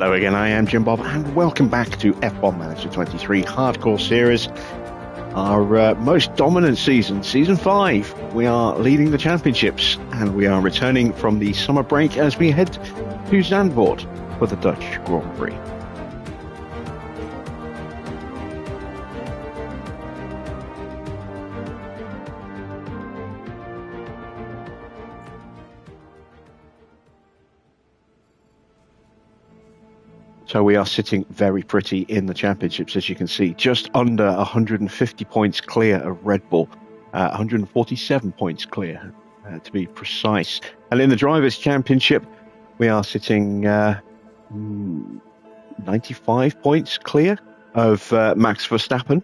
Hello again, I am Jim Bob, and welcome back to F1 Manager 23 Hardcore Series, our most dominant season, Season 5. We are leading the championships, and we are returning from the summer break as we head to Zandvoort for the Dutch Grand Prix. So we are sitting very pretty in the championships, as you can see, just under 150 points clear of Red Bull, 147 points clear to be precise. And in the Drivers' Championship, we are sitting 95 points clear of Max Verstappen.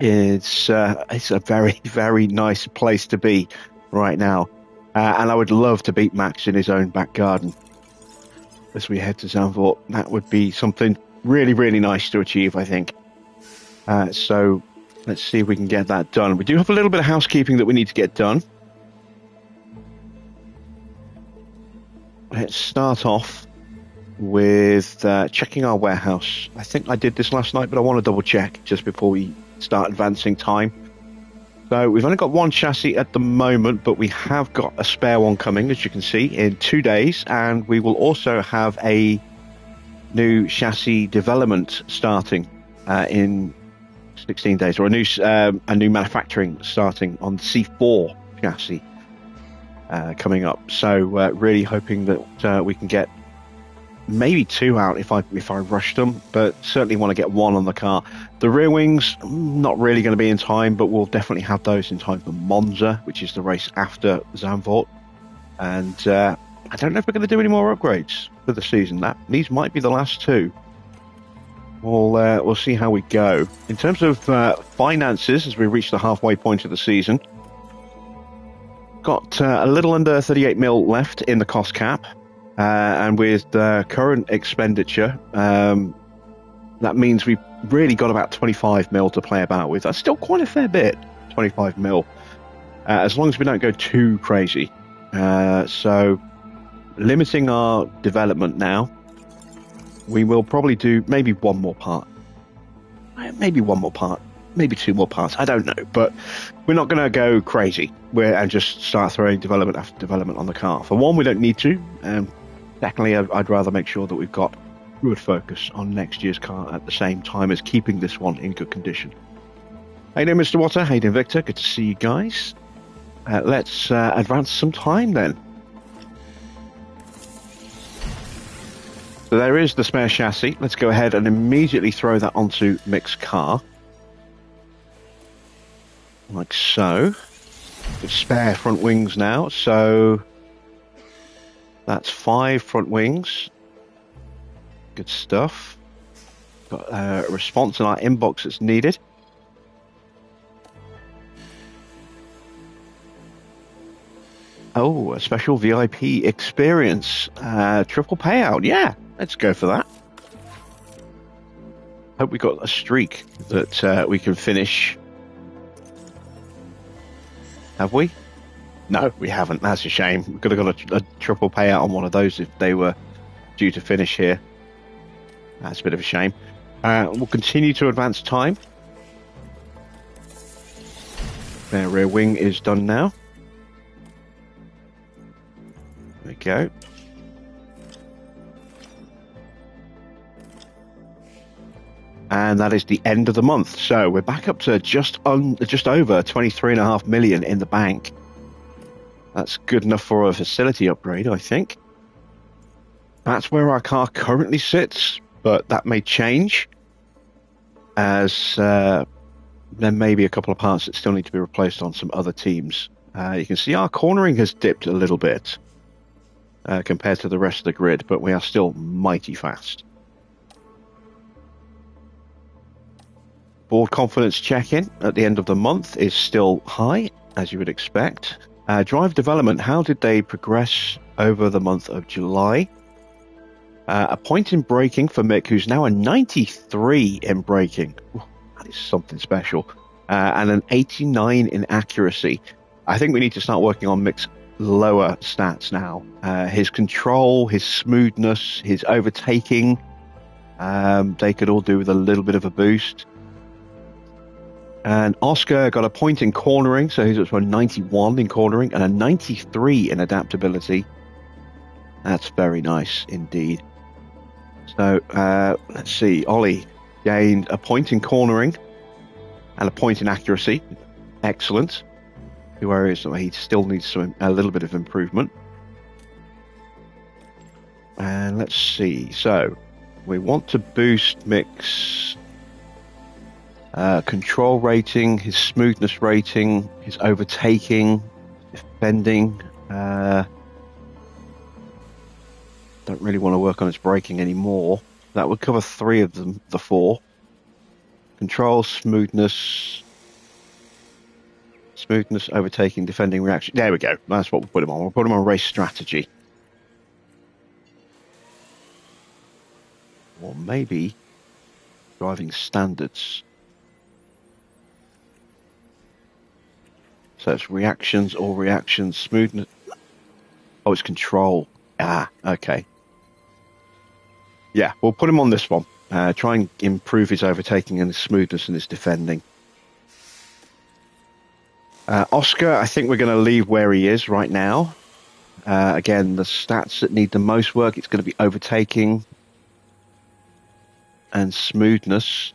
It's a very, very nice place to be right now. And I would love to beat Max in his own back garden. As we head to Zandvoort, that would be something really, really nice to achieve, I think. So let's see if we can get that done. We do have a little bit of housekeeping that we need to get done. Let's start off with checking our warehouse. I think I did this last night, but I want to double check just before we start advancing time. So we've only got one chassis at the moment, but we have got a spare one coming, as you can see, in 2 days. And we will also have a new chassis development starting in 16 days, or a new manufacturing starting on C4 chassis coming up. So really hoping that we can get maybe 2 out if I rush them, but certainly want to get 1 on the car. The rear wings, not really going to be in time, but we'll definitely have those in time for Monza, which is the race after Zandvoort. And I don't know if we're going to do any more upgrades for the season. These might be the last 2. We'll see how we go. In terms of finances, as we reach the halfway point of the season, got a little under 38 mil left in the cost cap. And with the current expenditure, that means we've really got about 25 mil to play about with. That's still quite a fair bit, 25 mil, as long as we don't go too crazy. So limiting our development now, we will probably do maybe 1 more part. Maybe 1 more part. Maybe 2 more parts. I don't know. But we're not going to go crazy and just start throwing development after development on the car. For one, we don't need to. Secondly, I'd rather make sure that we've got good focus on next year's car at the same time as keeping this one in good condition. Hey there, Mr. Water. Hey there, Victor. Good to see you guys. Let's advance some time then. So there is the spare chassis. Let's go ahead and immediately throw that onto Mick's car. Like so. With spare front wings now, so that's 5 front wings. Good stuff. Got a response in our inbox that's needed. Oh, a special VIP experience. Triple payout. Yeah, let's go for that. Hope we got a streak that we can finish. Have we? No, we haven't. That's a shame. We could have got a triple payout on one of those if they were due to finish here. That's a bit of a shame. We'll continue to advance time. Their rear wing is done now. There we go. And that is the end of the month. So we're back up to just over 23.5 million in the bank. That's good enough for a facility upgrade, I think. That's where our car currently sits, but that may change as there may be a couple of parts that still need to be replaced on some other teams. You can see our cornering has dipped a little bit compared to the rest of the grid, but we are still mighty fast. Board confidence check-in at the end of the month is still high, as you would expect. Drive development, how did they progress over the month of July? A point in braking for Mick, who's now a 93 in braking. Ooh, that is something special. And an 89 in accuracy. I think we need to start working on Mick's lower stats now. His control, his smoothness, his overtaking, they could all do with a little bit of a boost. And Oscar got a point in cornering, so he's up to a 91 in cornering and a 93 in adaptability. That's very nice indeed. So let's see. Ollie gained a point in cornering and a point in accuracy. Excellent. Two areas that he still needs a little bit of improvement. And let's see. So we want to boost Mick's control rating, his smoothness rating, his overtaking, defending. Don't really want to work on his braking anymore. That would cover 3 of them, the 4. Control, smoothness, overtaking, defending, reaction. There we go. That's what we'll put him on. We'll put him on race strategy. Or maybe driving standards. So it's reactions, all reactions, smoothness. Oh, it's control. Ah, okay. Yeah, we'll put him on this one. Try and improve his overtaking and his smoothness and his defending. Oscar, I think we're going to leave where he is right now. Again, the stats that need the most work, it's going to be overtaking and smoothness.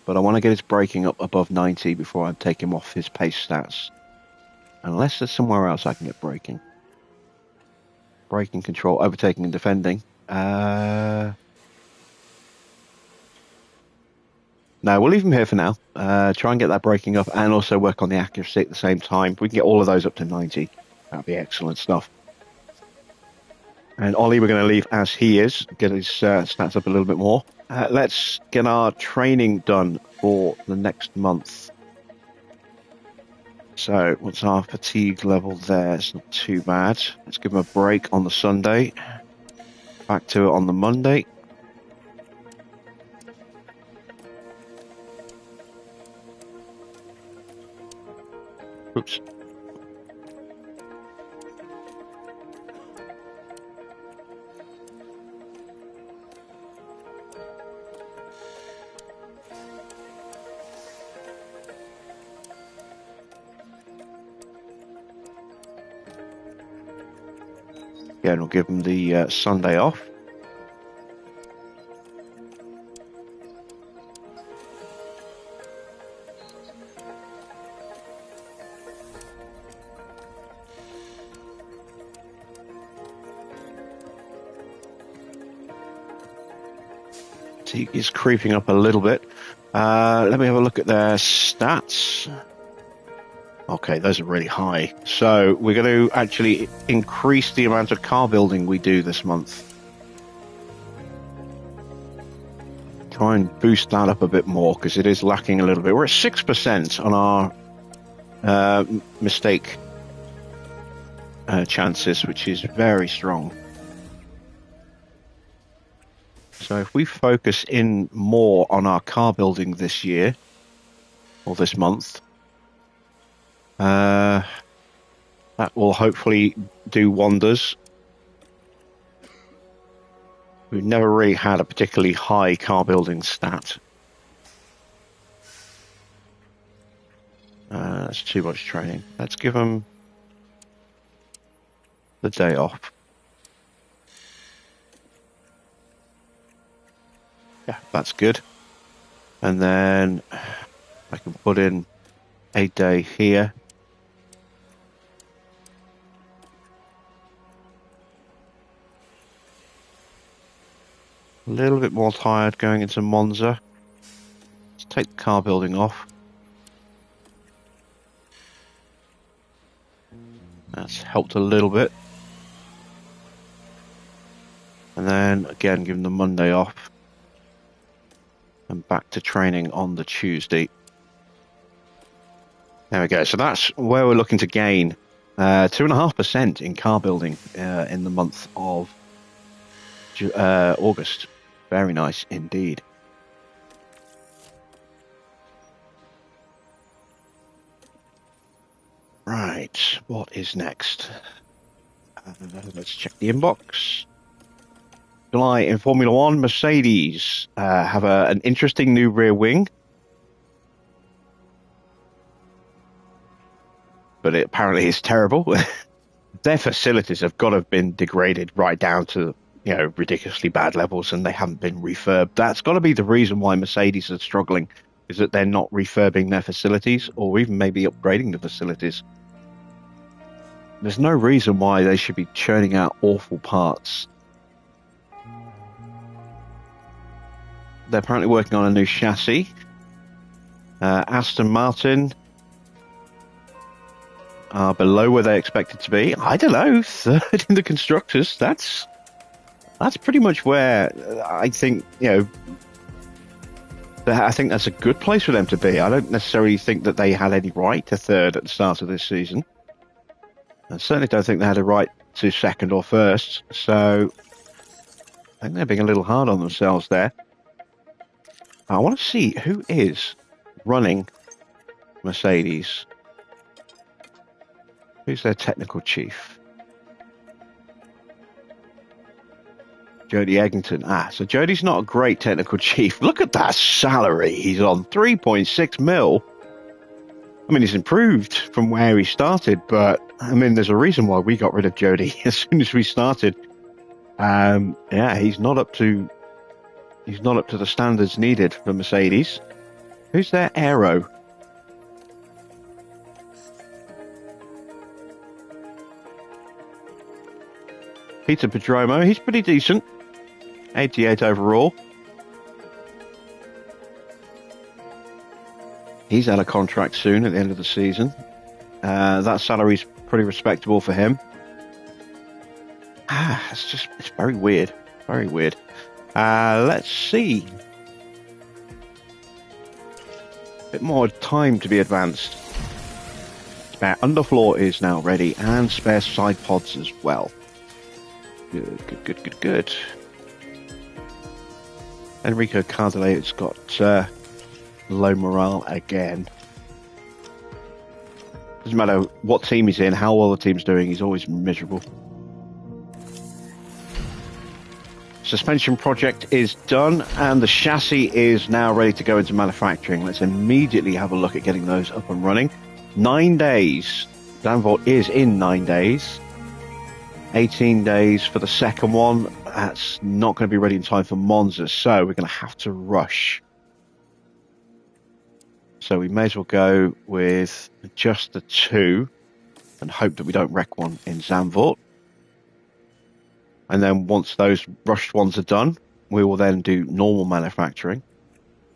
But I want to get his braking up above 90 before I take him off his pace stats. Unless there's somewhere else I can get braking. Braking, control, overtaking and defending. No, we'll leave him here for now. Try and get that braking up and also work on the accuracy at the same time. If we can get all of those up to 90, that'd be excellent stuff. And Ollie, we're going to leave as he is, get his stats up a little bit more. Let's get our training done for the next month. So, what's our fatigue level there? It's not too bad. Let's give him a break on the Sunday. Back to it on the Monday. Oops. Yeah, and we'll give him the Sunday off. He is creeping up a little bit. Let me have a look at their stats. Okay, those are really high. So we're going to actually increase the amount of car building we do this month. Try and boost that up a bit more because it is lacking a little bit. We're at 6% on our mistake chances, which is very strong. So if we focus in more on our car building this year, or this month, that will hopefully do wonders. We've never really had a particularly high car building stat. That's too much training. Let's give them the day off. Yeah, that's good. And then I can put in a day here. A little bit more tired going into Monza. Let's take the car building off. That's helped a little bit. And then again, give them the Monday off. And back to training on the Tuesday. There we go. So that's where we're looking to gain 2.5% in car building in the month of August. Very nice indeed. Right, what is next? Let's check the inbox. July in Formula One, Mercedes have an interesting new rear wing, but it apparently is terrible. Their facilities have got to have been degraded right down to ridiculously bad levels, and they haven't been refurbed. That's got to be the reason why Mercedes are struggling, is that they're not refurbing their facilities or even maybe upgrading the facilities. There's no reason why they should be churning out awful parts. They're apparently working on a new chassis. Aston Martin are below where they expected to be. I don't know, third in the constructors. That's pretty much where I think, I think that's a good place for them to be. I don't necessarily think that they had any right to third at the start of this season. I certainly don't think they had a right to second or first. So I think they're being a little hard on themselves there. I want to see who is running Mercedes. Who's their technical chief? Jody Eggington. So Jody's not a great technical chief. Look at that salary. He's on 3.6 mil. I mean, he's improved from where he started, but I mean, there's a reason why we got rid of Jody as soon as we started. He's not up to the standards needed for Mercedes. Who's their aero? Peter Pedromo. He's pretty decent. 88 overall. He's out of contract soon at the end of the season. That salary's pretty respectable for him. It's very weird. Very weird. Let's see. A bit more time to be advanced. Spare underfloor is now ready, and spare side pods as well. Good. Enrico Cardale's got low morale again. Doesn't matter what team he's in, how well the team's doing, he's always miserable. Suspension project is done, and the chassis is now ready to go into manufacturing. Let's immediately have a look at getting those up and running. 9 days. Zandvoort is in 9 days. 18 days for the second one. That's not going to be ready in time for Monza, so we're going to have to rush. So we may as well go with just the 2 and hope that we don't wreck one in Zandvoort. And then once those rushed ones are done, we will then do normal manufacturing.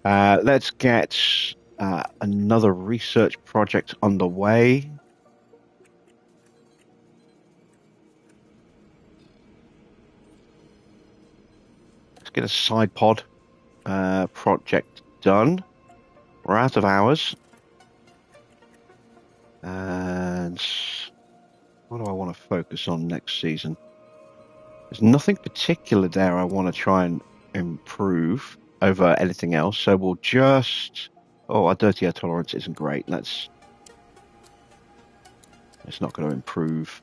Let's get another research project underway. Let's get a side pod project done. We're out of hours. And what do I want to focus on next season? There's nothing particular there I want to try and improve over anything else. So we'll just... our dirty air tolerance isn't great. It's not going to improve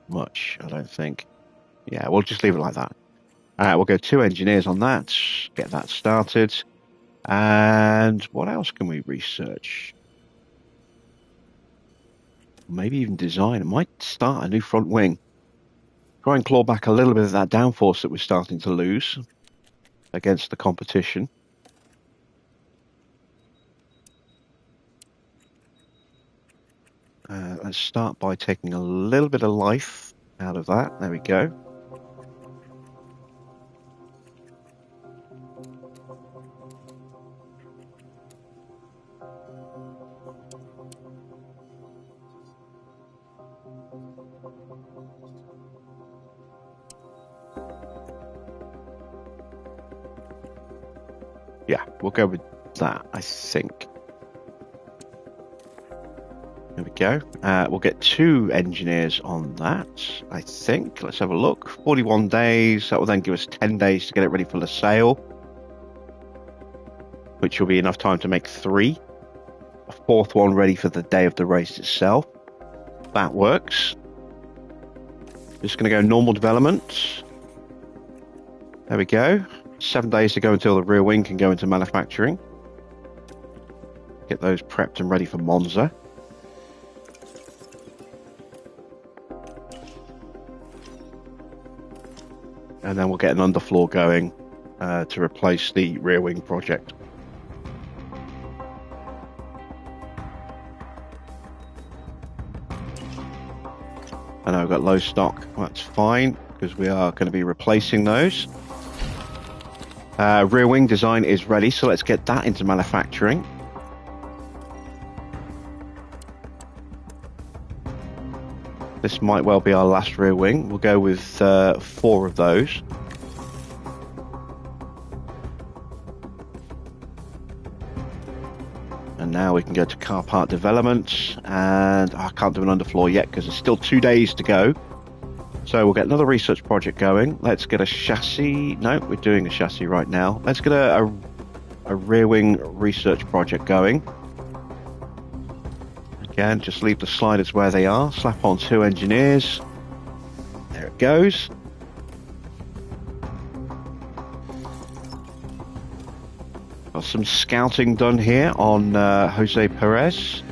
much, I don't think. Yeah, we'll just leave it like that. We'll go 2 engineers on that. Get that started. And what else can we research? Maybe even design. It might start a new front wing. Try and claw back a little bit of that downforce that we're starting to lose against the competition. Let's start by taking a little bit of life out of that. There we go. Yeah, we'll go with that, I think. There we go. We'll get 2 engineers on that, I think. Let's have a look. 41 days. That will then give us 10 days to get it ready for the sale, which will be enough time to make 3. fourth one ready for the day of the race itself. That works. Just going to go normal development. There we go. 7 days to go until the rear wing can go into manufacturing. Get those prepped and ready for Monza. And then we'll get an underfloor going to replace the rear wing project. I know I've got low stock. That's fine because we are going to be replacing those. Rear wing design is ready, so let's get that into manufacturing. This might well be our last rear wing. We'll go with 4 of those. And now we can go to car part development, and I can't do an underfloor yet because there's still 2 days to go. So we'll get another research project going. Let's get a chassis. No, we're doing a chassis right now. Let's get a rear wing research project going. Again, just leave the sliders where they are. Slap on 2 engineers. There it goes. Got some scouting done here on Jose Perez.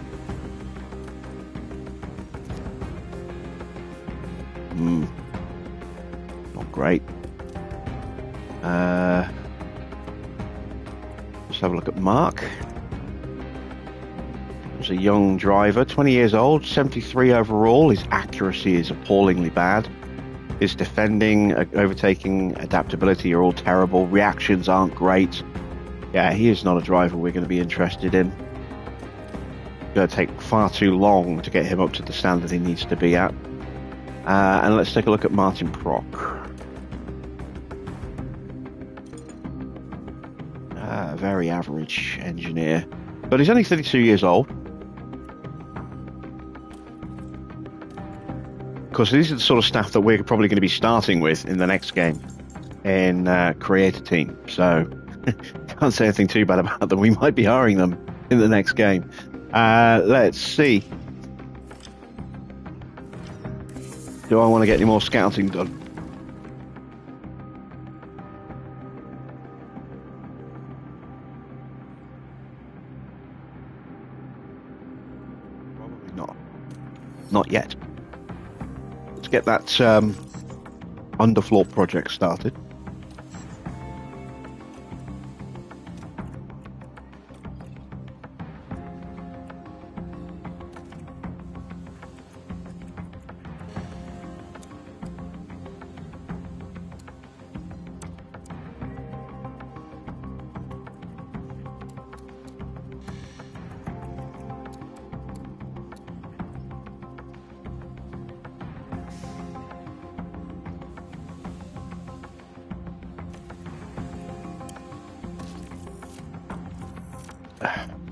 Not great. Let's have a look at Mark. He's a young driver, 20 years old, 73 overall. His accuracy is appallingly bad. His defending, overtaking, adaptability are all terrible. Reactions aren't great. Yeah, he is not a driver we're going to be interested in. It's going to take far too long to get him up to the standard he needs to be at. And let's take a look at Martin Prock. Very average engineer. But he's only 32 years old. Of course, these are the sort of staff that we're probably going to be starting with in the next game in Creator Team. So can't say anything too bad about them. We might be hiring them in the next game. Let's see. Do I want to get any more scouting done? Probably not. Not yet. Let's get that underfloor project started.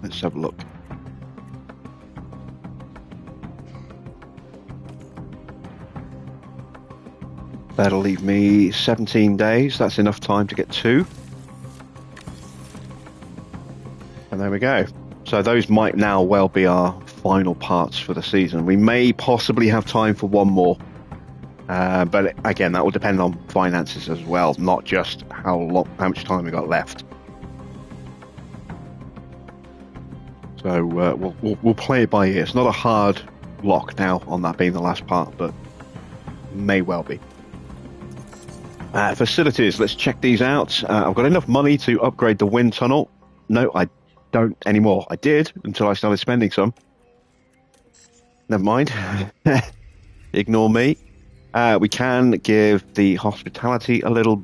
Let's have a look. That'll leave me 17 days. That's enough time to get 2. And there we go. So those might now well be our final parts for the season. We may possibly have time for one more. But again, that will depend on finances as well, not just how much time we got left. So we'll play it by ear. It's not a hard lock now on that being the last part, but may well be. Facilities, let's check these out. I've got enough money to upgrade the wind tunnel. No, I don't anymore. I did until I started spending some. Never mind. Ignore me. We can give the hospitality a little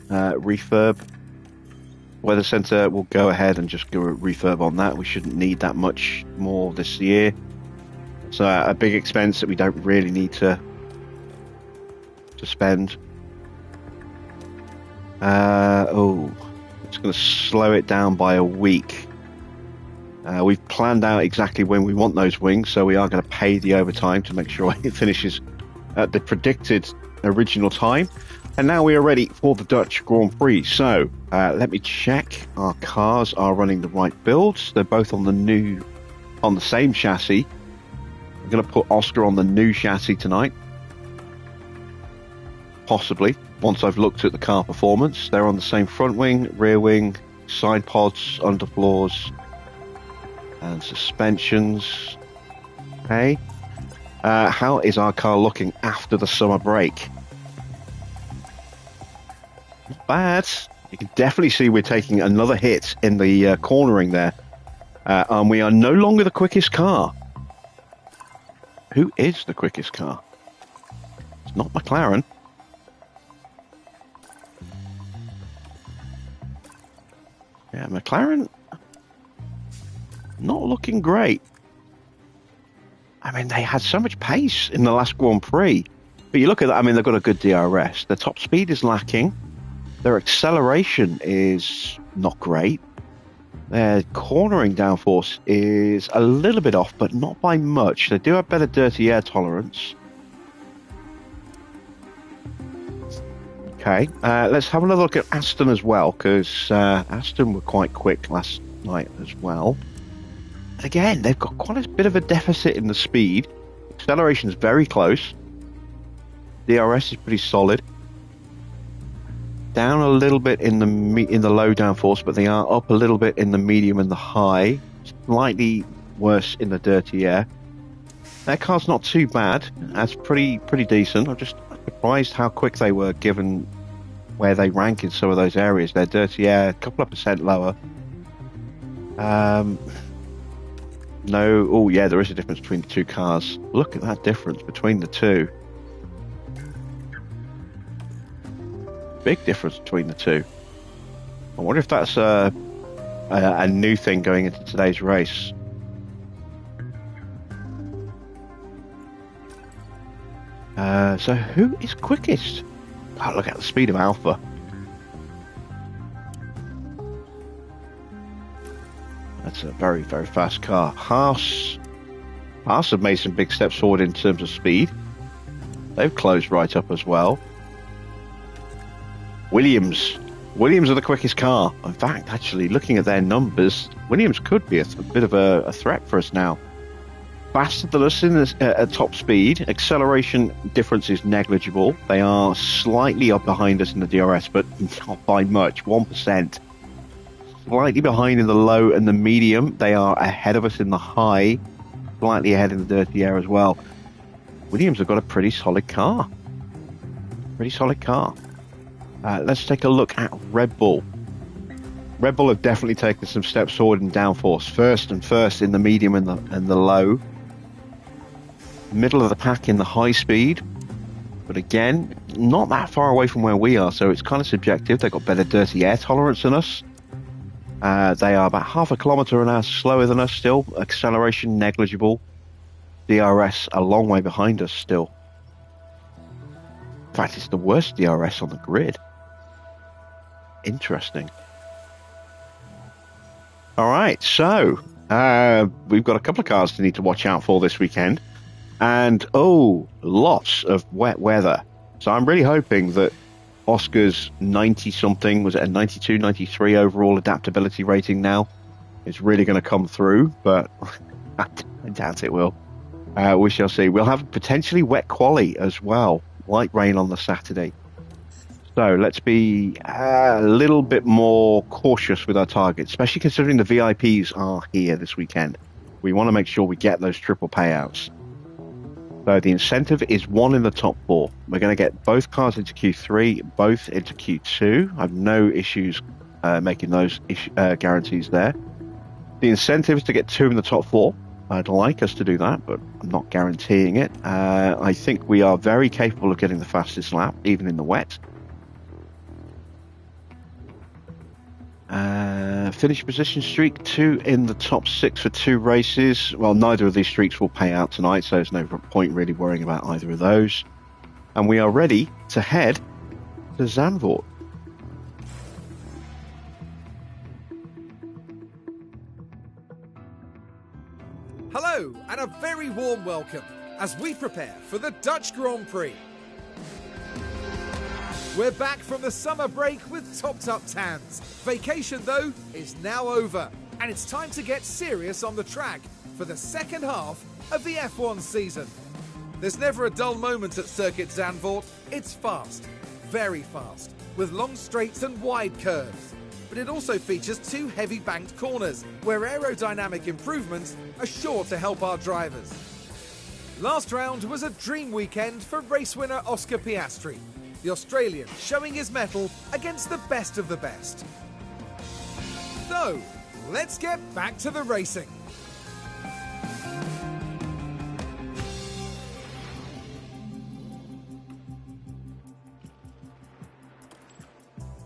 refurb. Weather Centre will go ahead and just do a refurb on that. We shouldn't need that much more this year. So a big expense that we don't really need to spend. It's going to slow it down by a week. We've planned out exactly when we want those wings, so we are going to pay the overtime to make sure it finishes at the predicted original time. And now we are ready for the Dutch Grand Prix. So let me check. Our cars are running the right builds. They're both on the new on the same chassis. I'm going to put Oscar on the new chassis tonight. Possibly, once I've looked at the car performance. They're on the same front wing, rear wing, side pods, underfloors, and suspensions. Okay. How is our car looking after the summer break? Not bad. You can definitely see we're taking another hit in the cornering there. And we are no longer the quickest car. Who is the quickest car? It's not McLaren. Yeah, McLaren not looking great. I mean, they had so much pace in the last Grand Prix. But you look at that, I mean, they've got a good DRS. Their top speed is lacking. Their acceleration is not great. Their cornering downforce is a little bit off, but not by much. They do have better dirty air tolerance. Okay, let's have another look at Aston as well, because Aston were quite quick last night as well. Again, they've got quite a bit of a deficit in the speed. Acceleration is very close. DRS is pretty solid. Down a little bit in the low downforce, but they are up a little bit in the medium and the high. Slightly worse in the dirty air. Their car's not too bad. That's pretty decent. I'm just surprised how quick they were given where they rank in some of those areas. Their dirty air, a couple of percent lower. No, oh yeah, there is a difference between the two cars. Look at that difference between the two. Big difference between the two. I wonder if that's a new thing going into today's race. So who is quickest? Oh, look at the speed of Alpha. That's a very, very fast car. Haas have made some big steps forward in terms of speed. They've closed right up as well. Williams are the quickest car. In fact, actually, looking at their numbers, Williams could be a bit of a threat for us now. Faster than us at top speed. Acceleration difference is negligible. They are slightly up behind us in the DRS, but not by much, 1%. Slightly behind in the low and the medium. They are ahead of us in the high. Slightly ahead in the dirty air as well. Williams have got a pretty solid car. Let's take a look at Red Bull. Red Bull have definitely taken some steps forward in downforce. First in the medium and the low. Middle of the pack in the high speed. But again, not that far away from where we are, so it's kind of subjective. They've got better dirty air tolerance than us. They are about half a kilometre an hour slower than us still. Acceleration negligible. DRS a long way behind us still. In fact, it's the worst DRS on the grid. Interesting. All right, so we've got a couple of cars to need to watch out for this weekend. And, lots of wet weather. So I'm really hoping that Oscar's 90-something, was it a 92, 93 overall adaptability rating now, is really going to come through. But I doubt it will. We shall see. We'll have potentially wet quali as well. Light rain on the Saturday. So let's be a little bit more cautious with our targets, especially considering the VIPs are here this weekend. We want to make sure we get those triple payouts. So the incentive is 1 in the top 4. We're going to get both cars into Q3, both into Q2. I have no issues making those guarantees there. The incentive is to get 2 in the top 4. I'd like us to do that, but I'm not guaranteeing it. I think we are very capable of getting the fastest lap, even in the wet. Finish position streak, 2 in the top 6 for 2 races. Well, neither of these streaks will pay out tonight, so there's no point really worrying about either of those. And we are ready to head to Zandvoort. Hello, and a very warm welcome as we prepare for the Dutch Grand Prix. We're back from the summer break with topped up tans. Vacation, though, is now over, and it's time to get serious on the track for for the second half of the F1 season. There's never a dull moment at Circuit Zandvoort. It's fast, very fast, with long straights and wide curves. But it also features 2 heavy banked corners, where aerodynamic improvements are sure to help our drivers. Last round was a dream weekend for race winner Oscar Piastri, the Australian showing his mettle against the best of the best. So, let's get back to the racing.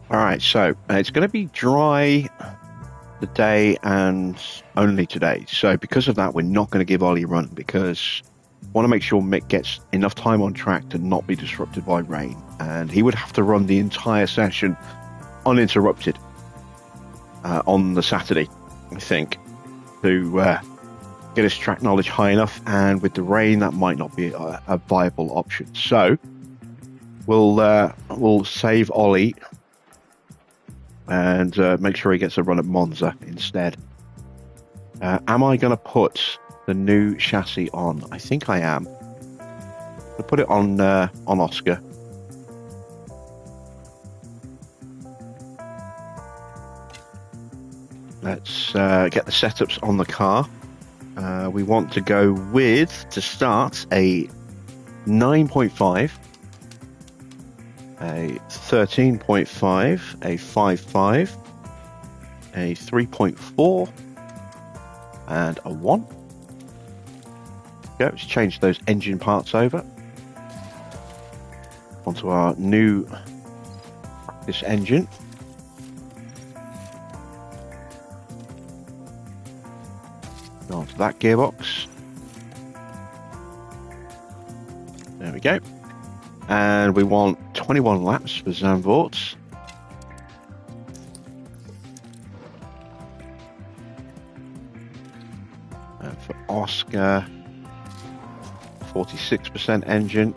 All right, so it's going to be dry today and only today. So because of that, we're not going to give Ollie a run because I want to make sure Mick gets enough time on track to not be disrupted by rain. And he would have to run the entire session uninterrupted on the Saturday, I think, to get his track knowledge high enough. And with the rain, that might not be a viable option. So we'll save Ollie and make sure he gets a run at Monza instead. Am I going to put the new chassis on? I think I am. I'll put it on Oscar. Let's get the setups on the car. We want to go with, to start, a 9.5. A 13.5, a 5.5, a 3.4, and a 1. Let's change those engine parts over onto our new practice engine. Go onto that gearbox. There we go. And we want 21 laps for Zandvoort. And for Oscar, 46% engine,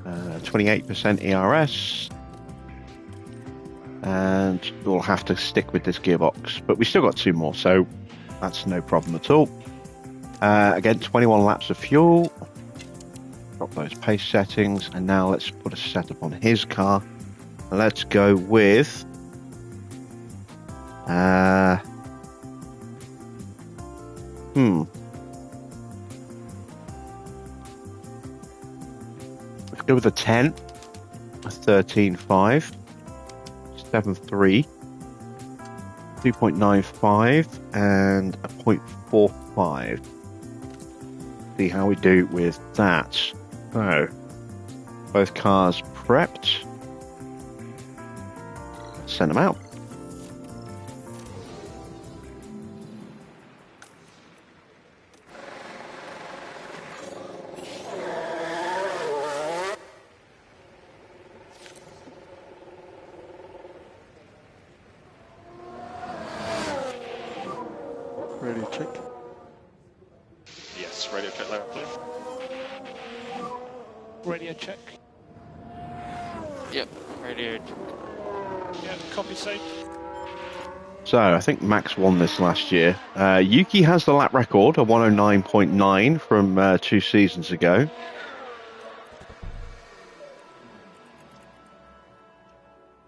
28% ERS, and we'll have to stick with this gearbox. But we still got 2 more, so that's no problem at all. Again, 21 laps of fuel. Drop those pace settings, and now let's put a setup on his car. Let's go with let's go with a 10, a 13.5, 7.3, 2.95, and a 0.45. See how we do with that. So, both cars prepped. Send them out. Radio check. Yes, radio check loud, please. Radio check. Yep, radio. Yeah, copy safe. So, I think Max won this last year. Yuki has the lap record, a 109.9 from 2 seasons ago.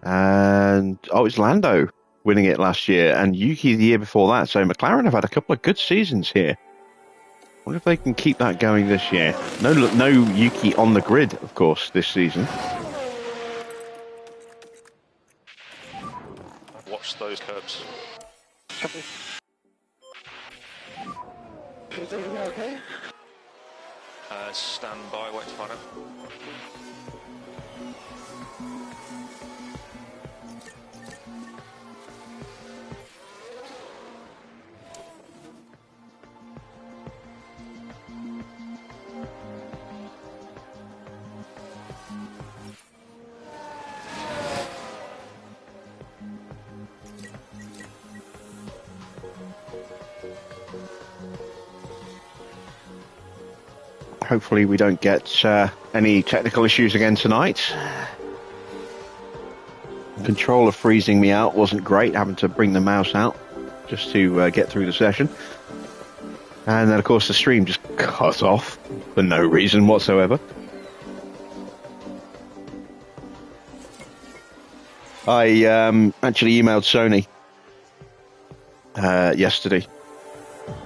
And, it's Lando winning it last year, and Yuki the year before that. So, McLaren have had a couple of good seasons here. I wonder if they can keep that going this year. No Yuki on the grid, of course, this season. Watch those curbs. Copy. Is everything okay? Stand by, wait to find out. Hopefully we don't get any technical issues again tonight. Controller freezing me out wasn't great, having to bring the mouse out. just to get through the session. And then, of course, the stream just cut off for no reason whatsoever. I actually emailed Sony yesterday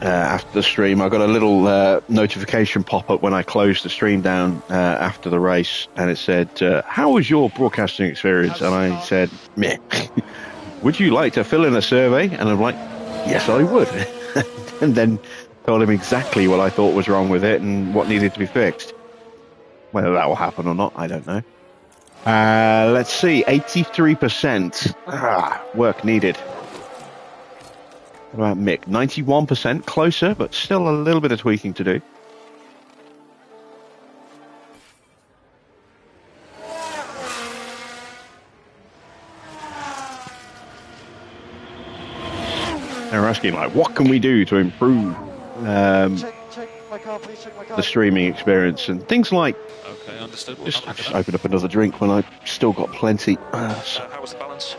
after the stream. I got a little notification pop up when I closed the stream down after the race, and it said, "How was your broadcasting experience?" And I said, "Meh. Would you like to fill in a survey?" And I'm like, "Yes, I would." And then told him exactly what I thought was wrong with it and what needed to be fixed. Whether that will happen or not, I don't know. Let's see, 83%. Work needed. What about Mick? 91%, closer, but still a little bit of tweaking to do. They're asking, like, what can we do to improve Check my car, please check my car. the streaming experience and things like... Okay, understood. We'll Just, have a I look just at that. opened up another drink when I've still got plenty. How was the balance?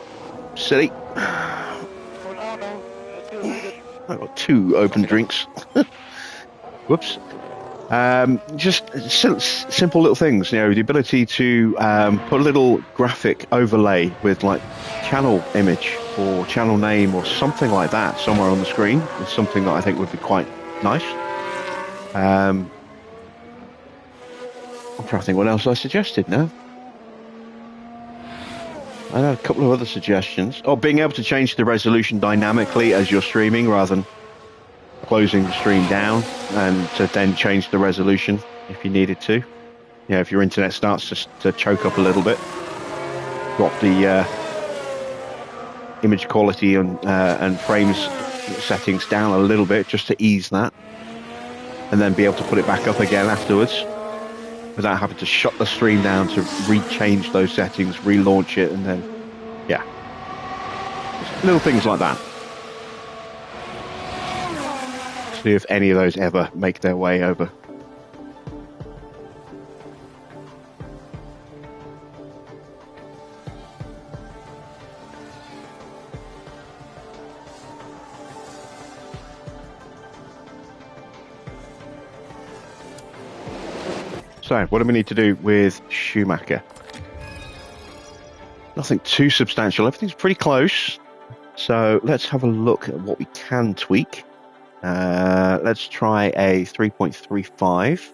Silly. For now, no. It feels really good. I've got 2 open drinks. Whoops. Just simple little things, you know, the ability to put a little graphic overlay with like channel image or channel name or something like that somewhere on the screen is something that I think would be quite nice. I'm trying to think what else I suggested now. I had a couple of other suggestions. Oh, being able to change the resolution dynamically as you're streaming rather than closing the stream down and to then change the resolution if you needed to. You know, if your internet starts to choke up a little bit, drop the image quality and frames settings down a little bit just to ease that, and then be able to put it back up again afterwards without having to shut the stream down to re-change those settings, relaunch it, and then, yeah. Just little things like that. See if any of those ever make their way over. So, what do we need to do with Schumacher? Nothing too substantial. Everything's pretty close. So, let's have a look at what we can tweak. Let's try a 3.35.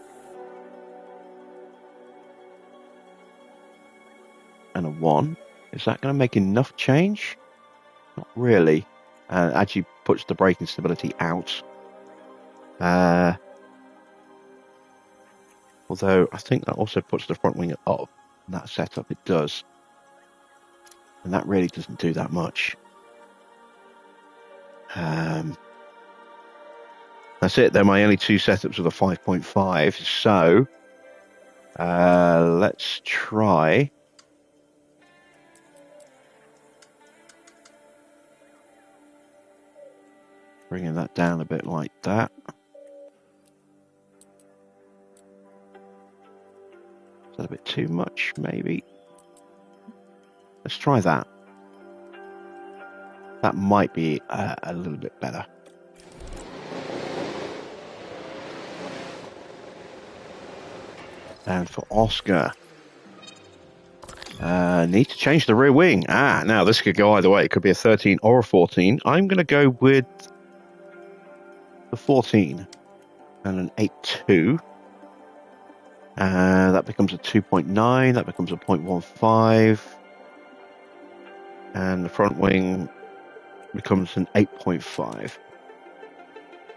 And a 1. Is that going to make enough change? Not really. Actually puts the braking stability out. Although I think that also puts the front wing up. In that setup, it does. And that really doesn't do that much. That's it. They're my only 2 setups with a 5.5. So let's try. Bringing that down a bit like that. Is that a bit too much, maybe? Let's try that. That might be a little bit better. And for Oscar, need to change the rear wing. Now this could go either way. It could be a 13 or a 14. I'm going to go with the 14 and an 8.2. That becomes a 2.9. That becomes a 0.15. And the front wing becomes an 8.5.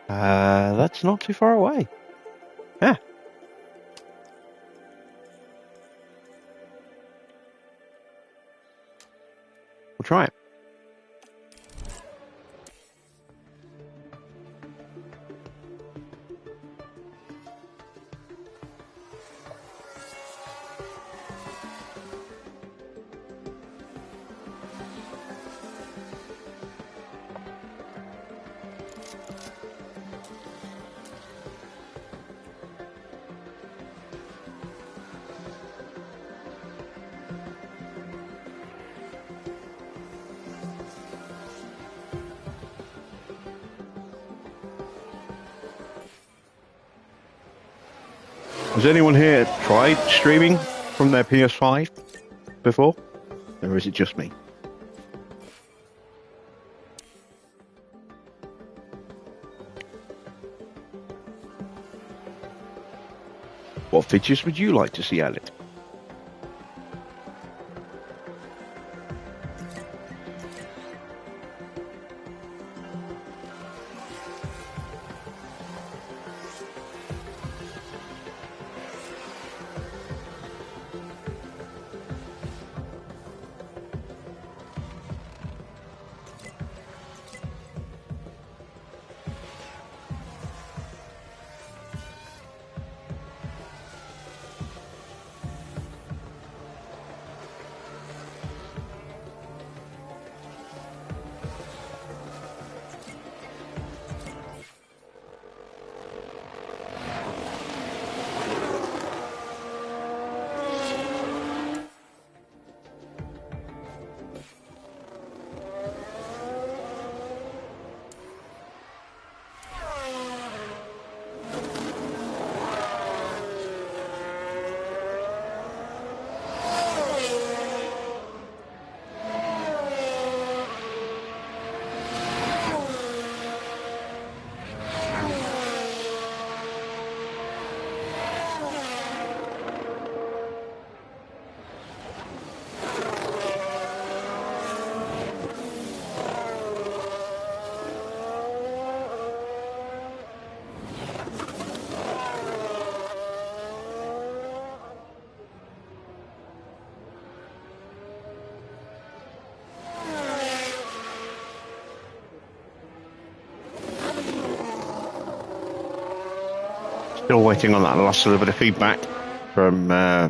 That's not too far away. Yeah. We'll try it. Has anyone here tried streaming from their PS5 before? Or is it just me? What features would you like to see added? Still waiting on that last little bit of feedback from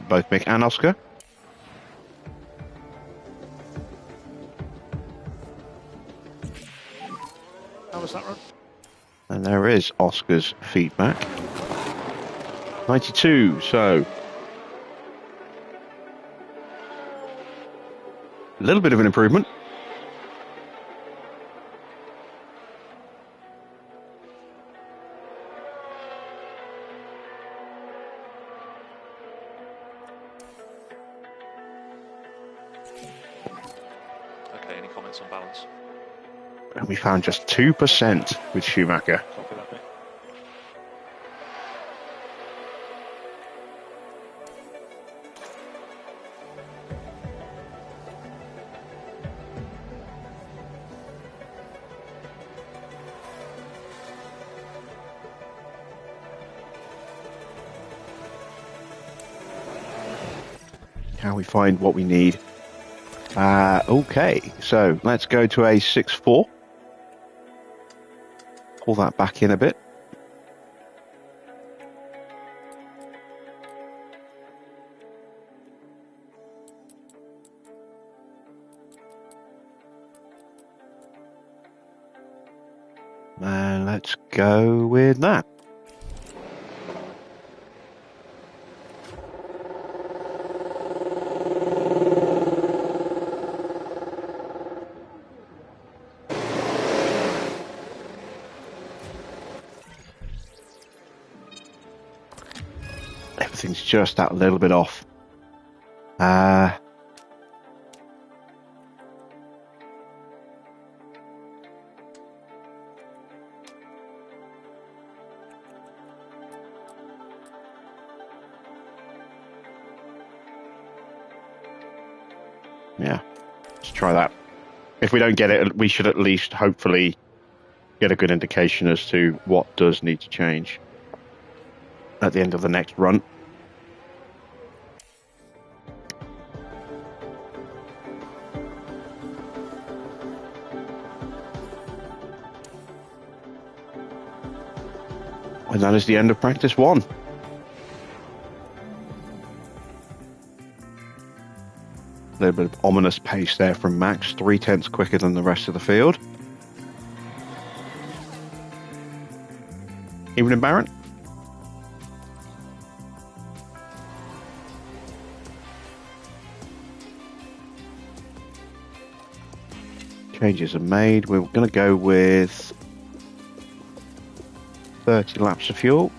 both Mick and Oscar. How was that run? And there is Oscar's feedback. 92, so a little bit of an improvement. Okay, any comments on balance? And we found just 2% with Schumacher. Copy that, Mick. Can we find what we need? Okay, so let's go to a 6.4. Pull that back in a bit. And let's go with that. Everything's just that little bit off. Yeah, let's try that. If we don't get it, we should at least hopefully get a good indication as to what does need to change at the end of the next run. And that is the end of practice one. A little bit of ominous pace there from Max, 0.3 quicker than the rest of the field. Even in Barron? Changes are made. We're going to go with 30 laps of fuel.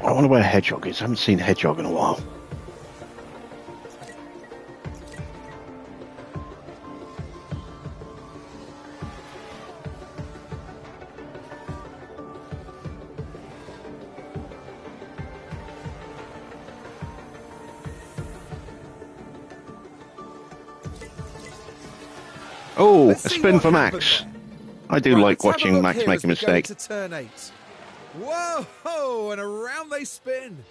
I wonder where Hedgehog is. I haven't seen Hedgehog in a while. Oh, Let's a see spin what for happened Max. there. I do Right, like let's have a watching look Max here make as a we go mistake. into turn 8. Whoa, and around they spin.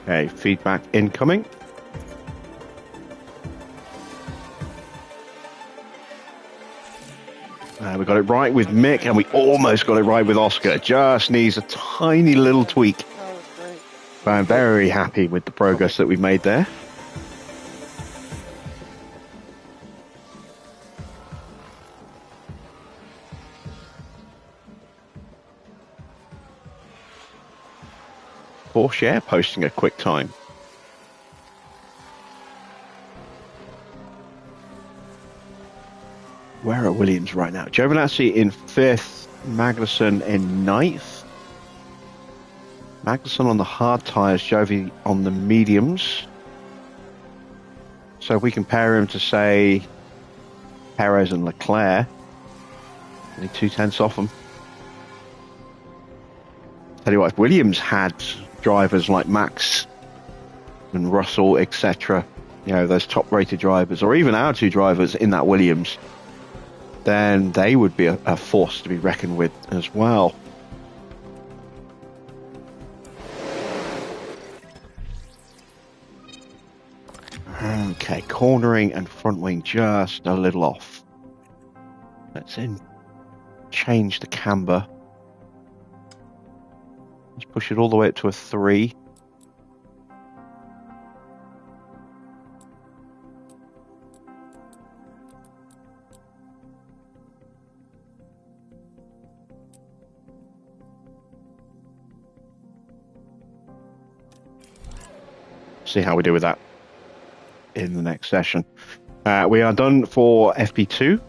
Okay, feedback incoming. We got it right with Mick, and we almost got it right with Oscar. Just needs a tiny little tweak. That was great. But I'm very happy with the progress that we've made there. Porsche posting a quick time. Where are Williams right now? Giovinazzi in 5th, Magnussen in 9th. Magnussen on the hard tyres, Jovi on the mediums. So if we compare him to, say, Perez and Leclerc, only 2/10 off them. Tell you what, if Williams had drivers like Max and Russell, etc., you know, those top-rated drivers, or even our two drivers in that Williams, then they would be a force to be reckoned with as well. Okay, cornering and front wing just a little off. Let's change the camber. Let's push it all the way up to a 3. See how we do with that in the next session. We are done for FP2.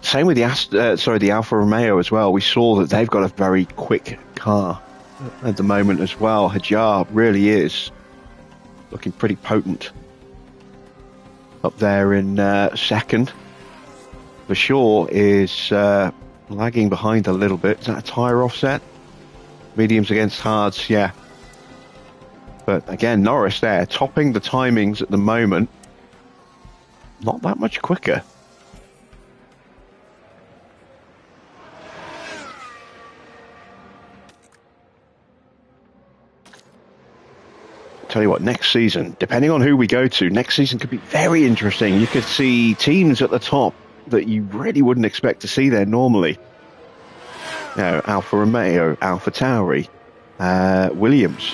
Same with the Alfa Romeo as well. We saw that they've got a very quick car at the moment as well. Hajar really is looking pretty potent up there in second. For sure is lagging behind a little bit. Is that a tyre offset? Mediums against hards, yeah. But again, Norris there, topping the timings at the moment. Not that much quicker. Tell you what, next season, depending on who we go to, next season could be very interesting. You could see teams at the top that you really wouldn't expect to see there normally. You know, Alfa Romeo, Alfa Tauri, Williams,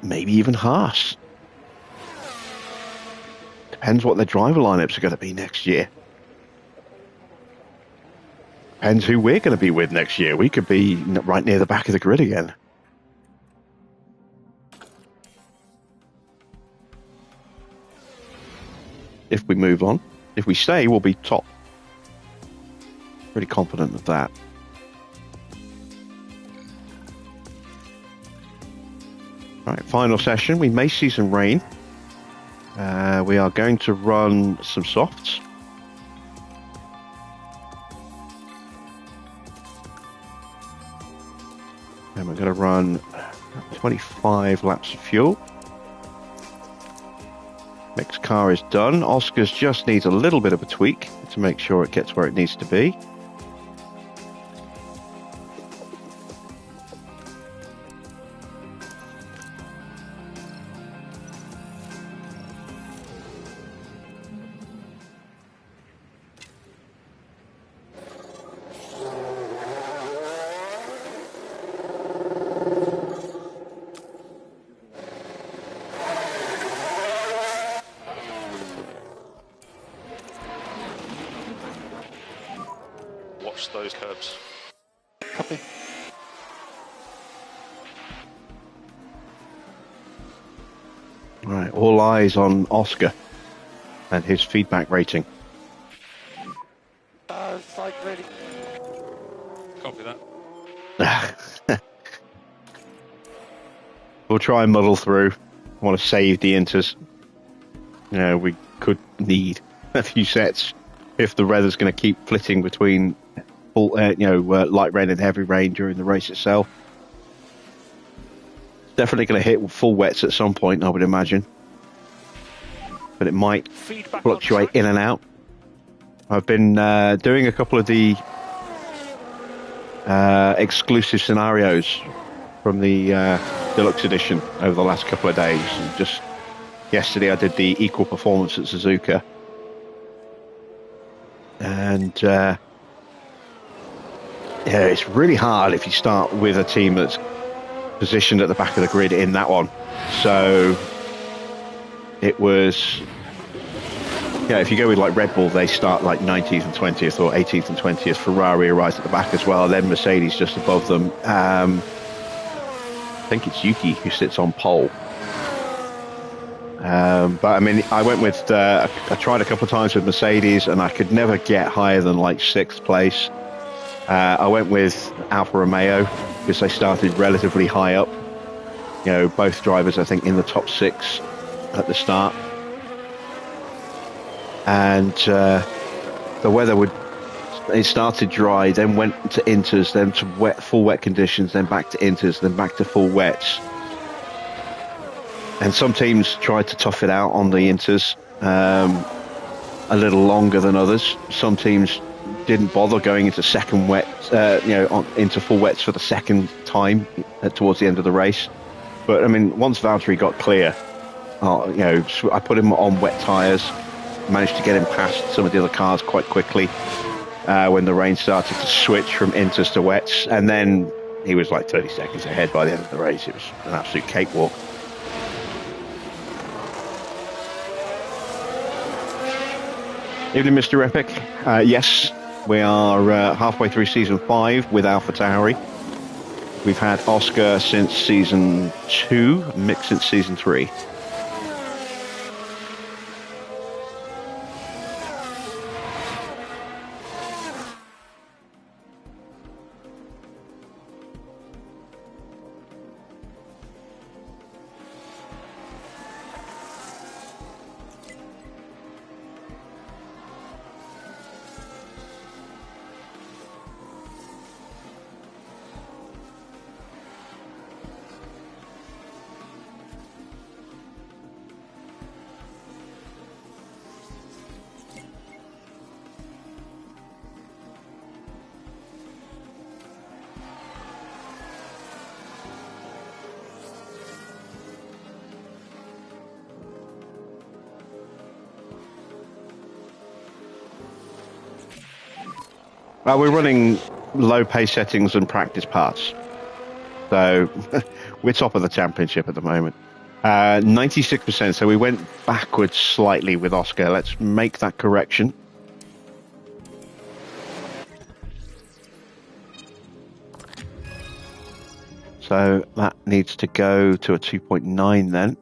maybe even Haas. Depends what their driver lineups are going to be next year. Depends who we're going to be with next year. We could be right near the back of the grid again. If we move on. If we stay, we'll be top. Pretty confident of that. Right, final session. We may see some rain. We are going to run some softs. And we're going to run 25 laps of fuel. Mixed car is done. Oscar's just needs a little bit of a tweak to make sure it gets where it needs to be. Watch those curbs. Copy. Right, all eyes on Oscar and his feedback rating. Site ready. Copy that. We'll try and muddle through. I want to save the inters. You know, we could need a few sets if the weather's going to keep flitting between full, light rain and heavy rain during the race itself. Definitely going to hit full wets at some point, I would imagine. But it might Feedback fluctuate in and out. I've been doing a couple of the exclusive scenarios from the deluxe edition over the last couple of days. And just yesterday I did the equal performance at Suzuka. And it's really hard if you start with a team that's positioned at the back of the grid in that one. So it was, if you go with like Red Bull, they start like 19th and 20th or 18th and 20th. Ferrari arrives at the back as well, then Mercedes just above them. I think it's Yuki who sits on pole. But I mean, I went with, I tried a couple of times with Mercedes and I could never get higher than like 6th place. I went with Alfa Romeo because they started relatively high up. Both drivers, I think, in the top 6 at the start. And the weather it started dry, then went to inters, then to full wet conditions, then back to inters, then back to full wets. And some teams tried to tough it out on the inters a little longer than others. Some teams didn't bother going into second wet, into full wets for the second time towards the end of the race. But I mean, once Valtteri got clear, I put him on wet tyres, managed to get him past some of the other cars quite quickly when the rain started to switch from inters to wets, and then he was like 30 seconds ahead by the end of the race. It was an absolute cakewalk. Evening, Mr. Epic. Yes, we are halfway through season 5 with Alpha Tauri. We've had Oscar since season 2, Mick since season 3. We're running low pace settings and practice parts. So we're top of the championship at the moment. 96%, so we went backwards slightly with Oscar. Let's make that correction. So that needs to go to a 2.9 then.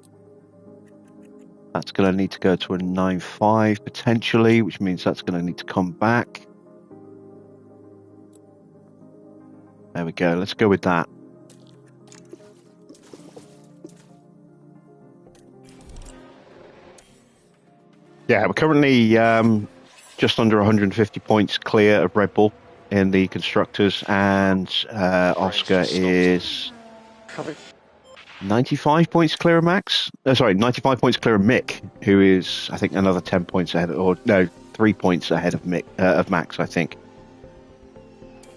That's going to need to go to a 9.5 potentially, which means that's going to need to come back. There we go. Let's go with that. Yeah, we're currently just under 150 points clear of Red Bull in the constructors, and Oscar is Copy. 95 points clear of Max. Sorry, 95 points clear of Mick, who is, I think, another 10 points ahead, or no, 3 points ahead of Mick of Max, I think.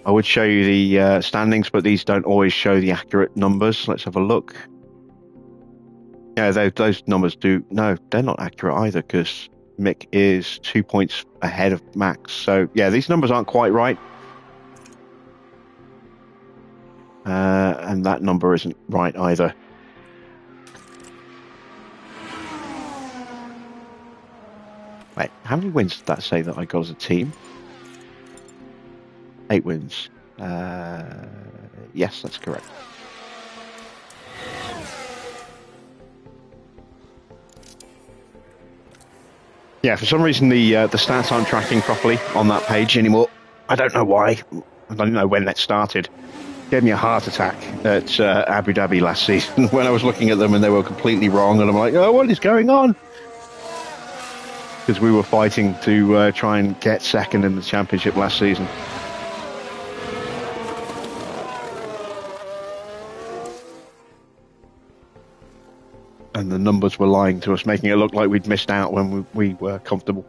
I would show you the standings, but these don't always show the accurate numbers. Let's have a look. Yeah, those numbers do. No, they're not accurate either, because Mick is 2 points ahead of Max. So, yeah, these numbers aren't quite right. And that number isn't right either. Wait, how many wins did that say that I got as a team? 8 wins. Yes, that's correct. Yeah, for some reason the stats aren't tracking properly on that page anymore. I don't know why. I don't know when that started. It gave me a heart attack at Abu Dhabi last season when I was looking at them and they were completely wrong, and I'm like, oh, what is going on? Because we were fighting to try and get second in the championship last season. And the numbers were lying to us, making it look like we'd missed out when we were comfortable.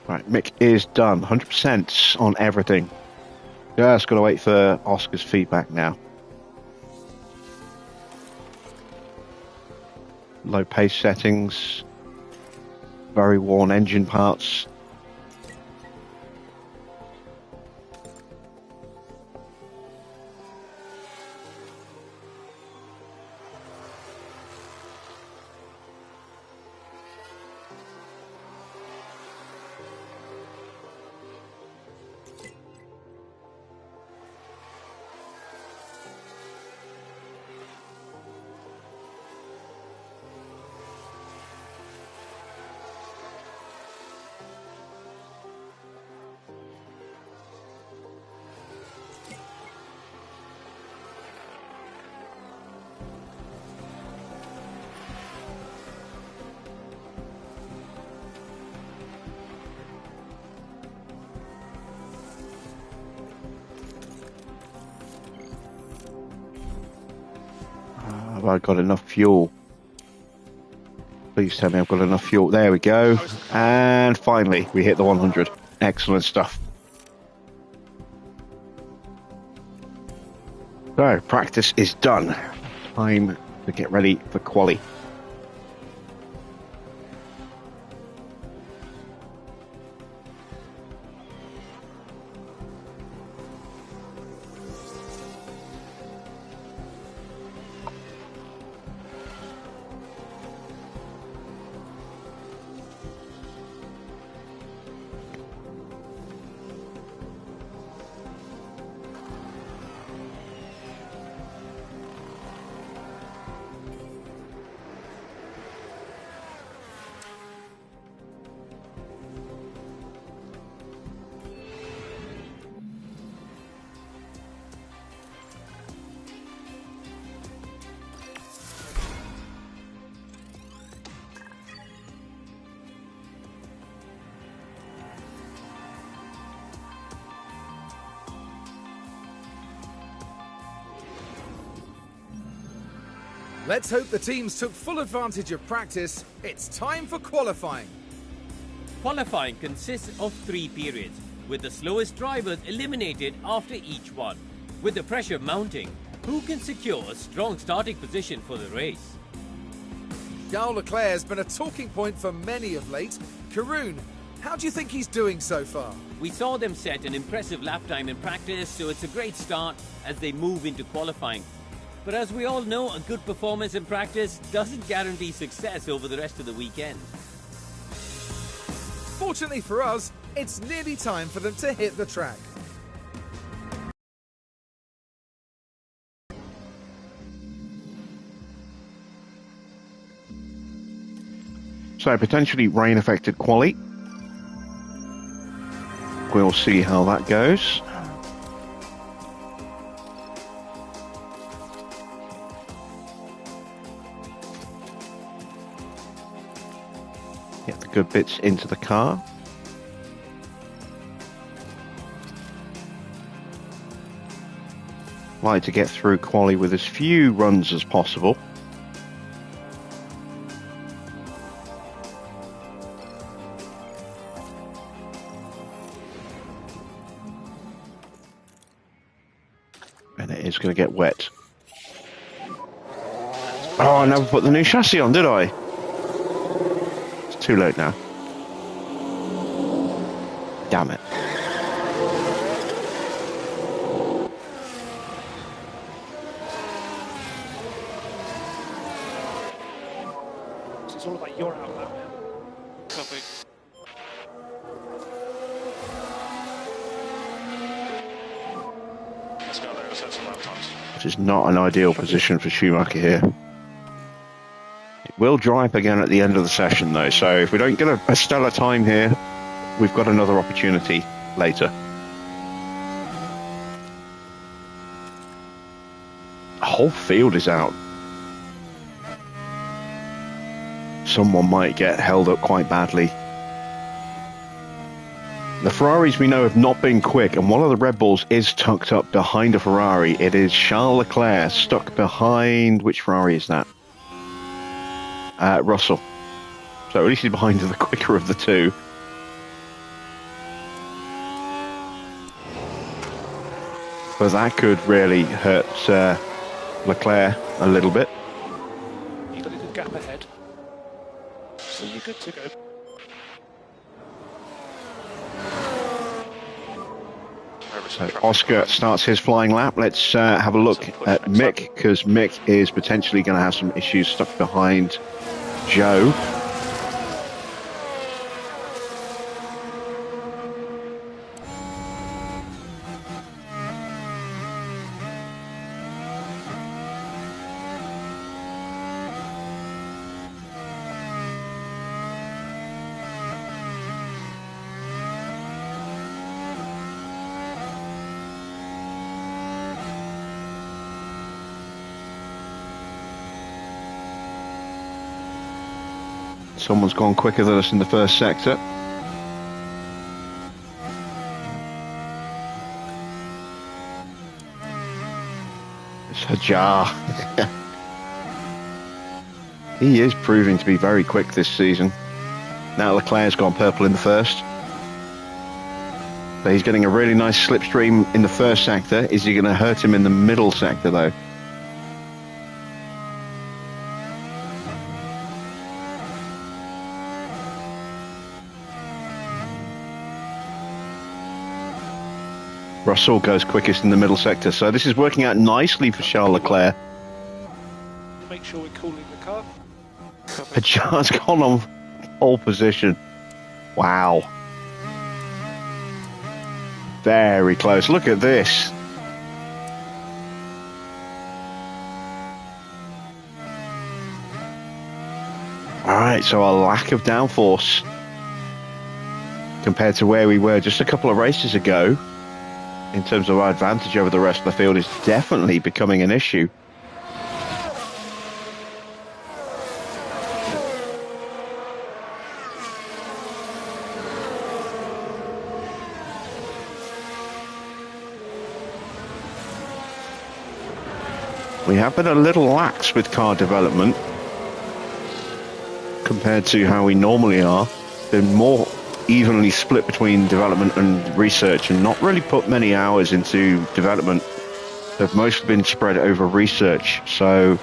Right, Mick is done, 100% on everything. Just got to wait for Oscar's feedback now. Low pace settings, very worn engine parts. Have I got enough fuel? Please tell me I've got enough fuel. There we go. And finally, we hit the 100. Excellent stuff. So, practice is done. Time to get ready for quali. Let's hope the teams took full advantage of practice. It's time for qualifying. Qualifying consists of 3 periods, with the slowest drivers eliminated after each one. With the pressure mounting, who can secure a strong starting position for the race? Charles Leclerc has been a talking point for many of late. Karun, how do you think he's doing so far? We saw them set an impressive lap time in practice, so it's a great start as they move into qualifying. But as we all know, a good performance in practice doesn't guarantee success over the rest of the weekend. Fortunately for us, it's nearly time for them to hit the track. So, potentially rain-affected quali. We'll see how that goes. good bits into the car. Like to get through quali with as few runs as possible. And it is going to get wet. Oh, I never put the new chassis on, did I? It's too late now. Damn it. It's all about your outlet. Copy. Let's go there. Let's have some lap times. Which is not an ideal position for Schumacher here. It will dry up again at the end of the session though, so if we don't get a stellar time here, we've got another opportunity later. The whole field is out. Someone might get held up quite badly. The Ferraris we know have not been quick, and one of the Red Bulls is tucked up behind a Ferrari. It is Charles Leclerc stuck behind... Which Ferrari is that? Russell. So at least he's behind the quicker of the two. But that could really hurt Leclerc a little bit. You've got a good gap ahead. So you're good to go. So Oscar starts his flying lap. Let's have a look at Mick, because Mick is potentially going to have some issues stuck behind Joe. Someone's gone quicker than us in the first sector. It's Hajar. He is proving to be very quick this season. Now Leclerc's gone purple in the first. So he's getting a really nice slipstream in the first sector. Is he going to hurt him in the middle sector though? Russell goes quickest in the middle sector, so this is working out nicely for Charles Leclerc. Make sure we're cooling the car. Hajar's gone on pole position. Wow. Very close. Look at this. Alright, so a lack of downforce compared to where we were just a couple of races ago. In terms of our advantage over the rest of the field is definitely becoming an issue. We have been a little lax with car development compared to how we normally are. Been more evenly split between development and research and not really put many hours into development. They've mostly been spread over research, so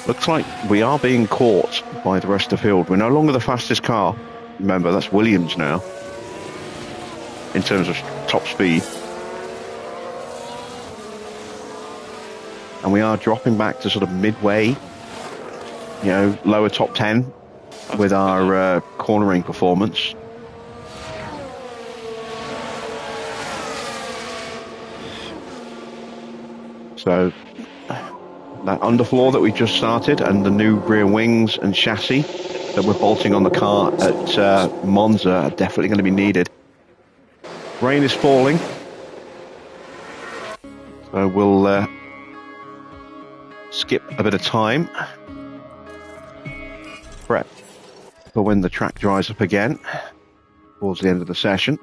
looks like we are being caught by the rest of the field. We're no longer the fastest car. Remember, that's Williams now in terms of top speed, and we are dropping back to sort of midway, you know, lower top 10 with our cornering performance. So that underfloor that we just started and the new rear wings and chassis that we're bolting on the car at Monza are definitely going to be needed. Rain is falling, so we'll skip a bit of time. Prep for when the track dries up again towards the end of the session.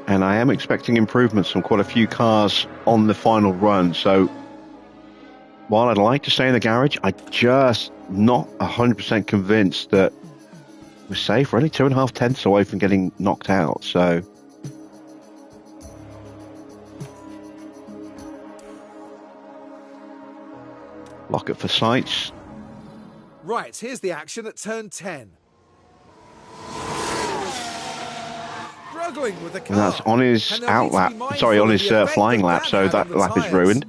And I am expecting improvements from quite a few cars on the final run. So while I'd like to stay in the garage, I'm just not 100% convinced that we're safe. We're only 2.5 tenths away from getting knocked out. So lock it for sights. Right, here's the action at turn 10. Struggling with the car. And that's on his out lap. Sorry, on his flying lap. So that lap is ruined.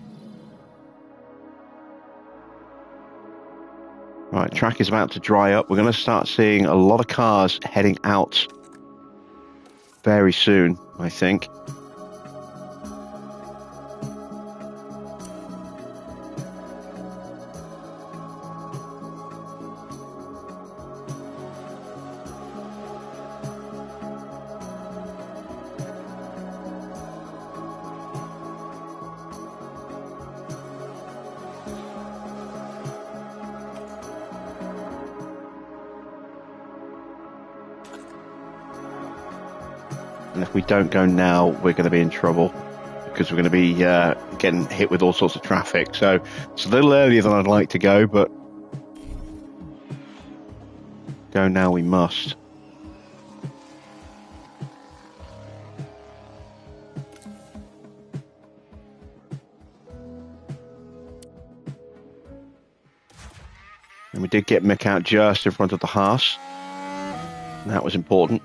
Right, track is about to dry up. We're going to start seeing a lot of cars heading out very soon, I think. And if we don't go now, we're going to be in trouble because we're going to be getting hit with all sorts of traffic. So it's a little earlier than I'd like to go, but go now we must. And we did get Mick out just in front of the Haas. And that was important.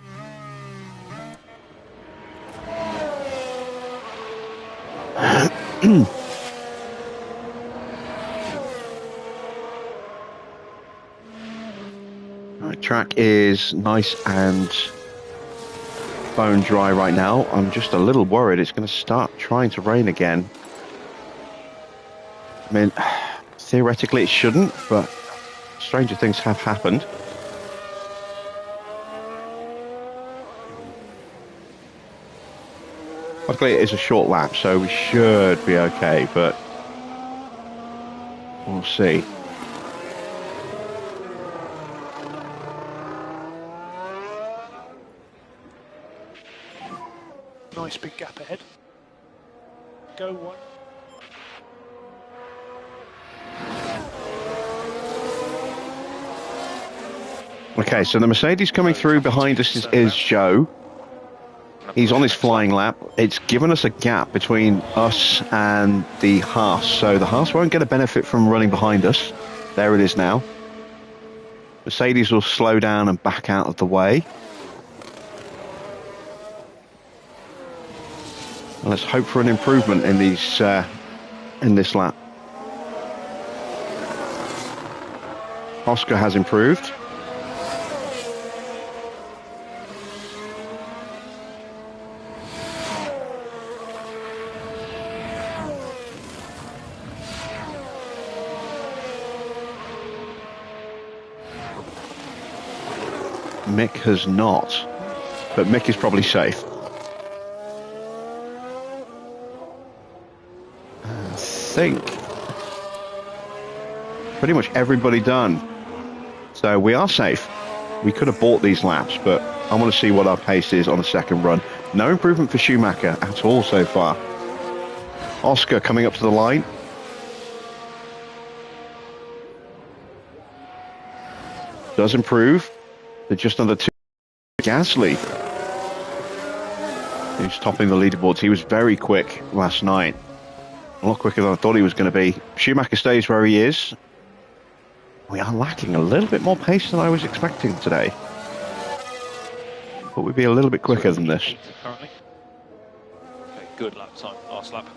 Right, track is nice and bone dry right now. I'm just a little worried it's going to start trying to rain again. I mean, theoretically it shouldn't, but stranger things have happened. Luckily it is a short lap, so we should be okay, but we'll see. Nice big gap ahead. Go one. Okay, so the Mercedes coming through behind us is Joe. He's on his flying lap. It's given us a gap between us and the Haas, so the Haas won't get a benefit from running behind us. There it is now. Mercedes will slow down and back out of the way. And let's hope for an improvement in these in this lap. Oscar has improved. Mick has not, but Mick is probably safe. I think pretty much everybody done. So we are safe. We could have bought these laps, but I want to see what our pace is on the second run. No improvement for Schumacher at all so far. Oscar coming up to the line. Does improve. They're just under 2. Gasly, who's topping the leaderboards. He was very quick last night. A lot quicker than I thought he was going to be. Schumacher stays where he is. We are lacking a little bit more pace than I was expecting today. But we'd be a little bit quicker than this. Currently. Okay, good lap time, last lap.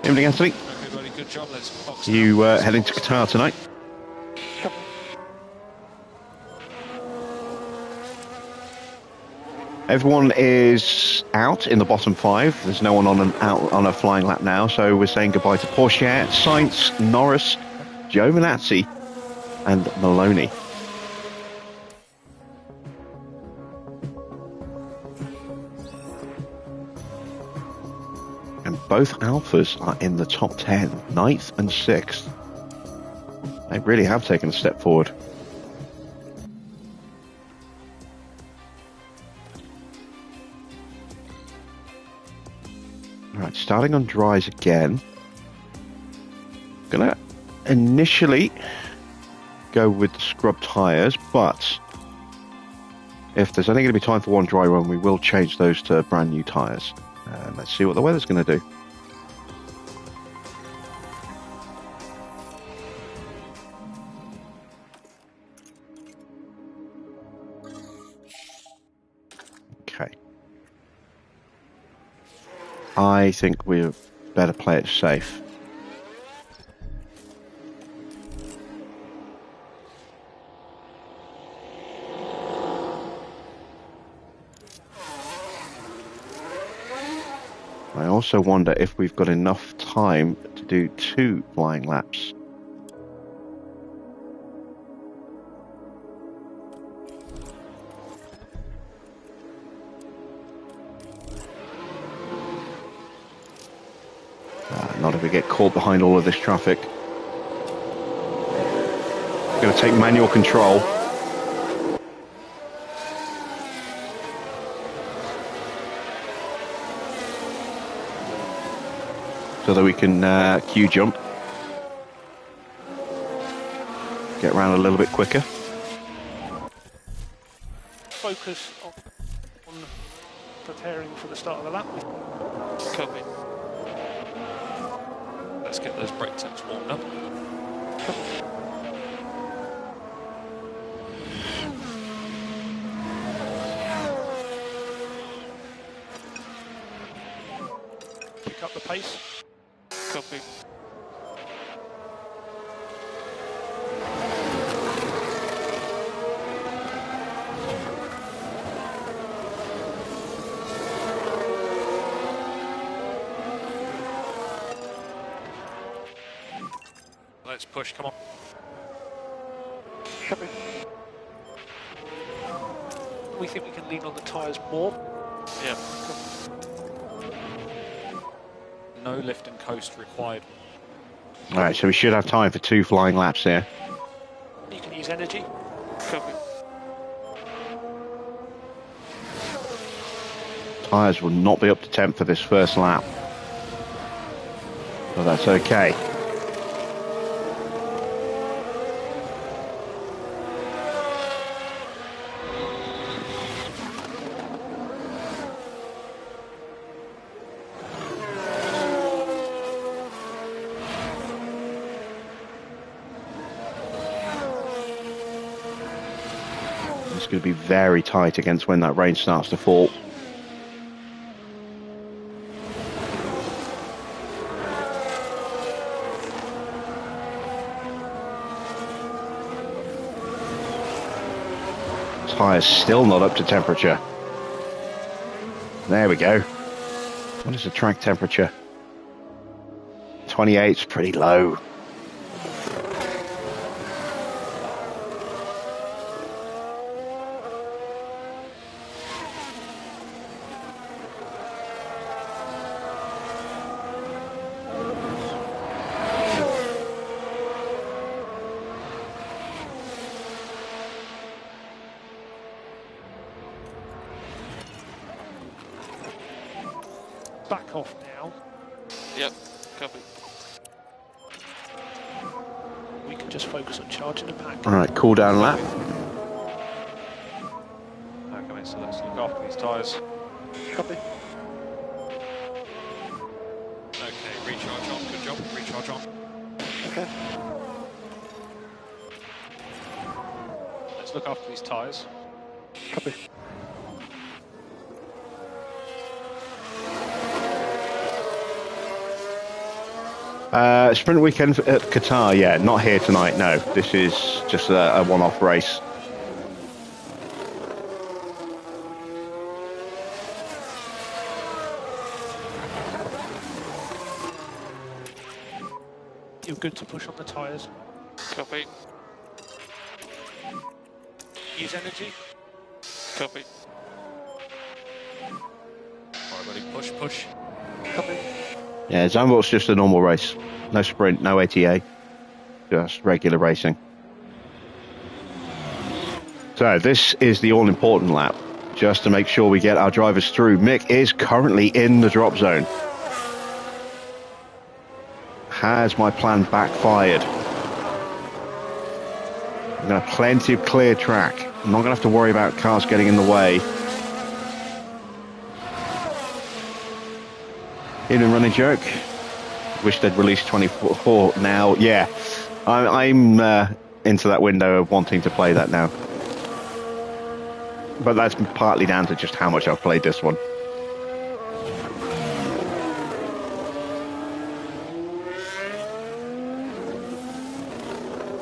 Evening, Anthony. Okay, buddy, good job. Let's box You heading to Qatar tonight? Everyone is out in the bottom 5. There's no one on a flying lap now, so we're saying goodbye to Porsche, Sainz, Norris, Giovinazzi, and Maloney. And both Alphas are in the top 10, 9th and 6th. They really have taken a step forward. Alright, starting on dries again. Gonna initially go with the scrub tyres, but if there's only going to be time for one dry run, we will change those to brand new tyres. Let's see what the weather's going to do. Okay. I think we better play it safe. I also wonder if we've got enough time to do 2 flying laps. Not if we get caught behind all of this traffic. Going to take manual control. So that we can queue jump. Get around a little bit quicker. Focus on preparing for the start of the lap. Copy. Let's get those brake temps warmed up. Pick up the pace. Copy. Let's push, come on. Copy. We think we can lean on the tyres more. Yeah. No lift and coast required. Alright, so we should have time for 2 flying laps here. You can use energy. Copy. Tyres will not be up to temp for this first lap. But that's okay. It's going to be very tight against when that rain starts to fall. Tyres still not up to temperature. There we go. What is the track temperature? 28 is pretty low. Back off now. Yep, copy. We can just focus on charging the pack. Alright, cool down lap. Okay, so let's look after these tyres. Copy. Okay, recharge on, good job, recharge on. Okay. Let's look after these tyres. Copy. Sprint weekend at Qatar, yeah, not here tonight, no. This is just a one-off race. You're good to push on the tyres. Copy. Use energy. Copy. Alright, buddy, push, push. Copy. Yeah, Zandvoort's just a normal race. No sprint, no ATA. Just regular racing. So this is the all-important lap, just to make sure we get our drivers through. Mick is currently in the drop zone. Has my plan backfired? I'm going to have plenty of clear track. I'm not going to have to worry about cars getting in the way. In and running joke. Wish they'd released 24 now. Yeah, I'm into that window of wanting to play that now. But that's partly down to just how much I've played this one.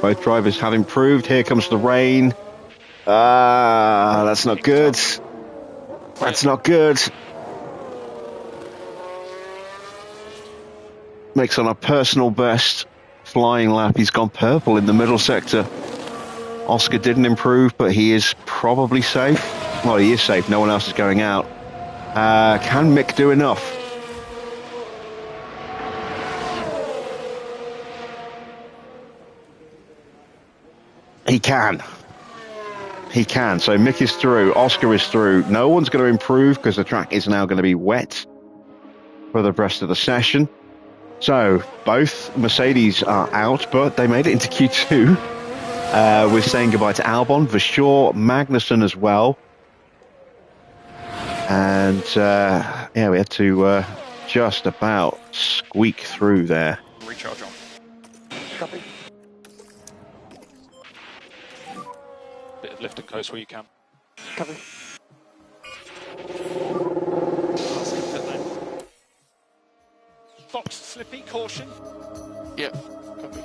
Both drivers have improved. Here comes the rain. That's not good. That's not good. Makes on a personal best flying lap. He's gone purple in the middle sector. Oscar didn't improve, but he is probably safe. Well, he is safe. No one else is going out. Can Mick do enough? He can. He can. So Mick is through. Oscar is through. No one's going to improve because the track is now going to be wet for the rest of the session. So both Mercedes are out, but they made it into Q2. We're saying goodbye to Albon, Vershaw, Magnussen as well. And yeah, we had to just about squeak through there. Recharge on. Copy. Bit of lift and coast where you can. Copy. That's good, pit lane. Fox, slippy, caution. Yep. Copy.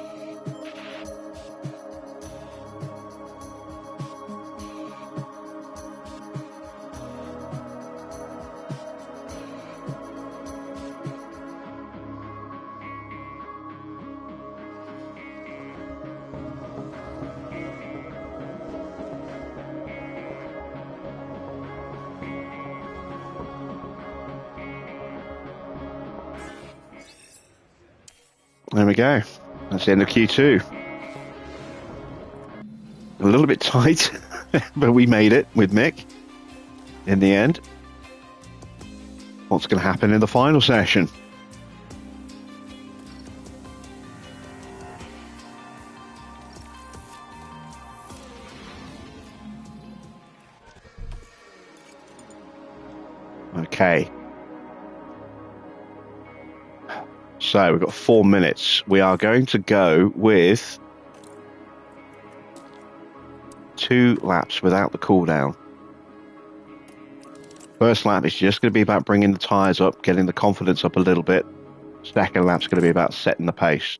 There we go. That's the end of Q2. A little bit tight, but we made it with Mick in the end. What's going to happen in the final session? Okay. So we've got 4 minutes. We are going to go with 2 laps without the cooldown. First lap is just going to be about bringing the tyres up, getting the confidence up a little bit. Second lap's going to be about setting the pace.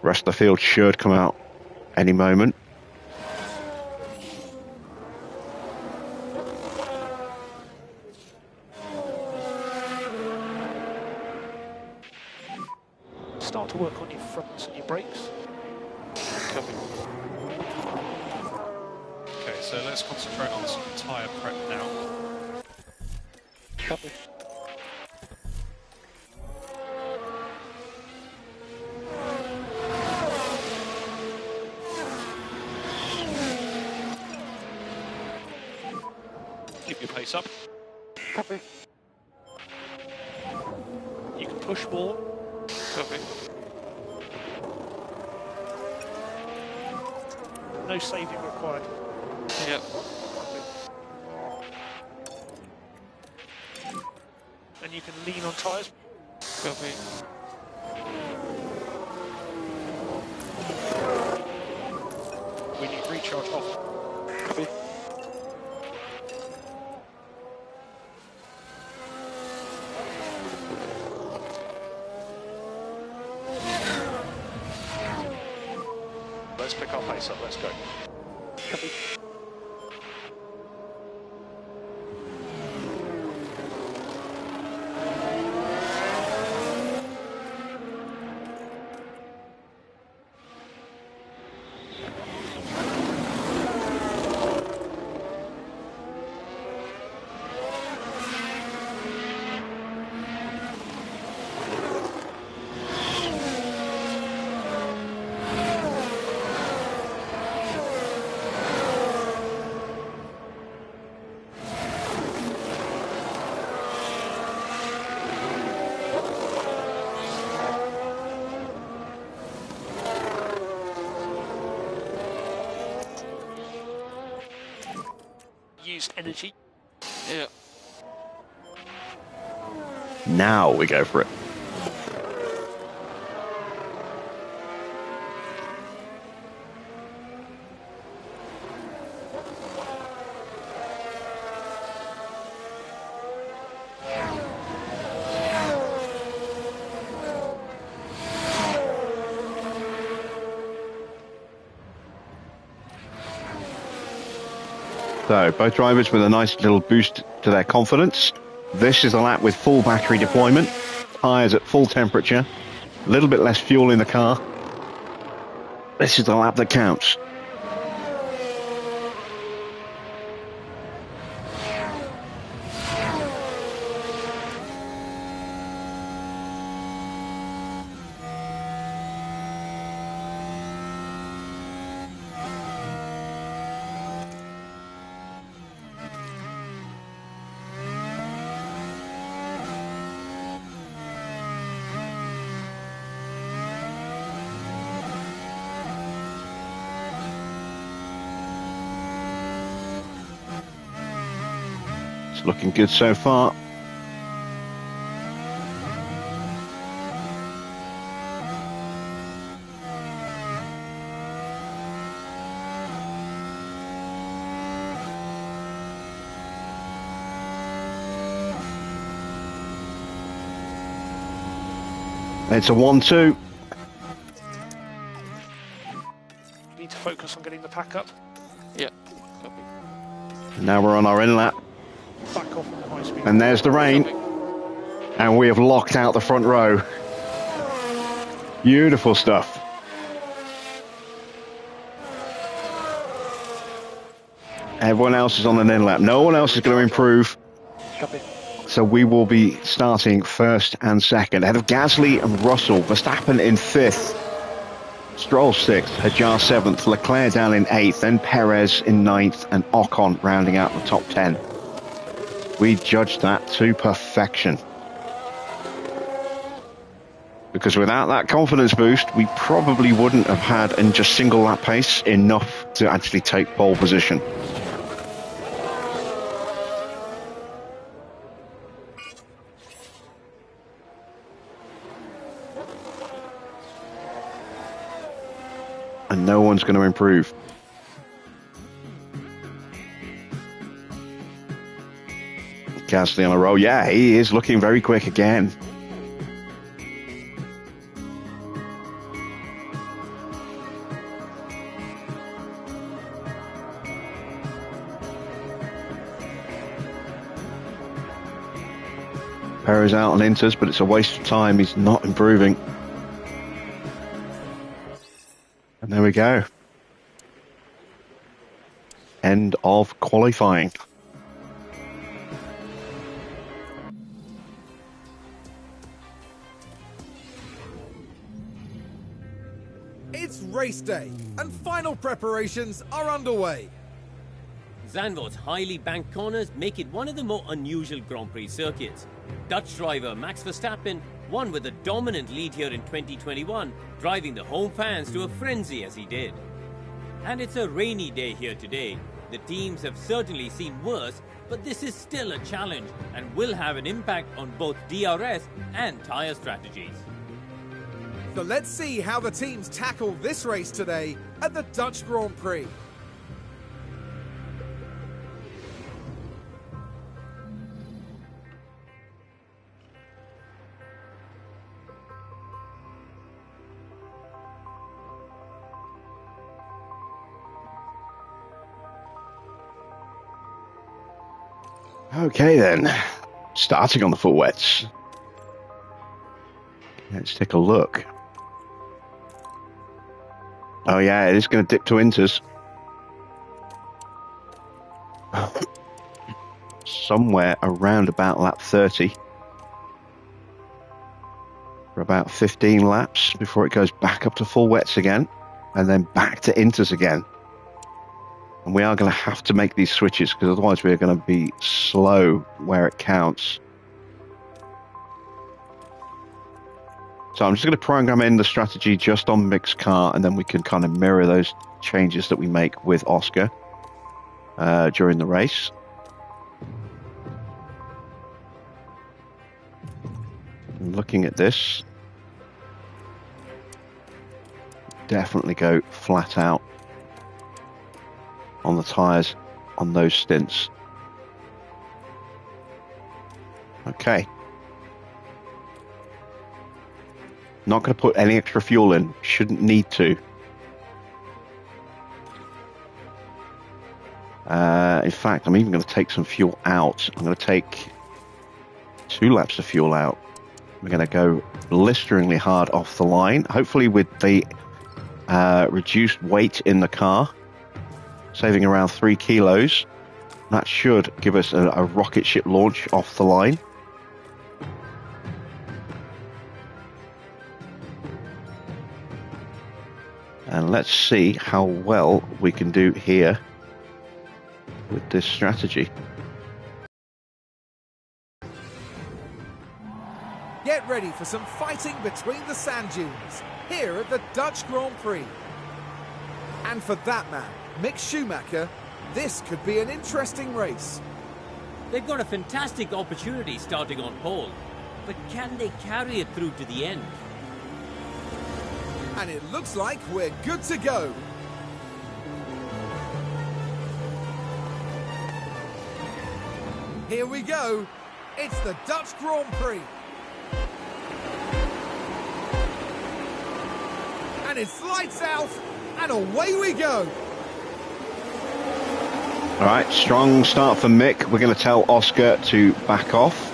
Rest of the field should come out any moment. Start to work on your fronts and your brakes. Copy. Okay, so let's concentrate on some tyre prep now. Copy. Keep your pace up. Copy. You can push more. Copy. No saving required. Yep. And you can lean on tyres. Copy. We need recharge off. Copy. let's pick our pace up. Let's go. Copy. Use energy. Yeah. Now we go for it. So, both drivers with a nice little boost to their confidence. This is a lap with full battery deployment, tyres at full temperature, a little bit less fuel in the car. This is the lap that counts. It's looking good so far. It's a 1-2. Need to focus on getting the pack up. Yeah. Copy. Now we're on our in lap. Back off on the high speed. And there's the rain. Copy. And we have locked out the front row. Beautiful stuff. Everyone else is on an in lap. No one else is going to improve. Copy. So we will be starting first and second. Ahead of Gasly and Russell. Verstappen in fifth. Stroll sixth. Hajar seventh. Leclerc down in eighth. Then Perez in ninth. And Ocon rounding out the top 10. We judged that to perfection. Because without that confidence boost, we probably wouldn't have had in just single lap pace enough to actually take pole position. And no one's going to improve. Gasly on a roll. Yeah, he is looking very quick again. Perez out on inters, but it's a waste of time. He's not improving. And there we go. End of qualifying. It's race day, and final preparations are underway. Zandvoort's highly banked corners make it one of the more unusual Grand Prix circuits. Dutch driver Max Verstappen won with a dominant lead here in 2021, driving the home fans to a frenzy as he did. And it's a rainy day here today. The teams have certainly seen worse, but this is still a challenge and will have an impact on both DRS and tyre strategies. So let's see how the teams tackle this race today at the Dutch Grand Prix. Okay then, starting on the full wets. Let's take a look. Oh yeah, it is going to dip to inters. Somewhere around about lap 30. For about 15 laps before it goes back up to full wets again. And then back to inters again. And we are going to have to make these switches because otherwise we're going to be slow where it counts. So I'm just going to program in the strategy just on mixed car, and then we can kind of mirror those changes that we make with Oscar during the race. Looking at this, definitely go flat out on the tyres on those stints. Okay. Not going to put any extra fuel in. Shouldn't need to. In fact, I'm even going to take some fuel out. I'm going to take 2 laps of fuel out. We're going to go blisteringly hard off the line. Hopefully with the reduced weight in the car, saving around 3 kilos. That should give us a rocket ship launch off the line. And let's see how well we can do here with this strategy. Get ready for some fighting between the sand dunes here at the Dutch Grand Prix. And for that man, Mick Schumacher, this could be an interesting race. They've got a fantastic opportunity starting on pole, but can they carry it through to the end? And it looks like we're good to go. Here we go. It's the Dutch Grand Prix. And it's lights out, and away we go. All right, strong start for Mick. We're going to tell Oscar to back off.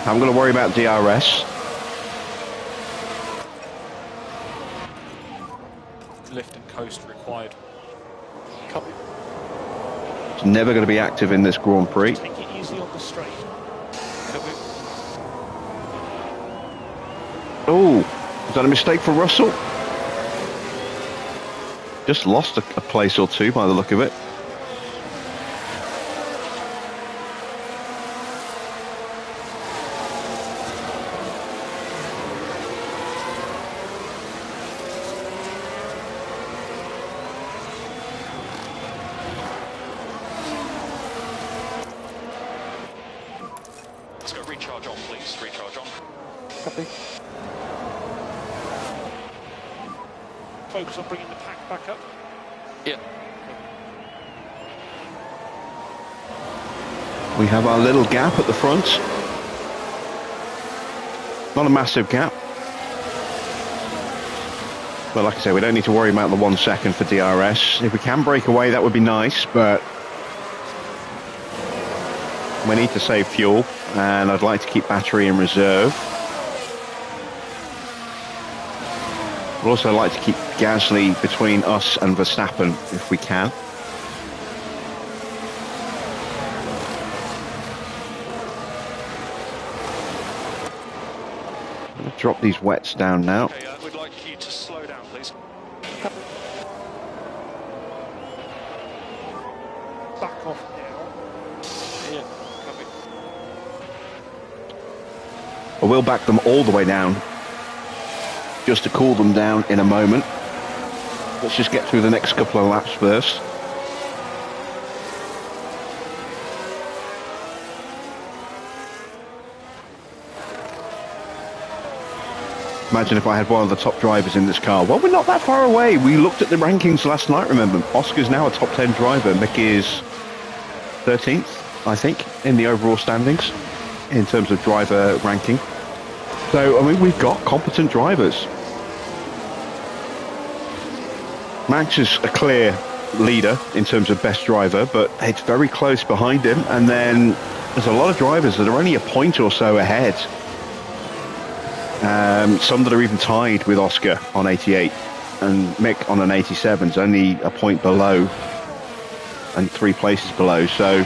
I'm going to worry about DRS. Lift and coast required. Copy. It's never going to be active in this Grand Prix. Take it easy on the straight. Copy. Oh, is that a mistake for Russell? Just lost a place or two by the look of it. Let's go recharge on, please. Recharge on. Copy. Focus on bringing the pack back up. Yeah. We have our little gap at the front. Not a massive gap. But like I say, we don't need to worry about the 1 second for DRS. If we can break away, that would be nice, but we need to save fuel, and I'd like to keep battery in reserve. I'd also like to keep Gasly between us and Verstappen if we can. I'm going to drop these wets down now. Okay, we'd like you to slow down, please. Back off now. Yeah, copy. I will back them all the way down, just to cool them down in a moment. Let's just get through the next couple of laps first. Imagine if I had one of the top drivers in this car. Well, we're not that far away. We looked at the rankings last night, remember. Oscar's now a top 10 driver. Mick is 13th, I think, in the overall standings in terms of driver ranking. So, I mean, we've got competent drivers. Max is a clear leader in terms of best driver, but it's very close behind him. And then there's a lot of drivers that are only a point or so ahead. Some that are even tied with Oscar on 88 and Mick on an 87 is only a point below and 3 places below. So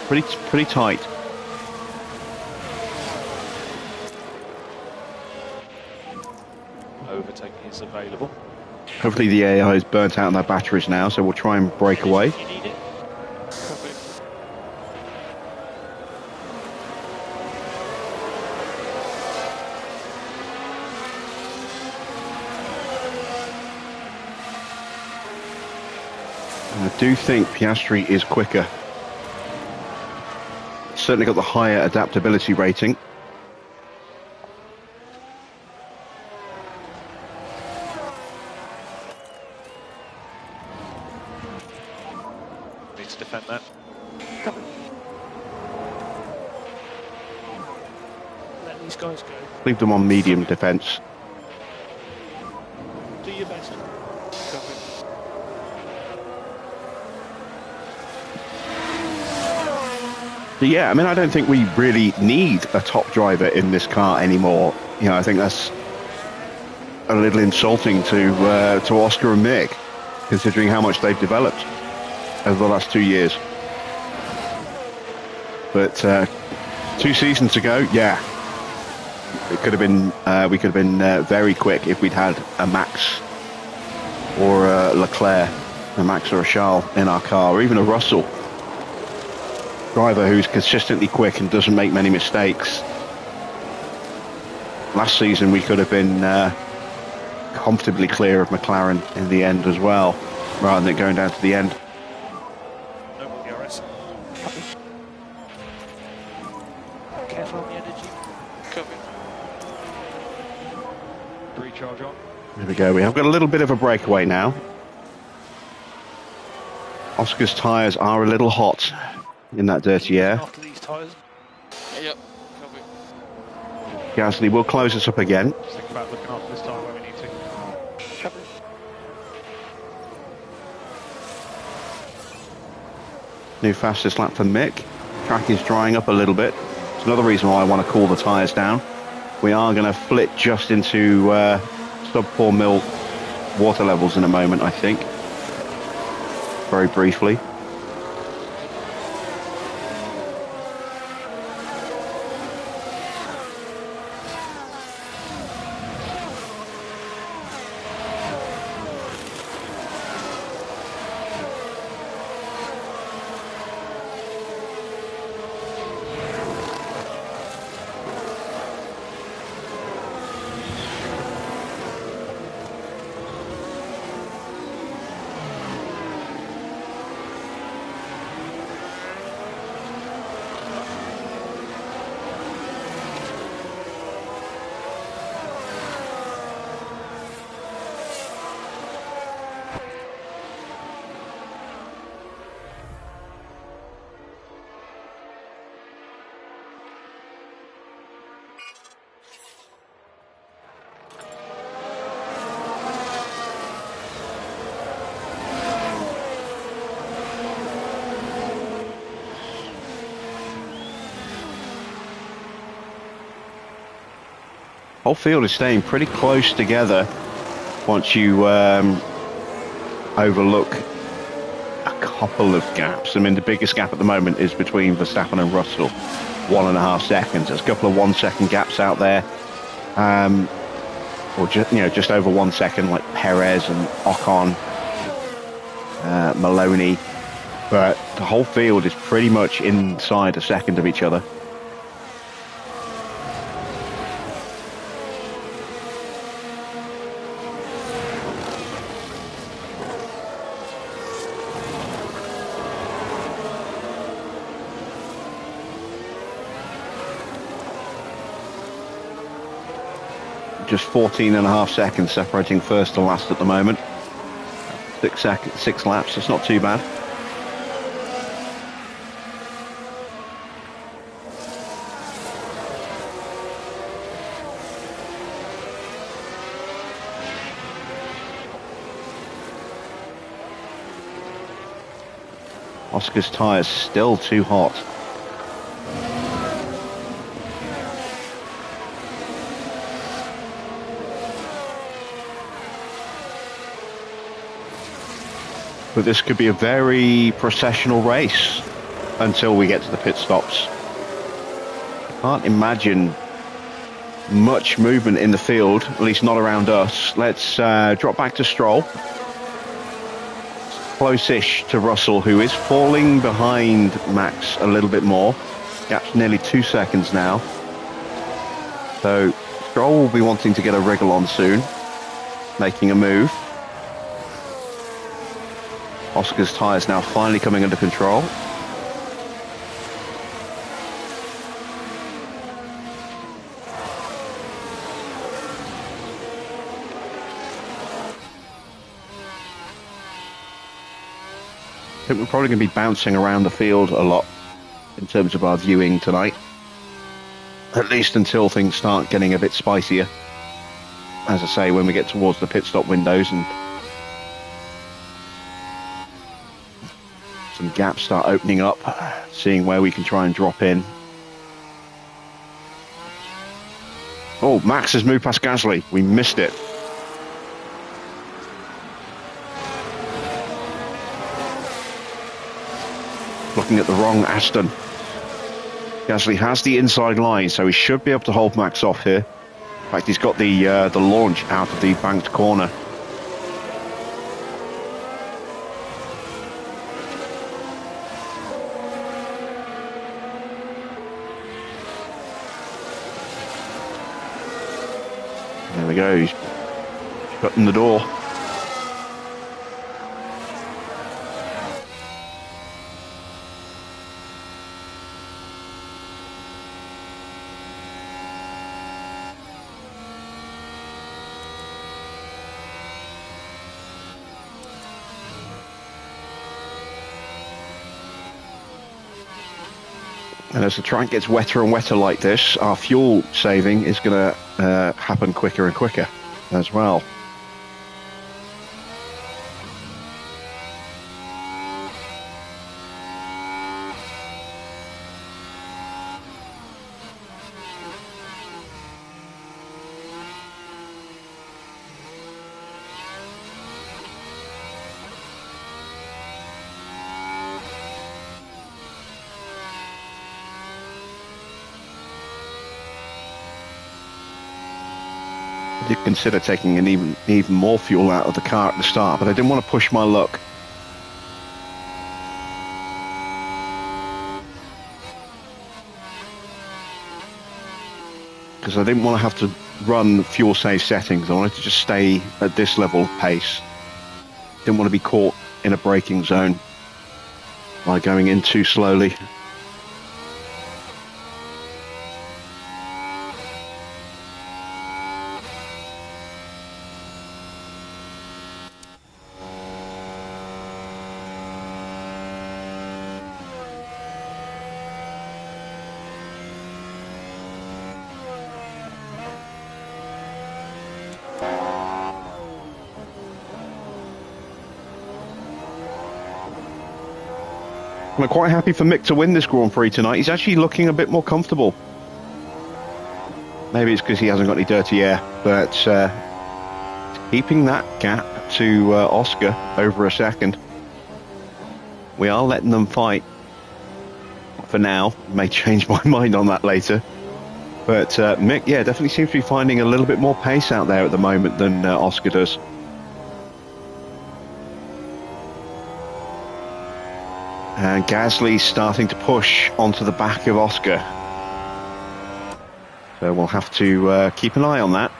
pretty tight. Overtaking is available. Hopefully the AI is burnt out on their batteries now, so we'll try and break away. You need it. Copy. I do think Piastri is quicker. Certainly got the higher adaptability rating. Need to defend that. Let these guys go. Leave them on medium defence. Do your best. Copy. So yeah, I mean, I don't think we really need a top driver in this car anymore. You know, I think that's a little insulting to Oscar and Mick, considering how much they've developed over the last 2 years. But 2 seasons ago, yeah, it could have been we could have been very quick if we'd had a Max or a Leclerc, a Max or a Charles in our car, or even a Russell. Driver who's consistently quick and doesn't make many mistakes. Last season we could have been comfortably clear of McLaren in the end as well, rather than going down to the end. No more DRS. Careful on the energy. Copy. Recharge on. There we go. We have got a little bit of a breakaway now. Oscar's tyres are a little hot in that dirty air. After these tyres. Yep. Copy. Gasly will close us up again. Just think about looking after this tyre where we need to. Copy. New fastest lap for Mick. Track is drying up a little bit. It's another reason why I want to cool the tyres down. We are going to flit just into sub 4 mil water levels in a moment, I think. Very briefly. Whole field is staying pretty close together once you overlook a couple of gaps. I mean, the biggest gap at the moment is between Verstappen and Russell, 1.5 seconds. There's a couple of 1 second gaps out there, or just over 1 second, like Perez and Ocon, Maloney. But the whole field is pretty much inside a second of each other. just 14.5 seconds separating first to last at the moment. 6 laps, it's not too bad. Oscar's tyres still too hot. But this could be a very processional race until we get to the pit stops. Can't imagine much movement in the field, at least not around us. Let's drop back to Stroll. Close-ish to Russell, who is falling behind Max a little bit more. Gap's nearly 2 seconds now. So Stroll will be wanting to get a wriggle on soon, making a move. Oscar's tyres now finally coming under control. I think we're probably going to be bouncing around the field a lot in terms of our viewing tonight. At least until things start getting a bit spicier. As I say, when we get towards the pit stop windows and some gaps start opening up, seeing where we can try and drop in. Oh, Max has moved past Gasly. We missed it. Looking at the wrong Aston. Gasly has the inside line, so he should be able to hold Max off here. In fact, he's got the launch out of the banked corner. There we go. He's shutting the door. And as the track gets wetter and wetter like this, our fuel saving is going to happen quicker and quicker as well. I did consider taking an even more fuel out of the car at the start, but I didn't want to push my luck. Because I didn't want to have to run fuel save settings. I wanted to just stay at this level of pace. Didn't want to be caught in a braking zone by going in too slowly. I'm quite happy for Mick to win this Grand Prix tonight. He's actually looking a bit more comfortable. Maybe it's because he hasn't got any dirty air, but keeping that gap to Oscar over a second. We are letting them fight for now. May change my mind on that later. But Mick, yeah, definitely seems to be finding a little bit more pace out there at the moment than Oscar does. And Gasly's starting to push onto the back of Oscar. So we'll have to keep an eye on that.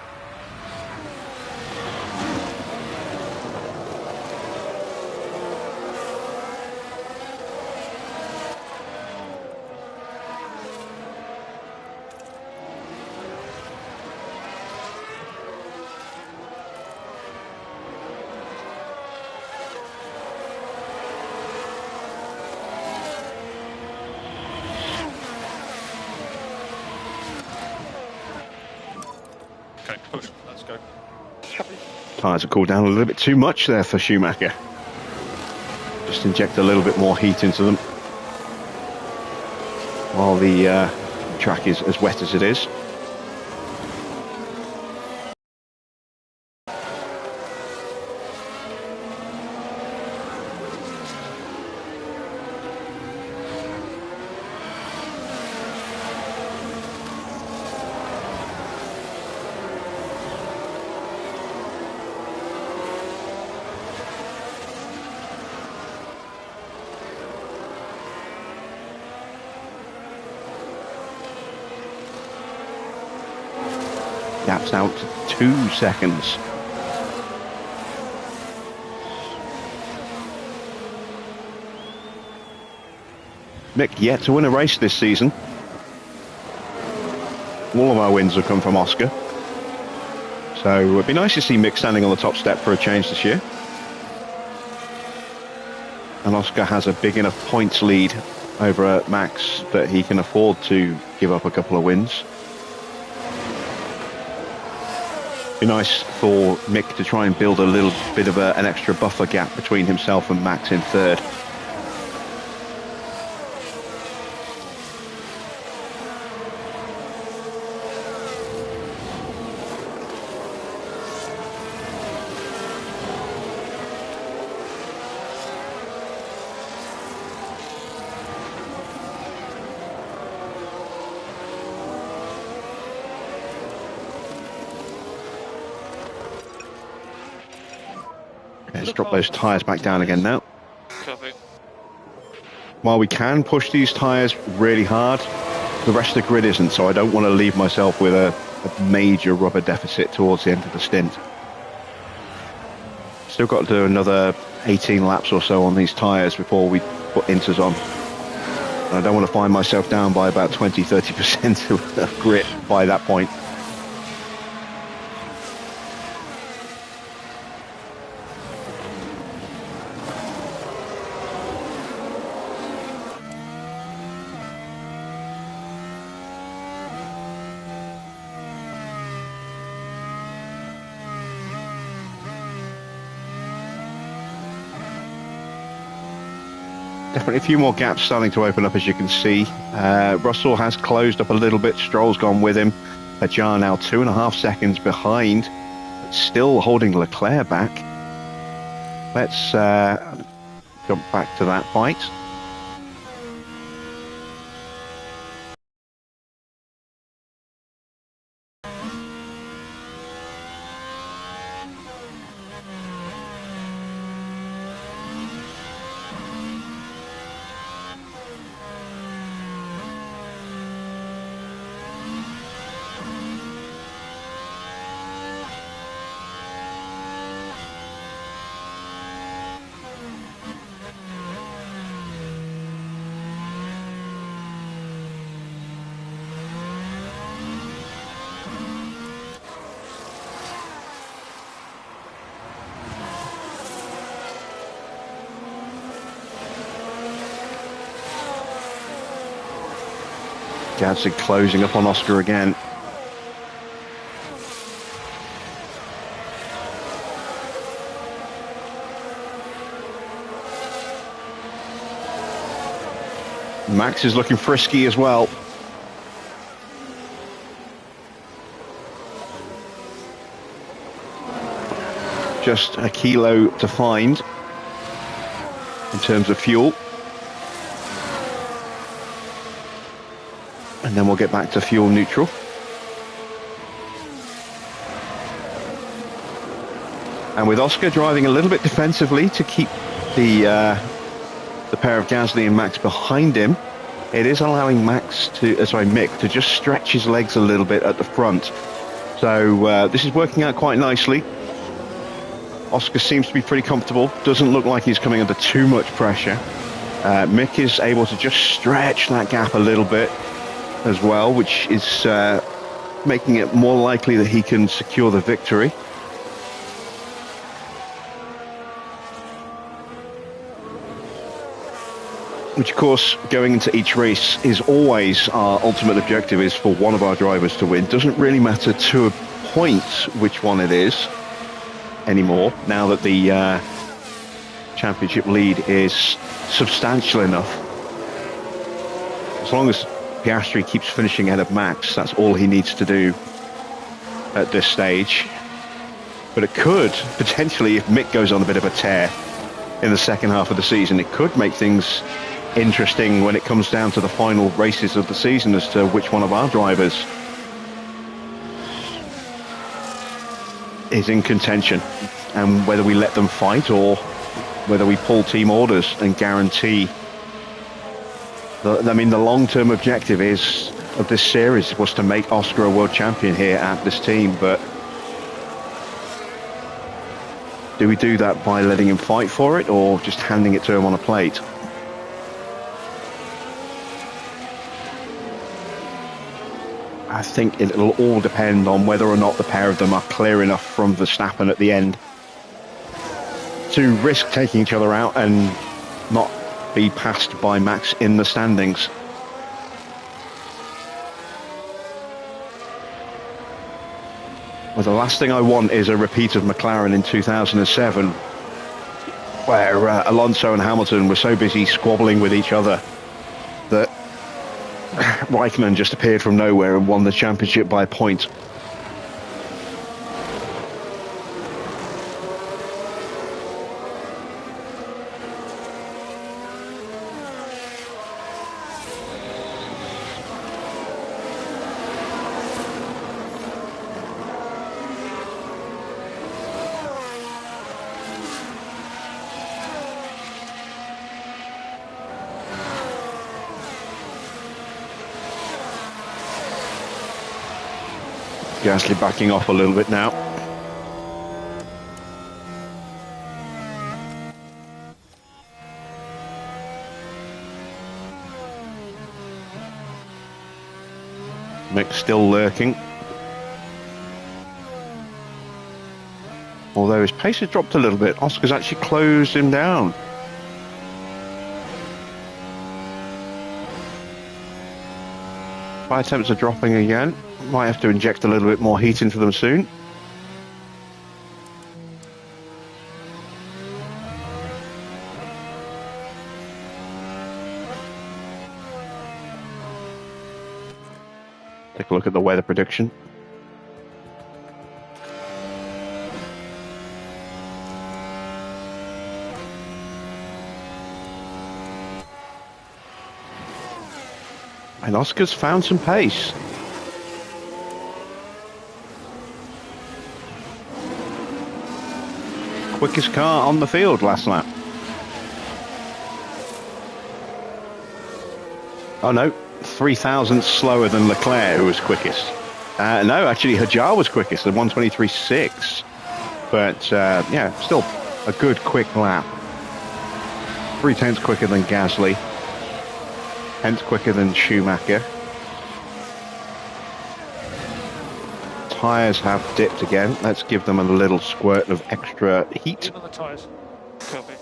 tyres have cooled down a little bit too much there for Schumacher. Just inject a little bit more heat into them while the track is as wet as it is. Gap's out to 2 seconds. Mick yet to win a race this season. All of our wins have come from Oscar. So it'd be nice to see Mick standing on the top step for a change this year. And Oscar has a big enough points lead over Max that he can afford to give up a couple of wins. Be nice for Mick to try and build a little bit of an extra buffer gap between himself and Max in third. Let's drop those tyres back down again now. Copy. While we can push these tyres really hard, the rest of the grid isn't, so I don't want to leave myself with a major rubber deficit towards the end of the stint. Still got to do another 18 laps or so on these tyres before we put inters on. And I don't want to find myself down by about 20-30% of grit by that point. Definitely a few more gaps starting to open up, as you can see. Russell has closed up a little bit. Stroll's gone with him. Ajah now 2.5 seconds behind, but still holding Leclerc back. Let's jump back to that fight. Gasly closing up on Oscar again. Max is looking frisky as well. Just a kilo to find in terms of fuel. And then we'll get back to fuel neutral. And with Oscar driving a little bit defensively to keep the pair of Gasly and Max behind him, it is allowing Mick to just stretch his legs a little bit at the front. So this is working out quite nicely. Oscar seems to be pretty comfortable. Doesn't look like he's coming under too much pressure. Mick is able to just stretch that gap a little bit as well, which is making it more likely that he can secure the victory. Which, of course, going into each race is always our ultimate objective, is for one of our drivers to win. Doesn't really matter to a point which one it is. anymore, now that the championship lead is substantial enough. As long as Piastri keeps finishing ahead of Max, that's all he needs to do at this stage. But it could potentially, if Mick goes on a bit of a tear in the second half of the season, it could make things interesting when it comes down to the final races of the season as to which one of our drivers is in contention, and whether we let them fight or whether we pull team orders and guarantee. I mean, the long-term objective of this series was to make Oscar a world champion here at this team, but do we do that by letting him fight for it or just handing it to him on a plate? I think it'll all depend on whether or not the pair of them are clear enough from Verstappen at the end to risk taking each other out and not be passed by Max in the standings. Well, the last thing I want is a repeat of McLaren in 2007, where Alonso and Hamilton were so busy squabbling with each other that Raikkonen just appeared from nowhere and won the championship by a point. Gasly backing off a little bit now. Mick still lurking. Although his pace has dropped a little bit, Oscar's actually closed him down. Fire temps are dropping again. Might have to inject a little bit more heat into them soon. Take a look at the weather prediction. And Oscar's found some pace. Quickest car on the field last lap. Oh no, 3,000 slower than Leclerc, who was quickest. No, actually Hajar was quickest at 1:23.6. But yeah, still a good quick lap. 0.3 quicker than Gasly. Hence quicker than Schumacher. Tyres have dipped again. Let's give them a little squirt of extra heat. Even the tyres. Copy.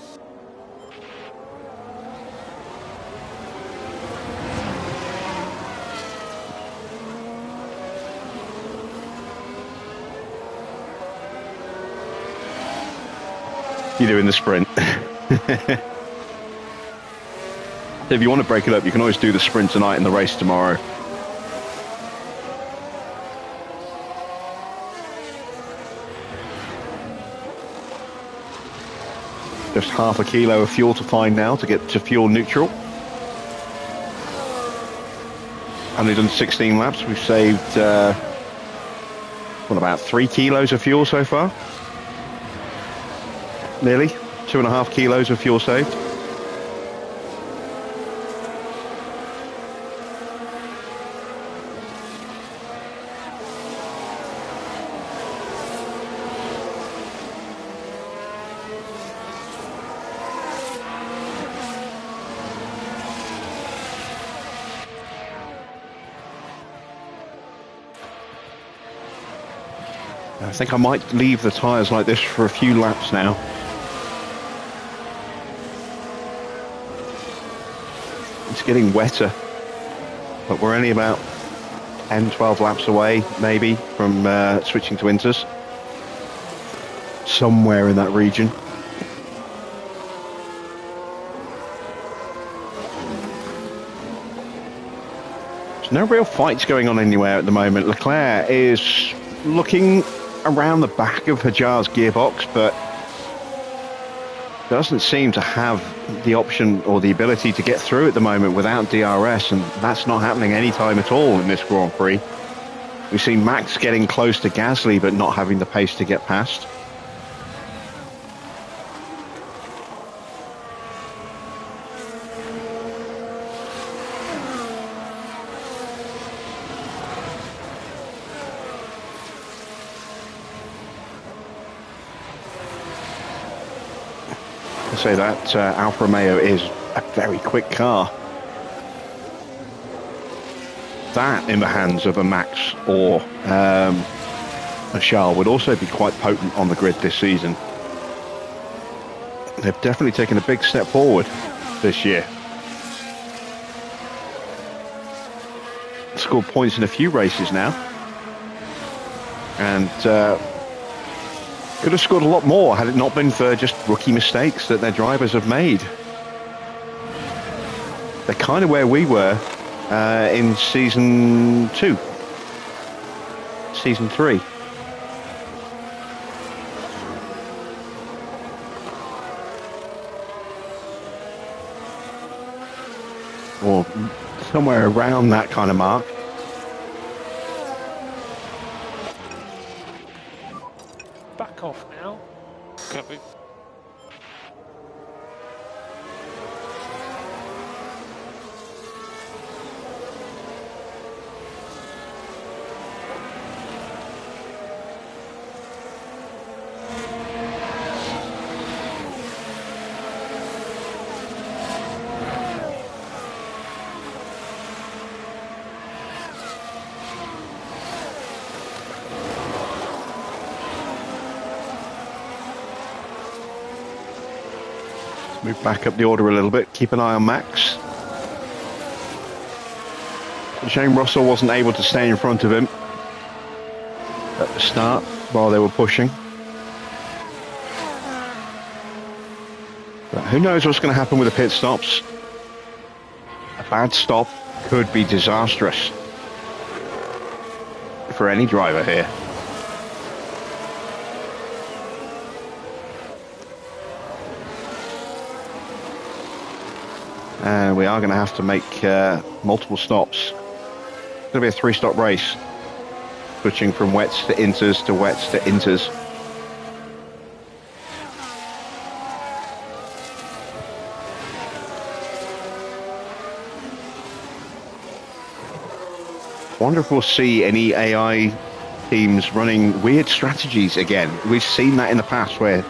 You're doing the sprint. If you want to break it up, you can always do the sprint tonight and the race tomorrow. Just half a kilo of fuel to find now to get to fuel neutral. 116 laps, we've saved, what, about 3 kilos of fuel so far? Nearly 2.5 kilos of fuel saved. I think I might leave the tyres like this for a few laps now. It's getting wetter, but we're only about 10-12 laps away maybe from switching to inters. somewhere in that region. There's no real fights going on anywhere at the moment. Leclerc is looking around the back of Hajar's gearbox, but doesn't seem to have the option or the ability to get through at the moment without DRS, and that's not happening anytime at all in this Grand Prix. We've seen Max getting close to Gasly, but not having the pace to get past. Say that Alfa Romeo is a very quick car. That in the hands of a Max or a Charles would also be quite potent on the grid this season. They've definitely taken a big step forward this year. Scored points in a few races now, and could have scored a lot more had it not been for just rookie mistakes that their drivers have made. They're kind of where we were in season 2, season 3. Or somewhere around that kind of mark. Back off now. Copy. Move back up the order a little bit. Keep an eye on Max. It's a shame Russell wasn't able to stay in front of him at the start while they were pushing. But who knows what's going to happen with the pit stops? A bad stop could be disastrous for any driver here. And we are going to have to make multiple stops. It's going to be a 3-stop race. Switching from wets to inters to wets to inters. Wonder if we'll see any AI teams running weird strategies again. We've seen that in the past where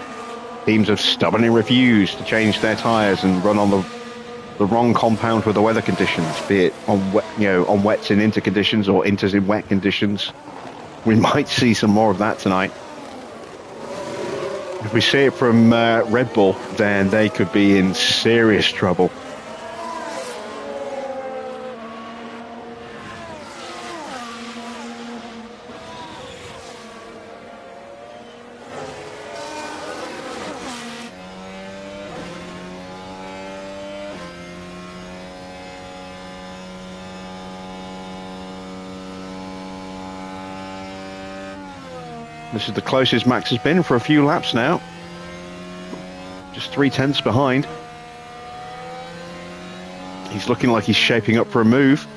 teams have stubbornly refused to change their tyres and run on the wrong compound with the weather conditions, be it on wet, on wets in inter conditions or inters in wet conditions. We might see some more of that tonight. If we see it from Red Bull, then they could be in serious trouble. This is the closest Max has been for a few laps now. Just 0.3 behind. He's looking like he's shaping up for a move.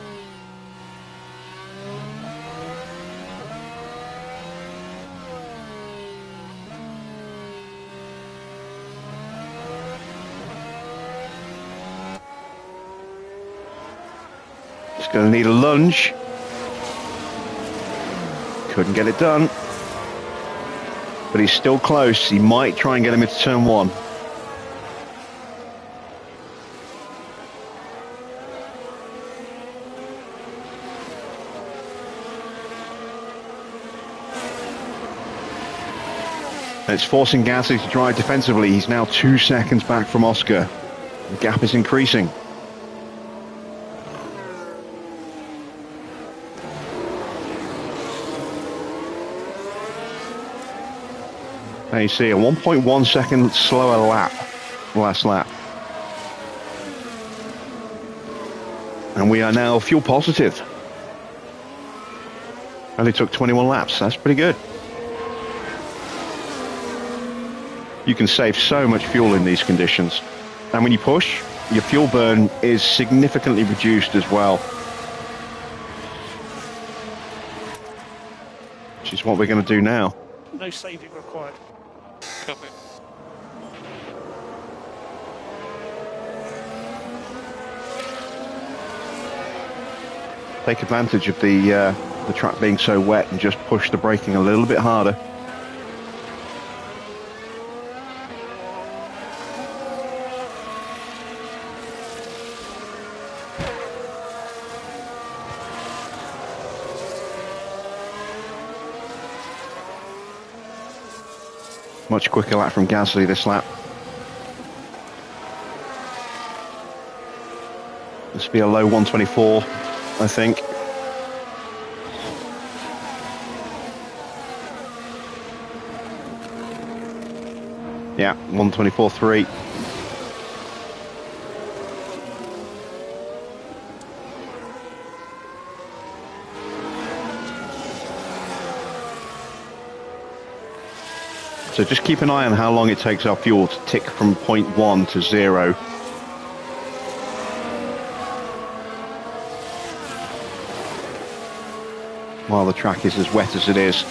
Just going to need a lunge. Couldn't get it done. But he's still close. He might try and get him into turn 1. And it's forcing Gasly to drive defensively. He's now 2 seconds back from Oscar. The gap is increasing. And you see a 1.1 second slower lap, last lap. And we are now fuel positive. Only took 21 laps. That's pretty good. You can save so much fuel in these conditions. And when you push, your fuel burn is significantly reduced as well. Which is what we're going to do now. No saving required. Copy. Take advantage of the track being so wet and just push the braking a little bit harder. Much quicker lap from Gasly this lap. This will be a low 124, I think. Yeah, 124.3. So just keep an eye on how long it takes our fuel to tick from 0.1 to 0. While the track is as wet as it is.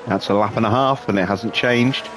That's a lap and a half and it hasn't changed.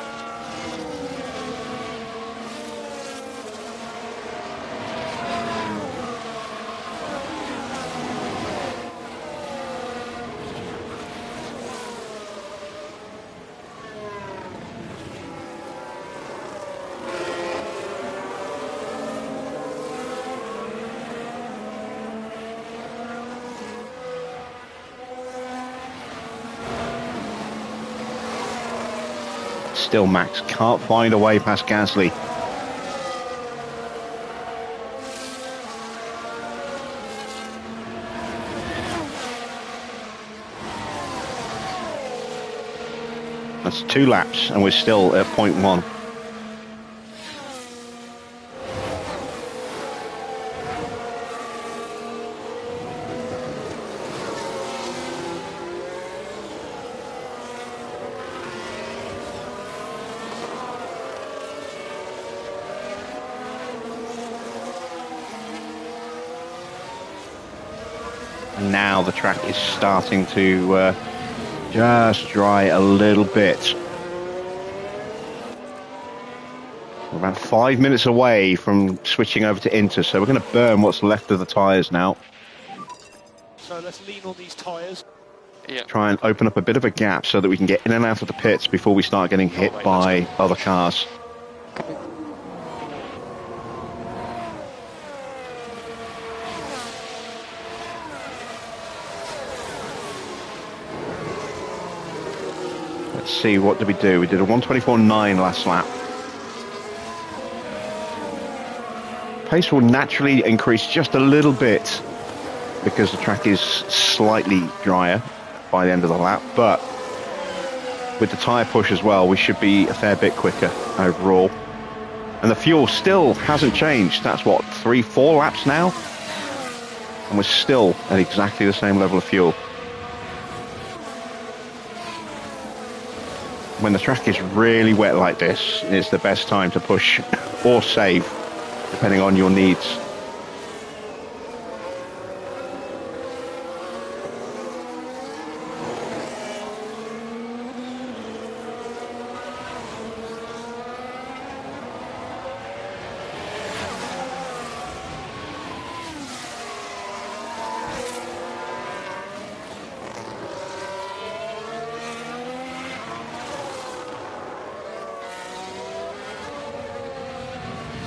Still, Max can't find a way past Gasly. That's 2 laps and we're still at 0.1. Now the track is starting to just dry a little bit. We're about 5 minutes away from switching over to Inter, so we're going to burn what's left of the tyres now. So let's lean on these tyres. Yeah. Try and open up a bit of a gap so that we can get in and out of the pits before we start getting hit by other cars. Let's see, what did we do? We did a 124.9 last lap. Pace will naturally increase just a little bit because the track is slightly drier by the end of the lap, but with the tyre push as well, we should be a fair bit quicker overall. And the fuel still hasn't changed. That's what, 3-4 laps now? And we're still at exactly the same level of fuel. When the track is really wet like this, it's the best time to push or save, depending on your needs.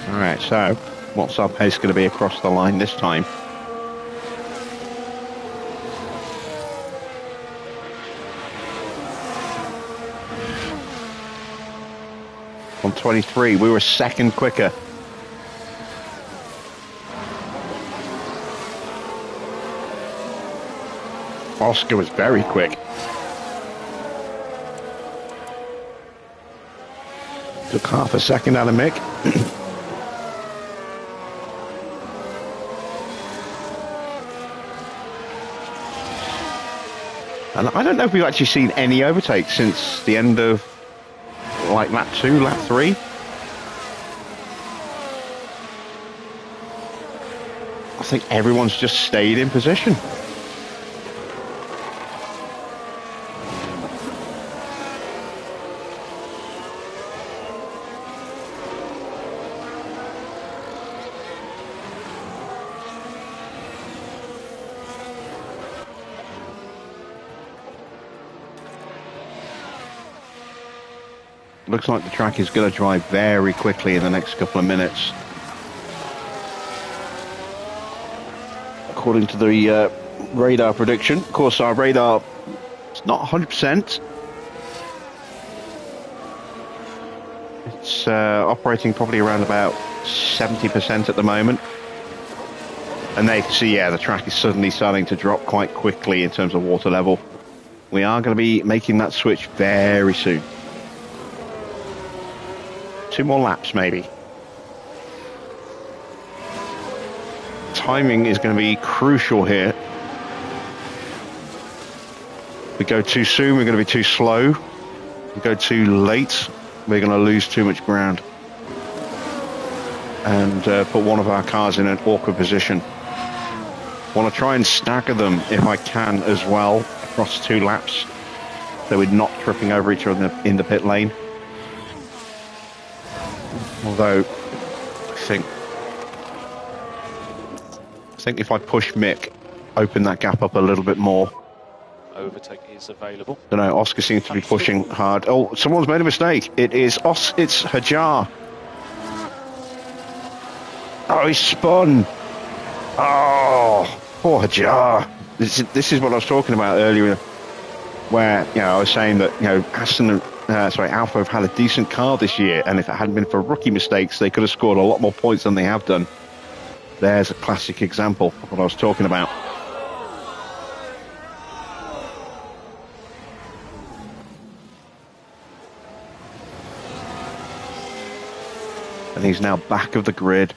All right, so what's our pace going to be across the line this time? On 23, we were a second quicker. Oscar was very quick. Took half a second out of Mick. And I don't know if we've actually seen any overtakes since the end of like lap 2, lap 3. I think everyone's just stayed in position. Looks like the track is going to dry very quickly in the next couple of minutes. According to the radar prediction. Of course, our radar is not 100%. It's operating probably around about 70% at the moment. And there you can see, yeah, the track is suddenly starting to drop quite quickly in terms of water level. We are going to be making that switch very soon. 2 more laps, maybe. Timing is going to be crucial here. If we go too soon, we're going to be too slow. If we go too late, we're going to lose too much ground. And put one of our cars in an awkward position. Want to try and stagger them if I can as well across 2 laps, so we're not tripping over each other in the pit lane. Although, I think if I push Mick, open that gap up a little bit more. Overtake is available. I don't know, Oscar seems to be pushing hard. Oh, someone's made a mistake. It's Hajar. Oh, he's spun. Oh, poor Hajar. This is what I was talking about earlier, where, you know, I was saying that, you know, Alfa have had a decent car this year, and if it hadn't been for rookie mistakes, they could have scored a lot more points than they have done. There's a classic example of what I was talking about. And he's now back of the grid.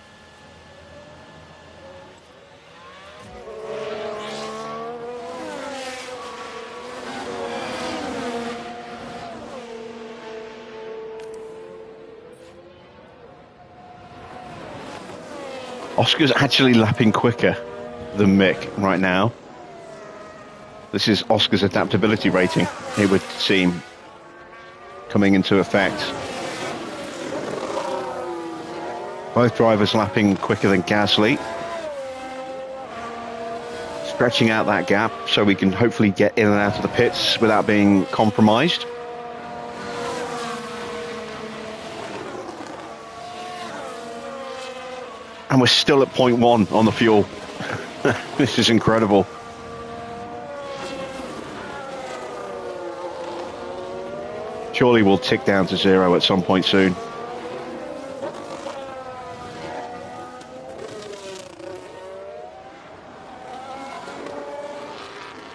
Oscar's actually lapping quicker than Mick right now. This is Oscar's adaptability rating, it would seem, coming into effect. Both drivers lapping quicker than Gasly. Stretching out that gap so we can hopefully get in and out of the pits without being compromised. And we're still at 0.1 on the fuel. This is incredible. Surely we'll tick down to 0 at some point soon.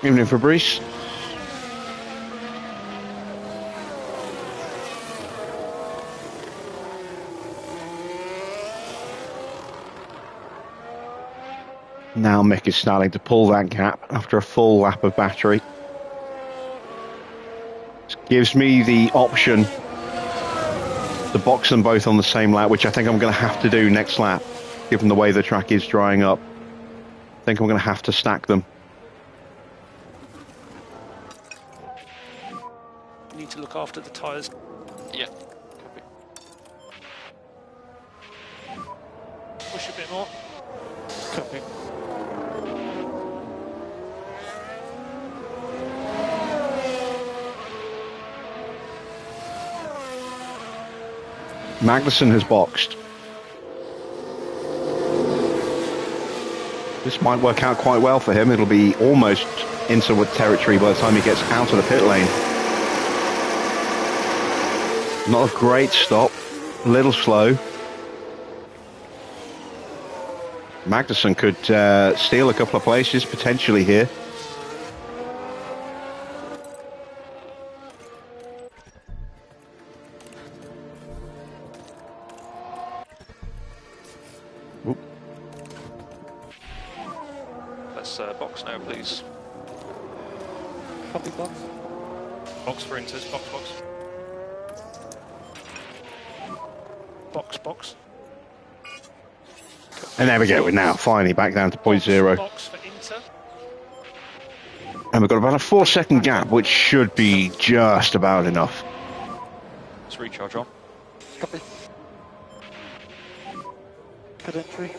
Evening, Fabrice. Now Mick is starting to pull that gap after a full lap of battery. This gives me the option to box them both on the same lap, which I think I'm going to have to do next lap, given the way the track is drying up. I think I'm going to have to stack them. You need to look after the tyres. Yeah. Push a bit more. Copy. Magnussen has boxed. This might work out quite well for him. It'll be almost into wood territory by the time he gets out of the pit lane. Not a great stop. A little slow. Magnussen could steal a couple of places potentially here. Oop. Let's box now, please. Copy box. Box for inters, box. Box. And there we go. We're now finally back down to point zero. Box for inter. And we've got about a 4-second gap, which should be just about enough. Let's recharge on. Copy. Pit entry.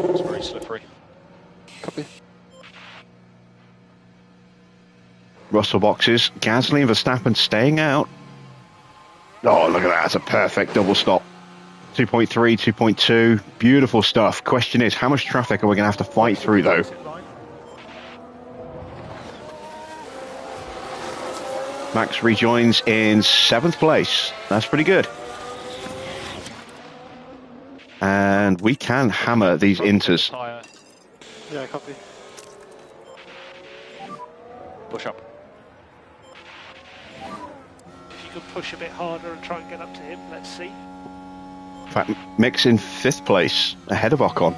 It's very slippery. Copy. Russell boxes. Gasly and Verstappen staying out. Oh, look at that. That's a perfect double stop. 2.3, 2.2. Beautiful stuff. Question is, how much traffic are we going to have to fight through, though? Max rejoins in 7th place. That's pretty good. And we can hammer these inters. Tyre. Yeah, copy. Push up. If you could push a bit harder and try and get up to him, let's see. In fact, Mick's in 5th place, ahead of Ocon.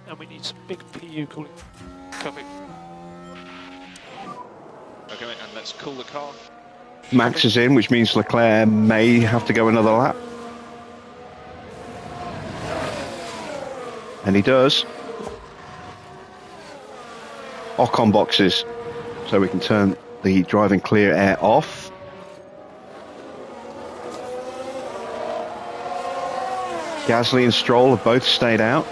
And we need some big PU cooling. Copy. Okay, mate, and let's cool the car. Max is in, which means Leclerc may have to go another lap. And he does. Ocon boxes. So we can turn the driving clear air off. Gasly and Stroll have both stayed out.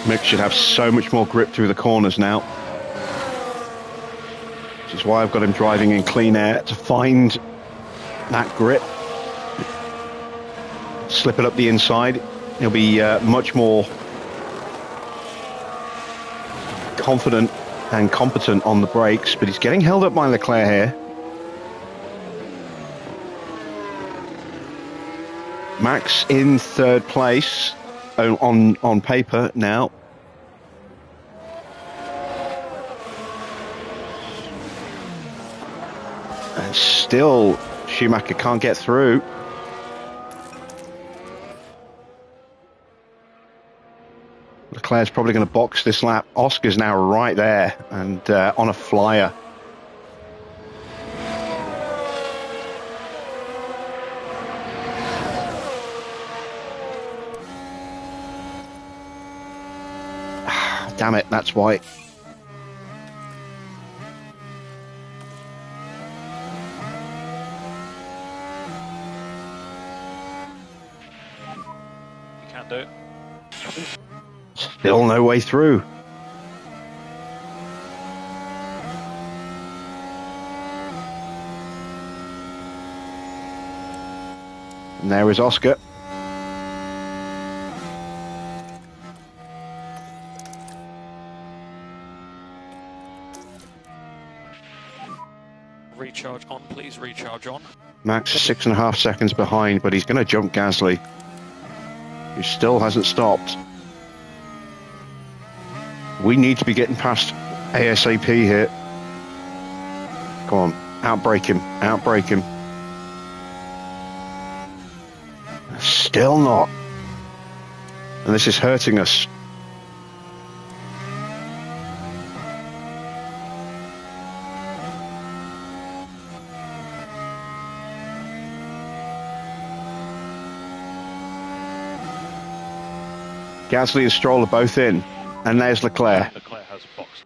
Mick should have so much more grip through the corners now. Which is why I've got him driving in clean air to find that grip. Slip it up the inside. He'll be much more confident and competent on the brakes, but he's getting held up by Leclerc here. Max in 3rd place on paper now. And still Schumacher can't get through. Leclerc's probably going to box this lap. Oscar's now right there and on a flyer. Damn it, that's why. You can do it. Still no way through. And there is Oscar. Recharge on, please. Recharge on. Max is 6.5 seconds behind, but he's going to jump Gasly, who still hasn't stopped. We need to be getting past ASAP here. Come on, outbrake him, outbrake him. Still not. And this is hurting us. Gasly and Stroll are both in. And there's Leclerc. Leclerc has a box.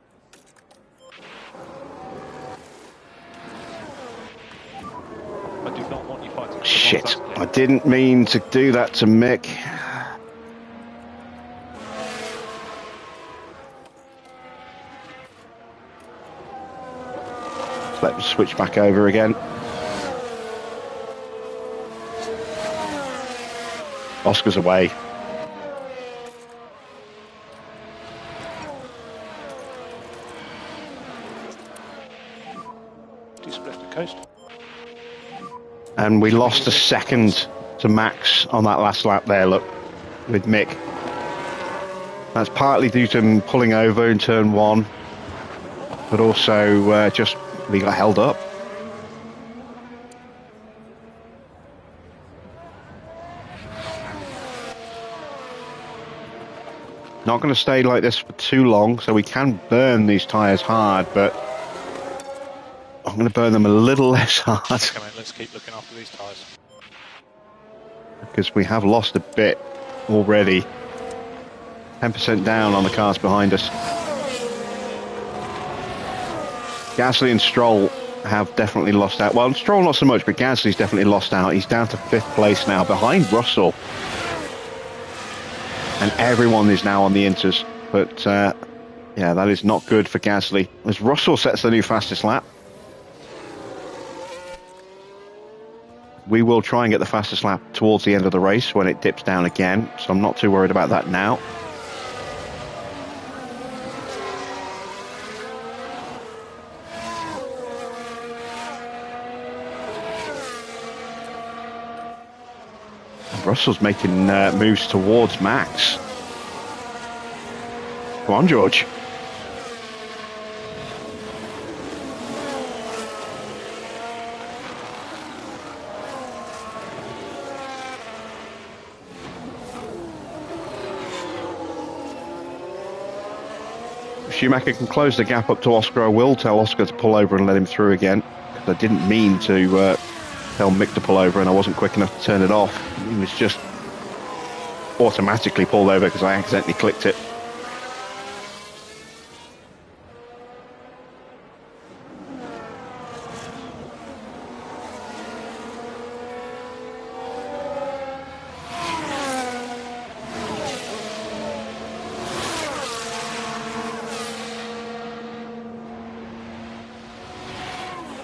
I do not want you fighting. Shit, I didn't mean to do that to Mick. Let's switch back over again. Oscar's away. He's left the coast. And we lost a second to Max on that last lap there, look, with Mick. That's partly due to him pulling over in turn one, but also just we got held up. Not going to stay like this for too long, so we can burn these tyres hard, but I'm going to burn them a little less hard. Come in, let's keep looking after these tyres. Because we have lost a bit already. 10% down on the cars behind us. Gasly and Stroll have definitely lost out. Well, Stroll not so much, but Gasly's definitely lost out. He's down to 5th place now, behind Russell. And everyone is now on the inters. But, yeah, that is not good for Gasly. As Russell sets the new fastest lap. We will try and get the fastest lap towards the end of the race when it dips down again. So I'm not too worried about that now. Russell's making moves towards Max. Come on, George. If Schumacher can close the gap up to Oscar, I will tell Oscar to pull over and let him through again. I didn't mean to tell Mick to pull over, and I wasn't quick enough to turn it off. He was just automatically pulled over because I accidentally clicked it.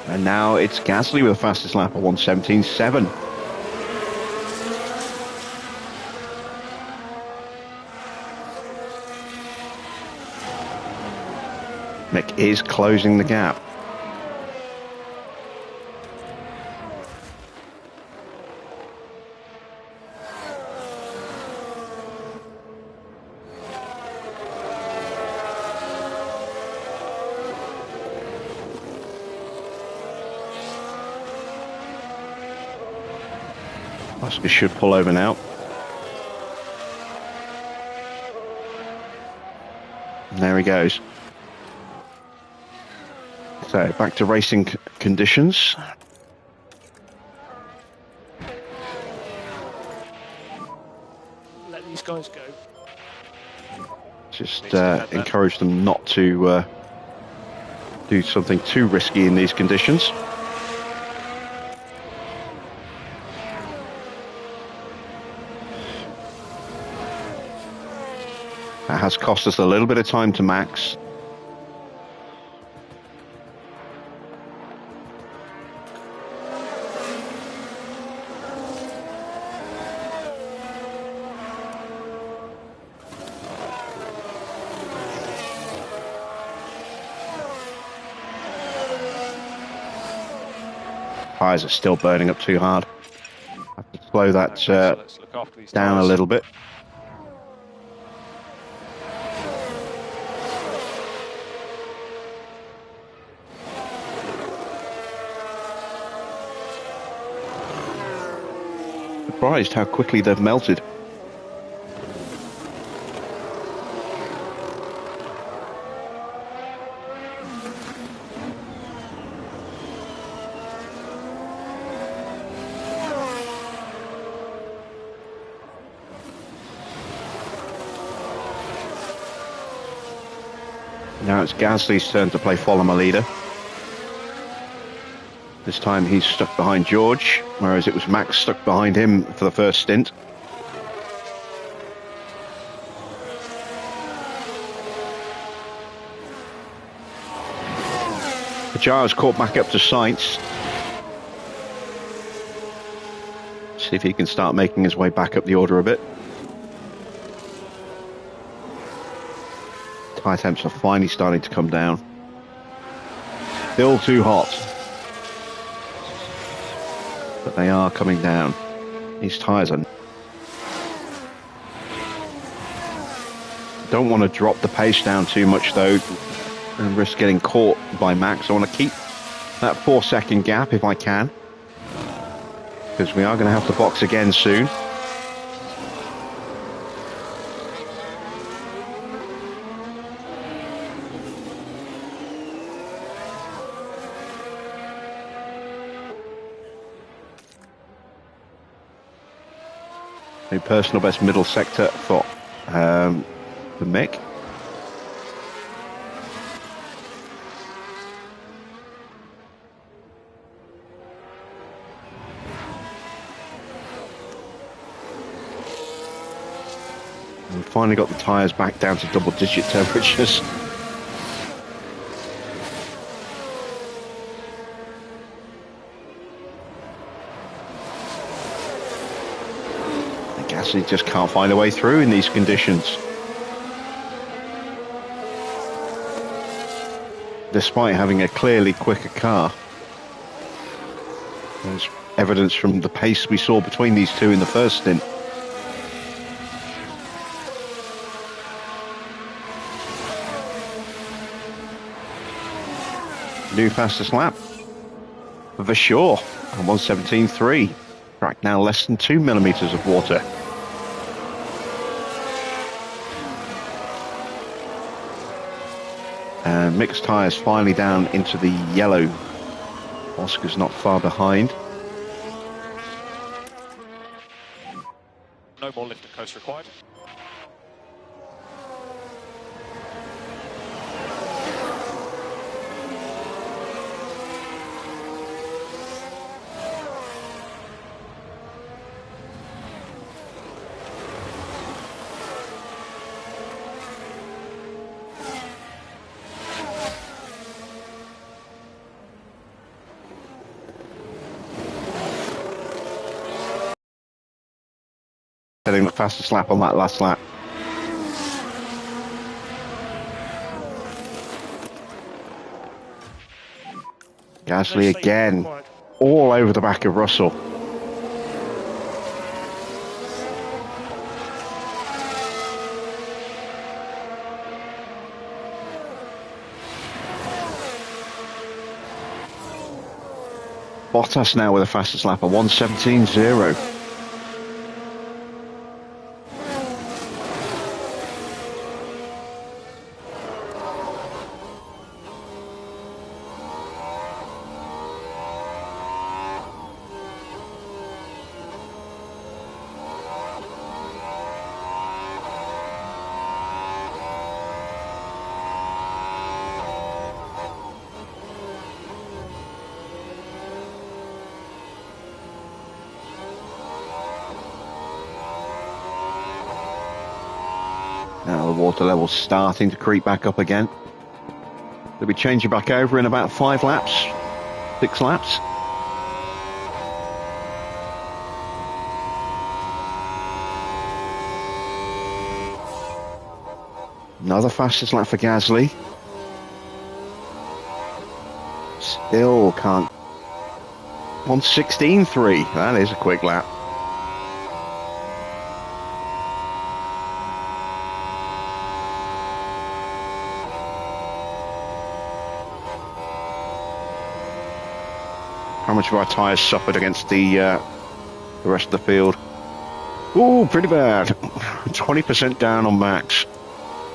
And now it's Gasly with the fastest lap at 1:17.7. Mick is closing the gap. Oscar should pull over now. And there he goes. So back to racing conditions. Let these guys go. Just encourage them not to do something too risky in these conditions. That has cost us a little bit of time to Max. Tyres are still burning up too hard. I have to slow that Okay, so let's look after these down tyres. a little bit. Surprised how quickly they've melted. Now it's Gasly's turn to play follow my leader. This time he's stuck behind George, whereas it was Max stuck behind him for the first stint. Pajaro's caught back up to Sainz. See if he can start making his way back up the order a bit. Tyre temps are finally starting to come down. Still too hot, but they are coming down. These tyres are... Don't want to drop the pace down too much though and risk getting caught by Max. I want to keep that 4-second gap if I can, because we are going to have to box again soon. A personal best middle sector for Mick. We've finally got the tyres back down to double-digit temperatures. Gasly just can't find a way through in these conditions. Despite having a clearly quicker car. There's evidence from the pace we saw between these two in the first stint. New fastest lap for sure on 1:17.3. Track now less than 2 millimeters of water. And mixed tyres finally down into the yellow. Oscar's not far behind. No more lift and coast required. Setting the fastest lap on that last lap. Gasly again, all over the back of Russell. Bottas now with the fastest lap of 1:17.0. Now the water level's starting to creep back up again. They'll be changing back over in about 5 laps, 6 laps. Another fastest lap for Gasly. Still can't. 1:16.3. That is a quick lap. How much of our tyres suffered against the rest of the field? Ooh, pretty bad. 20% down on Max.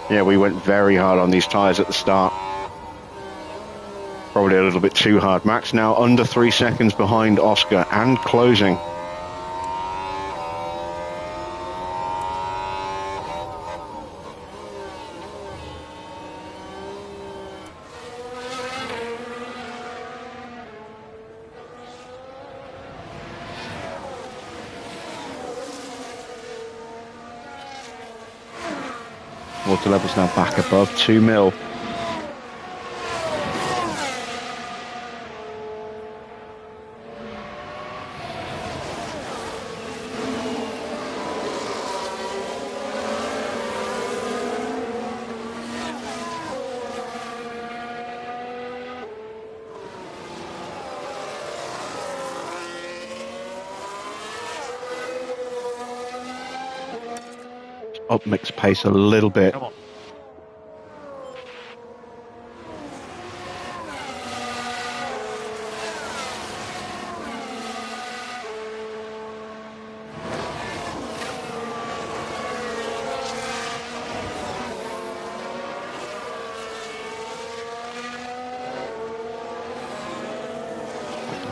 Yeah, we went very hard on these tyres at the start. Probably a little bit too hard. Max now under 3 seconds behind Oscar and closing. water level's now back above 2 mil. Up mix pace a little bit. Come on.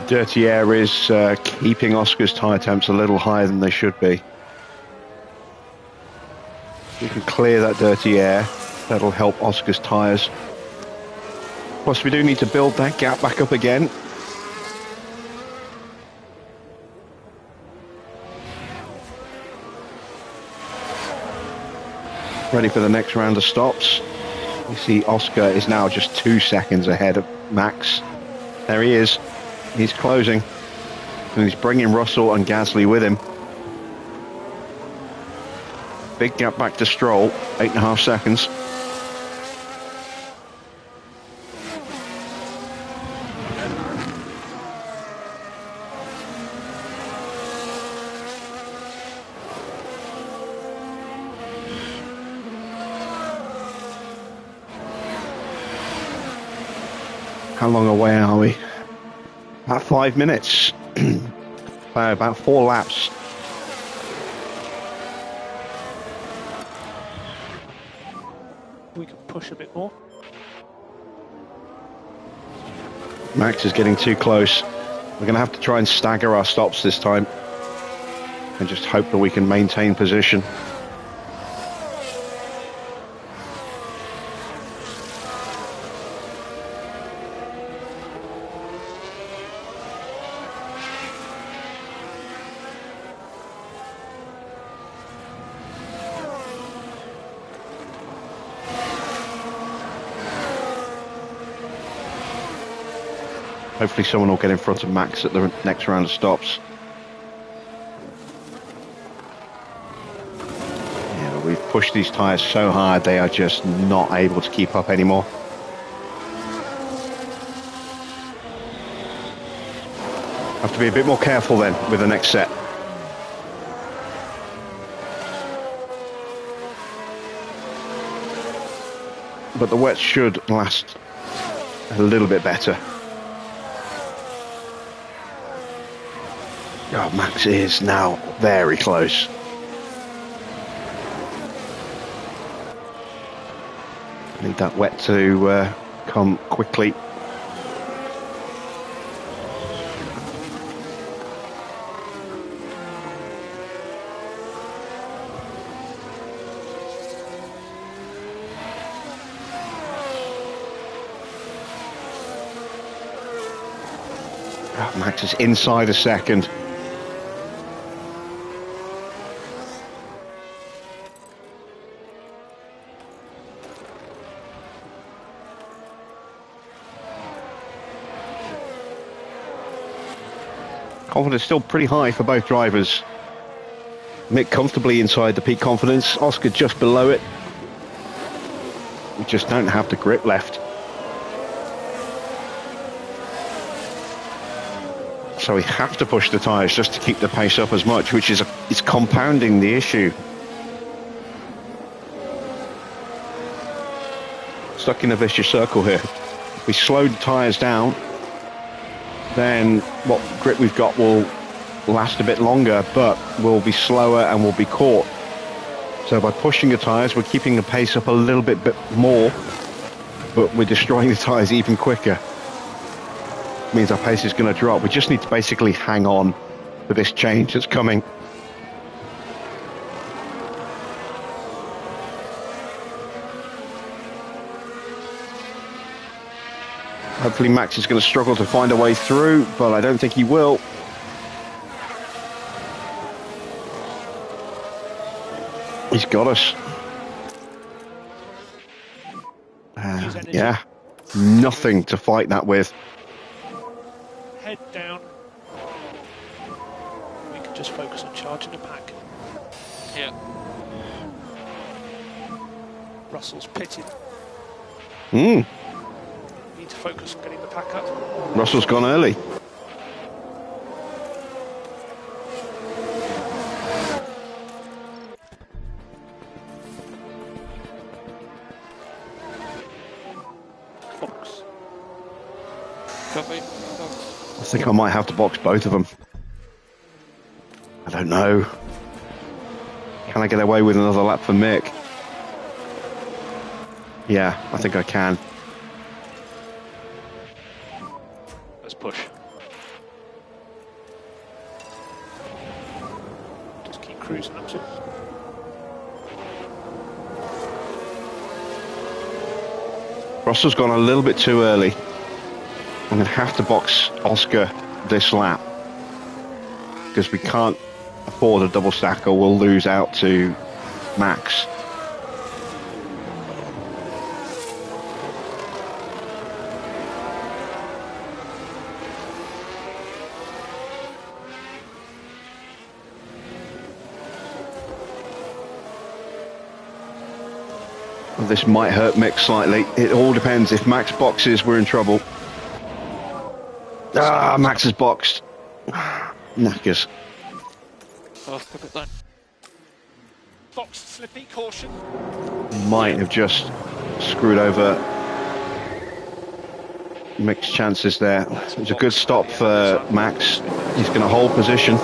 Dirty air is keeping Oscar's tyre temps a little higher than they should be. We can clear that dirty air. That'll help Oscar's tyres. Plus, we do need to build that gap back up again. Ready for the next round of stops. You see Oscar is now just 2 seconds ahead of Max. There he is. He's closing. And he's bringing Russell and Gasly with him. Big gap back to Stroll, 8.5 seconds. How long away are we? About 5 minutes. About 4 laps. We can push a bit more. Max is getting too close. We're going to have to try and stagger our stops this time and just hope that we can maintain position. Hopefully someone will get in front of Max at the next round of stops. Yeah, but we've pushed these tyres so hard they are just not able to keep up anymore. Have to be a bit more careful then with the next set. But the wet should last a little bit better. Oh, Max is now very close. Need that wet to come quickly. Oh, Max is inside a second. Confidence still pretty high for both drivers. Mick comfortably inside the peak confidence, Oscar just below it. We just don't have the grip left. So we have to push the tyres just to keep the pace up as much, which is it's compounding the issue. Stuck in a vicious circle here. If we slow the tyres down, then what grip we've got will last a bit longer, but we'll be slower and we'll be caught. So by pushing the tyres, we're keeping the pace up a little bit more, but we're destroying the tyres even quicker. It means our pace is going to drop. We just need to basically hang on to this change that's coming. Hopefully Max is going to struggle to find a way through, but I don't think he will. He's got us. energy. Yeah, nothing to fight that with. Head down. We can just focus on charging the pack. Yeah. Russell's pitted. Hmm. Need to focus on getting the pack up. Russell's gone early. Box. Copy. I think I might have to box both of them. I don't know. Can I get away with another lap for Mick? Yeah, I think I can. Let's push. Just keep cruising up to. Russell's gone a little bit too early. I'm going to have to box Oscar this lap because we can't afford a double stack or we'll lose out to Max. This might hurt Mick slightly. It all depends. If Max boxes, we're in trouble. Ah, Max has boxed. Knackers. Off the pit line. Box slippy, caution. Might have just screwed over Mick's chances there. It was a good stop for Max. He's going to hold position.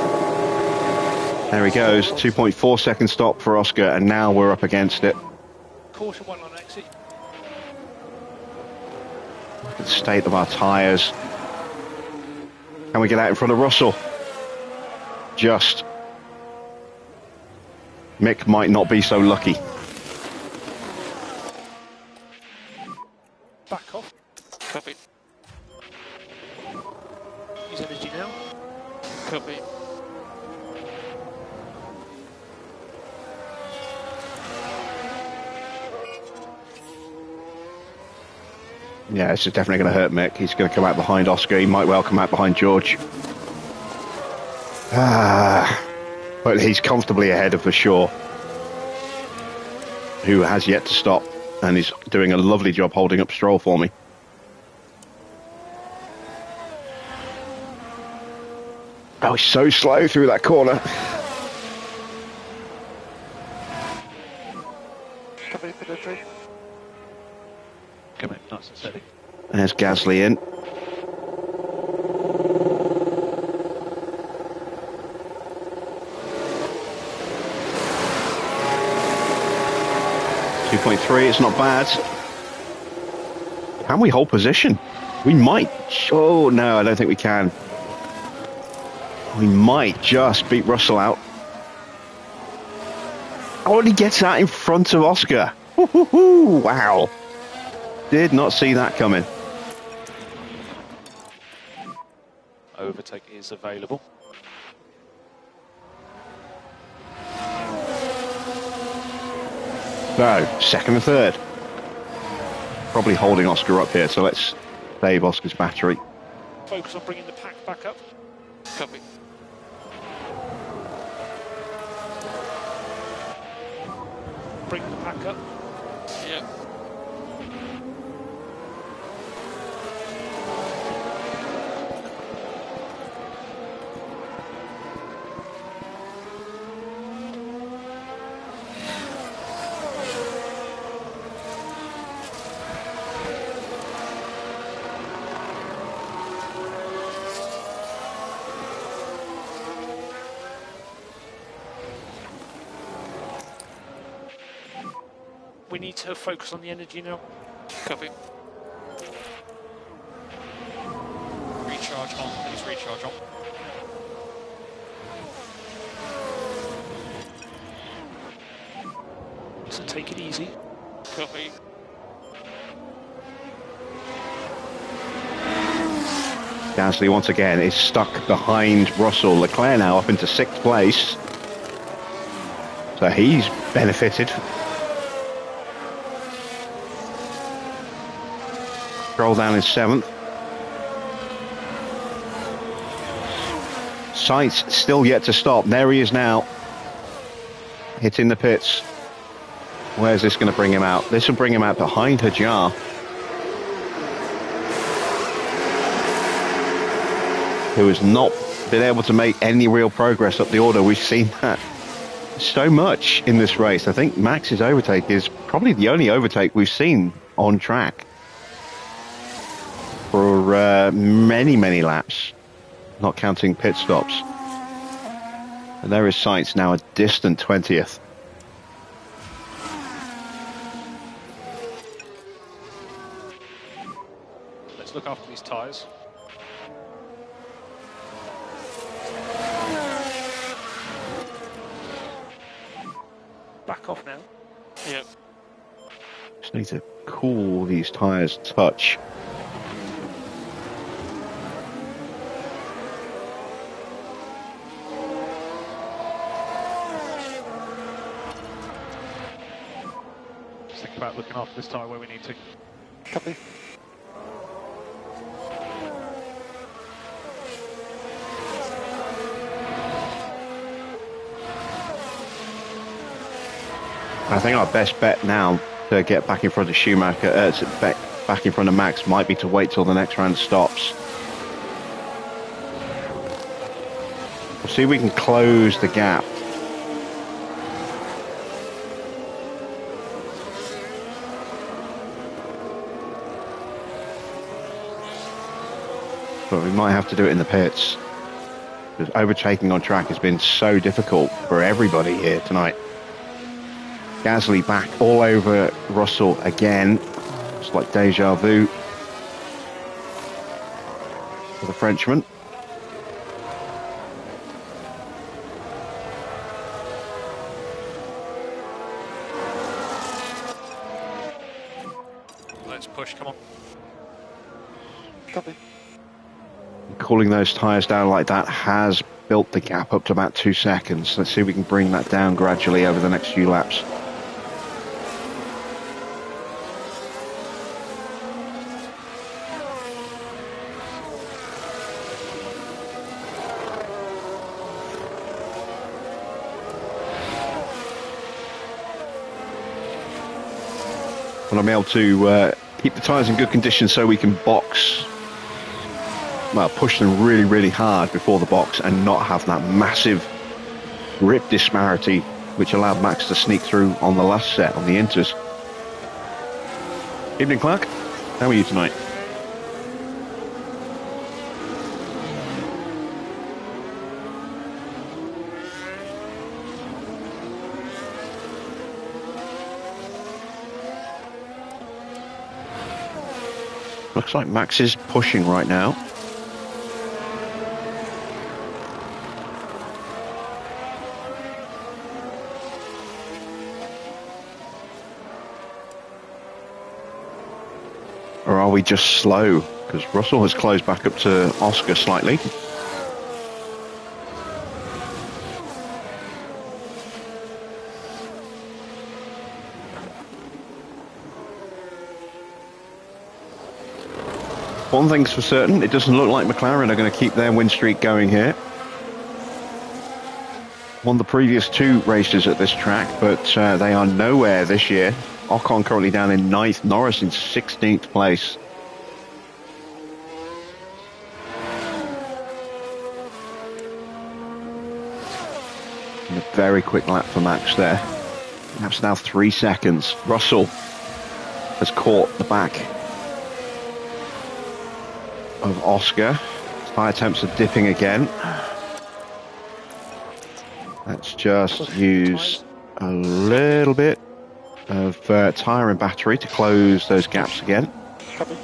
There he goes. 2.4 second stop for Oscar, and now we're up against it. Caution one on exit. Look at the state of our tyres. Can we get out in front of Russell? Just. Mick might not be so lucky. Back off. Copy. Use energy now. Copy. Yeah, this is definitely going to hurt Mick. He's going to come out behind Oscar. He might well come out behind George. But he's comfortably ahead of for sure, who has yet to stop and is doing a lovely job holding up Stroll for me. Oh, he's so slow through that corner. Copy, pedantry. Come in, nice and steady. There's Gasly in. .3, it's not bad. Can we hold position? We might. Oh, no, I don't think we can. We might just beat Russell out. Oh, and he gets out in front of Oscar. Wow. Did not see that coming. Overtake is available. So, second and third. Probably holding Oscar up here, so let's save Oscar's battery. Focus on bringing the pack back up. Copy. Bring the pack up. Yeah. We need to focus on the energy now. Copy. Recharge on, please recharge on. So take it easy. Copy. Gasly once again is stuck behind Russell. Leclerc now up into 6th place. So he's benefited. Stroll down in 7th. Sainz still yet to stop. There he is now. Hitting the pits. Where's this going to bring him out? This will bring him out behind Hajar. Who has not been able to make any real progress up the order. We've seen that so much in this race. I think Max's overtake is probably the only overtake we've seen on track for many, many laps, not counting pit stops. And there is Sainz now a distant 20th. Let's look after these tyres. Back off now. Yep. Just need to cool these tyres a touch. Just think about looking after this tyre where we need to. Copy. I think our best bet now to get back in front of Schumacher, back in front of Max, might be to wait till the next round stops. We'll see if we can close the gap. But we might have to do it in the pits, because overtaking on track has been so difficult for everybody here tonight. Gasly back all over Russell again. It's like deja vu for the Frenchman. Let's push, come on. Copy. Cooling those tyres down like that has built the gap up to about 2 seconds. Let's see if we can bring that down gradually over the next few laps. And I'm able to keep the tyres in good condition so we can box, well, push them really, really hard before the box and not have that massive grip disparity which allowed Max to sneak through on the last set on the inters. Evening, Clark. How are you tonight? Looks like Max is pushing right now. Or are we just slow? Because Russell has closed back up to Oscar slightly. One thing's for certain, it doesn't look like McLaren are going to keep their win streak going here. Won the previous 2 races at this track, but they are nowhere this year. Ocon currently down in 9th, Norris in 16th place. And a very quick lap for Max there. Lap's now 3 seconds. Russell has caught the back of Oscar. Tyre temps are dipping again. Let's just use a little bit of tyre and battery to close those gaps again. Copy.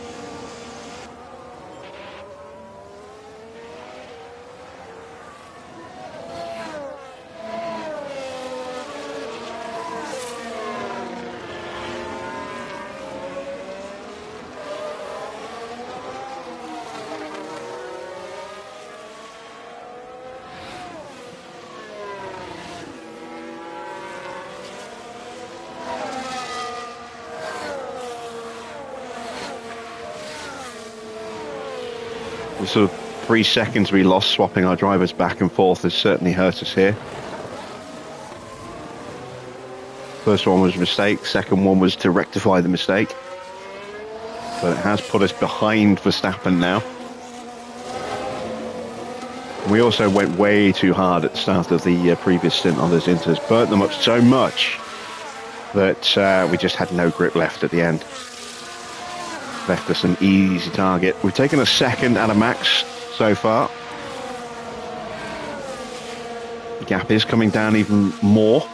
The sort of 3 seconds we lost swapping our drivers back and forth has certainly hurt us here. First one was a mistake, second one was to rectify the mistake. But it has put us behind Verstappen now. We also went way too hard at the start of the previous stint on those inters, burnt them up so much that we just had no grip left at the end. Left us an easy target. We've taken a second out of Max so far. The gap is coming down even more.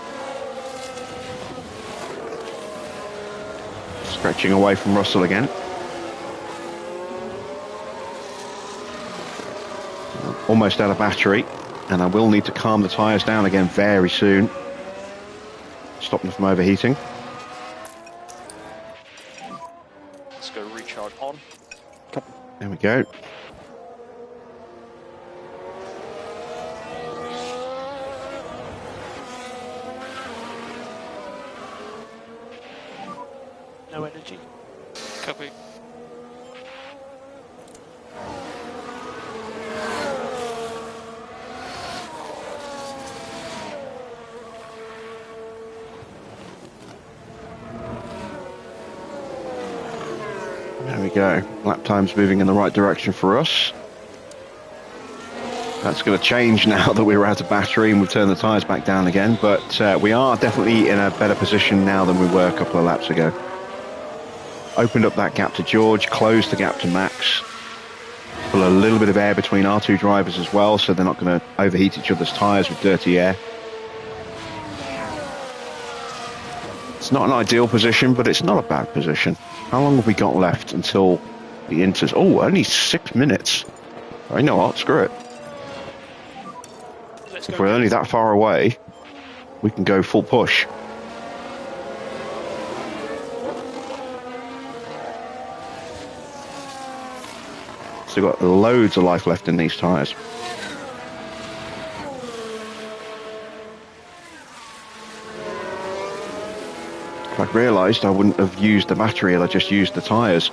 Stretching away from Russell again. Almost out of battery, and I will need to calm the tyres down again very soon. Stop them from overheating. Let's go recharge on. There we go. No energy. Copy. There we go. Lap time's moving in the right direction for us. That's going to change now that we're out of battery and we've turned the tyres back down again, but we are definitely in a better position now than we were a couple of laps ago. Opened up that gap to George, closed the gap to Max. Put a little bit of air between our two drivers as well, so they're not going to overheat each other's tyres with dirty air. It's not an ideal position, but it's not a bad position. How long have we got left until the inters? Oh, only 6 minutes. I know what, screw it. If we're only that far away, we can go full push. So we've got loads of life left in these tyres. If I'd realised I wouldn't have used the battery and I just used the tyres.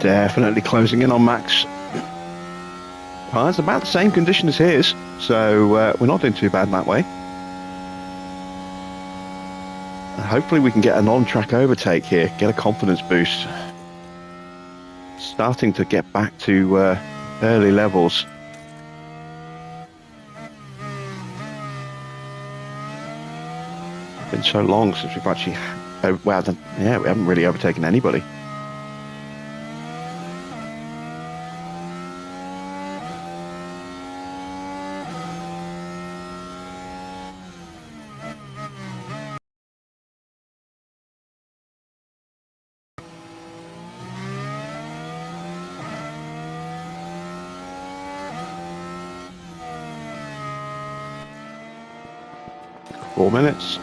Definitely closing in on Max. It's about the same condition as his, so we're not doing too bad that way. And hopefully we can get an on-track overtake here, get a confidence boost. Starting to get back to early levels. Been so long since we've actually, we haven't really overtaken anybody. Four minutes.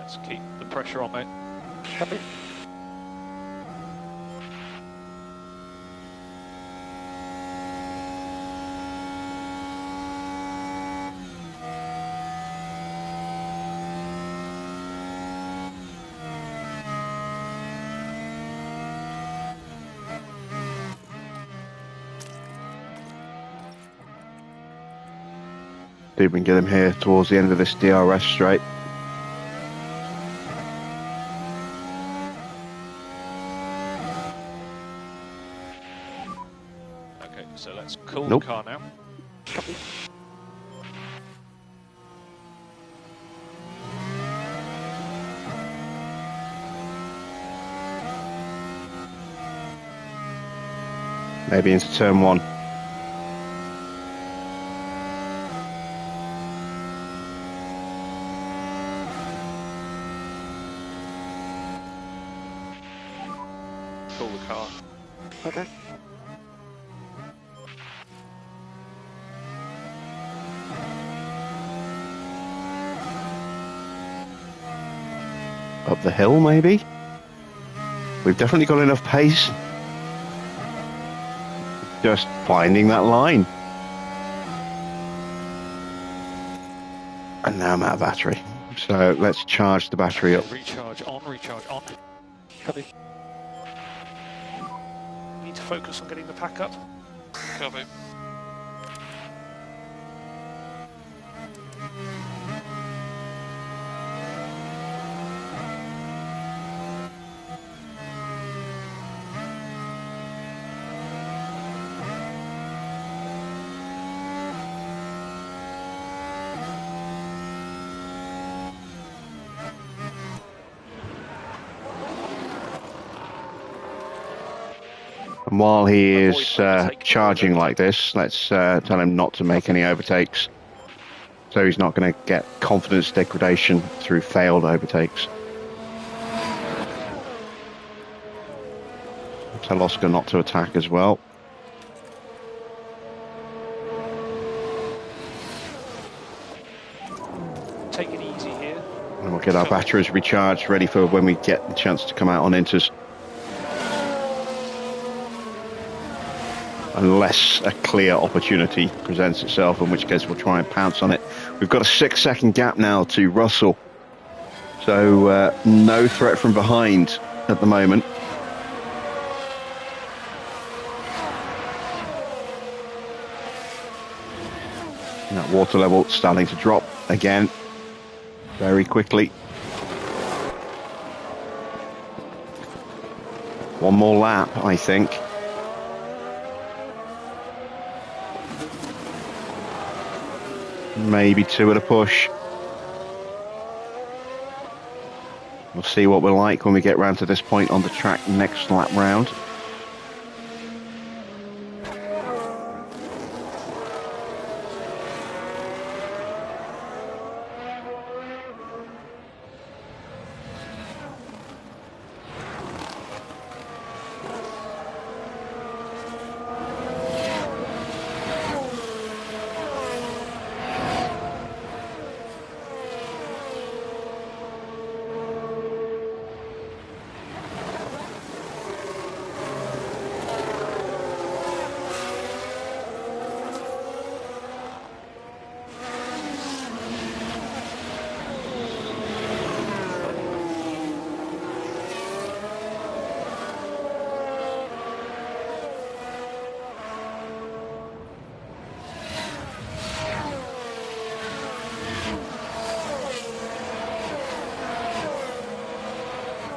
Let's keep the pressure on, mate. Copy. See if we can get him here towards the end of this DRS straight. Okay, so let's cool Nope. the car now. Copy. Maybe into turn 1. Cool the car. Okay. Up the hill, maybe? We've definitely got enough pace. Just finding that line. And now I'm out of battery. So let's charge the battery up. Recharge on, recharge on. Copy. Need to focus on getting the pack up. Copy. And while he is charging like this, let's tell him not to make any overtakes. So he's not going to get confidence degradation through failed overtakes. Tell Oscar not to attack as well. Take it easy here. And we'll get our batteries recharged, ready for when we get the chance to come out on inters. Unless a clear opportunity presents itself, in which case we'll try and pounce on it. We've got a 6-second gap now to Russell. So no threat from behind at the moment. And that water level starting to drop again very quickly. One more lap, I think. Maybe 2 at a push. We'll see what we're like when we get round to this point on the track next lap round.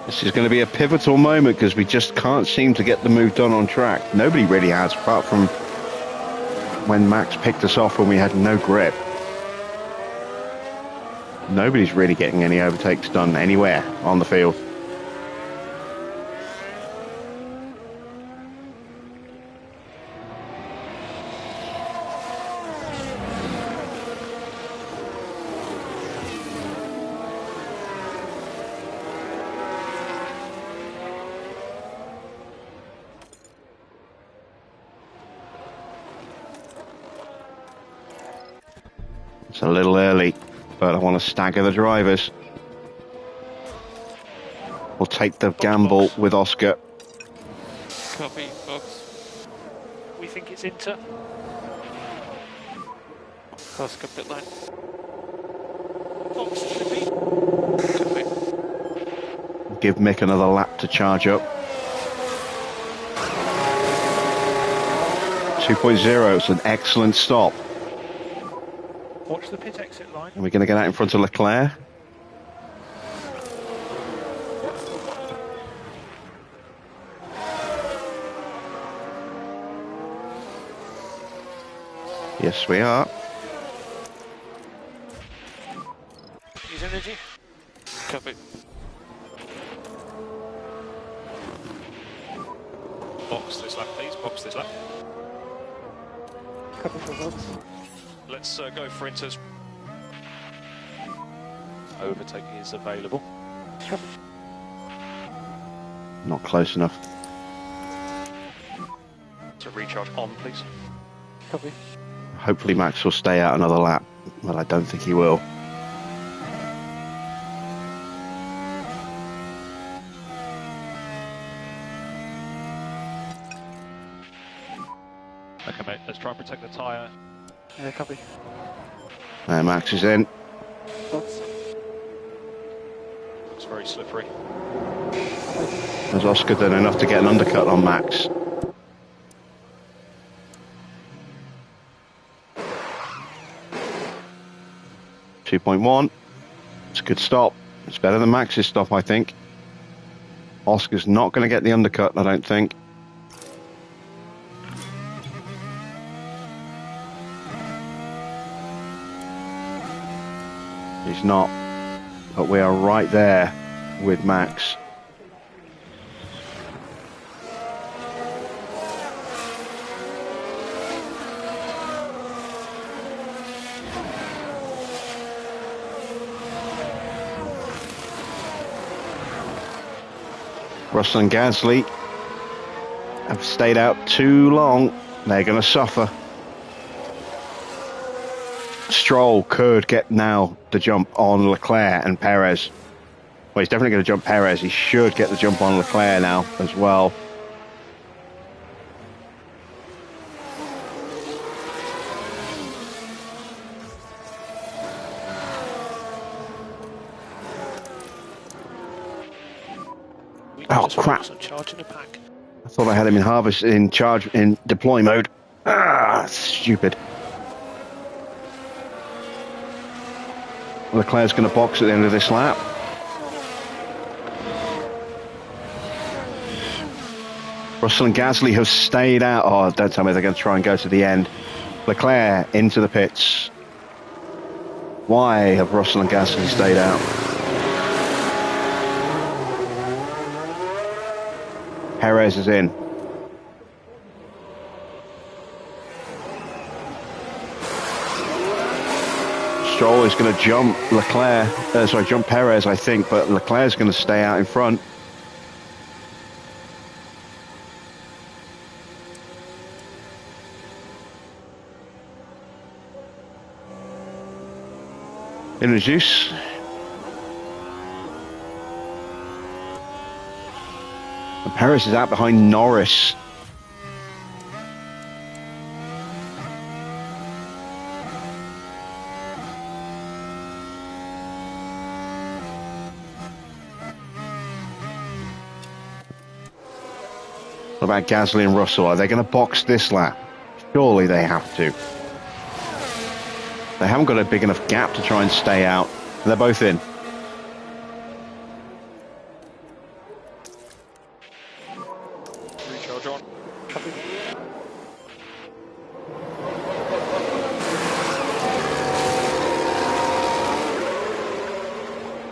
This is going to be a pivotal moment because we just can't seem to get the move done on track. Nobody really has, apart from when Max picked us off when we had no grip. Nobody's really getting any overtakes done anywhere on the field. It's a little early, but I want to stagger the drivers. We'll take the gamble with Oscar. Copy, box. We think it's Inter. Oscar pit line. Box should be. Copy. Give Mick another lap to charge up. 2.0, it's an excellent stop. Watch the pit exit line. And we're going to get out in front of Leclerc. Yes, we are. Use energy. Copy. Box this lap, please. Box this lap. Copy for box. Let's go for inters. Overtaking is available. Copy. Not close enough. To recharge on, please. Copy. Hopefully Max will stay out another lap, but I don't think he will. Okay, mate. Let's try and protect the tyre. Copy. There, Max is in. Box. It's very slippery. Has Oscar done enough to get an undercut on Max? .1. It's a good stop. It's better than Max's stop, I think. Oscar's not going to get the undercut, I don't think. He's not. But we are right there with Max. Russell and Gasly have stayed out too long. They're going to suffer. Stroll could get now the jump on Leclerc and Perez. Well, he's definitely going to jump Perez. He should get the jump on Leclerc now as well. Oh crap! Charging a pack. I thought I had him in harvest, in charge, in deploy mode. Ah, stupid. Leclerc's going to box at the end of this lap. Russell and Gasly have stayed out. Oh, don't tell me they're going to try and go to the end. Leclerc into the pits. Why have Russell and Gasly stayed out? Perez is in. Stroll is going to jump jump Perez, I think, but Leclerc's going to stay out in front. Introduce. And Perez is out behind Norris. What about Gasly and Russell? Are they going to box this lap? Surely they have to. They haven't got a big enough gap to try and stay out. They're both in. Recharge on. Copy.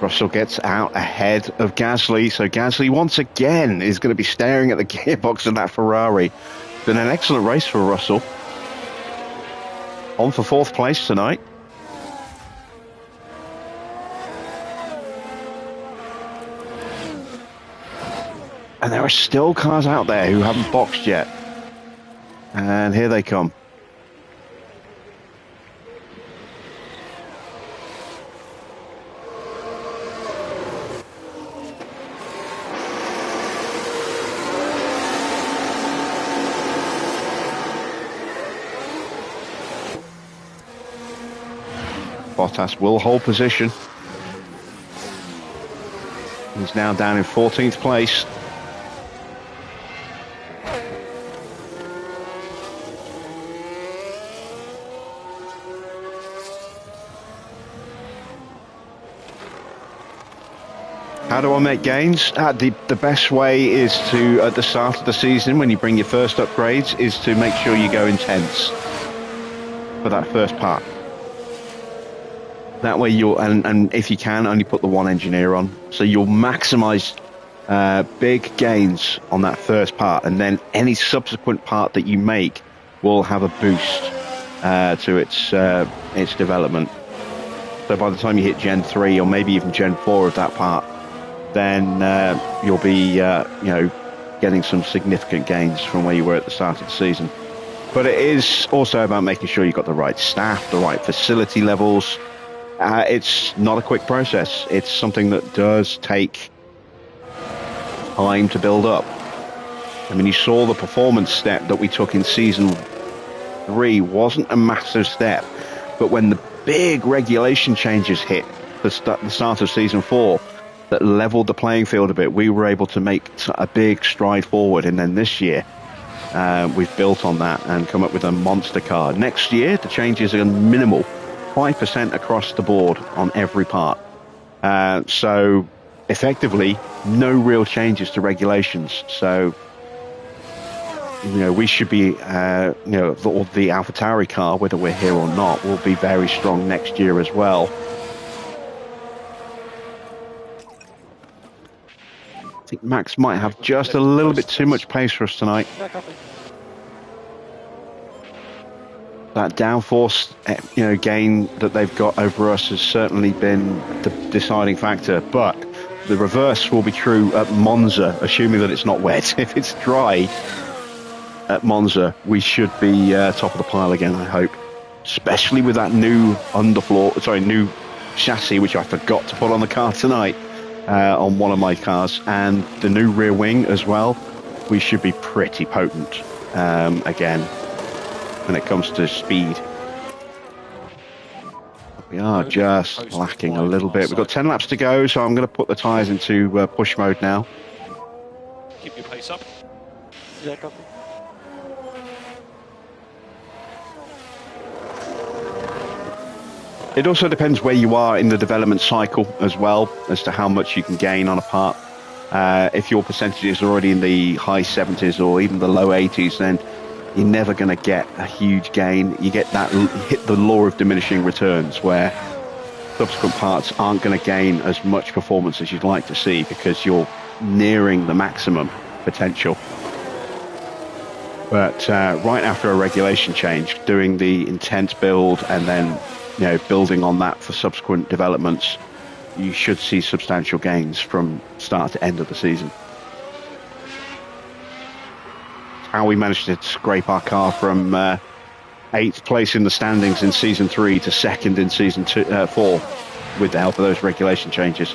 Russell gets out ahead of Gasly, so Gasly once again is going to be staring at the gearbox of that Ferrari. Been an excellent race for Russell. On for fourth place tonight. And there are still cars out there who haven't boxed yet. And here they come. Bottas will hold position. He's now down in 14th place. How do I make gains? The best way is to, at the start of the season, when you bring your first upgrades, is to make sure you go intense. for that first part. That way you'll, and if you can, only put the one engineer on. So you'll maximize big gains on that first part, and then any subsequent part that you make will have a boost to its development. So by the time you hit Gen 3 or maybe even Gen 4 of that part, then you'll be getting some significant gains from where you were at the start of the season. But it is also about making sure you've got the right staff, the right facility levels. It's not a quick process. It's something that does take time to build up. I mean, you saw the performance step that we took in Season 3 wasn't a massive step, but when the big regulation changes hit the start of Season 4 that leveled the playing field a bit, we were able to make a big stride forward. And then this year, we've built on that and come up with a monster car. Next year, the changes are minimal. 5% across the board on every part. So effectively, no real changes to regulations. So, we should be, the Alpha Tauri car, whether we're here or not, will be very strong next year as well. I think Max might have just a little bit too much pace for us tonight. Yeah, copy. That downforce, gain that they've got over us has certainly been the deciding factor. But the reverse will be true at Monza, assuming that it's not wet. If it's dry at Monza, we should be top of the pile again, I hope. Especially with that new new chassis, which I forgot to put on the car tonight, on one of my cars, and the new rear wing as well. We should be pretty potent again when it comes to speed. We are just lacking a little bit. We've got 10 laps to go, so I'm going to put the tyres into push mode now. Keep your pace up. Yeah, copy. It also depends where you are in the development cycle as well, as to how much you can gain on a part. If your percentage is already in the high 70s or even the low 80s, then you're never going to get a huge gain. You hit the law of diminishing returns, where subsequent parts aren't going to gain as much performance as you'd like to see because you're nearing the maximum potential. But right after a regulation change, doing the intense build and then building on that for subsequent developments, you should see substantial gains from start to end of the season. How we managed to scrape our car from 8th place in the standings in Season 3 to 2nd in Season 4 with the help of those regulation changes.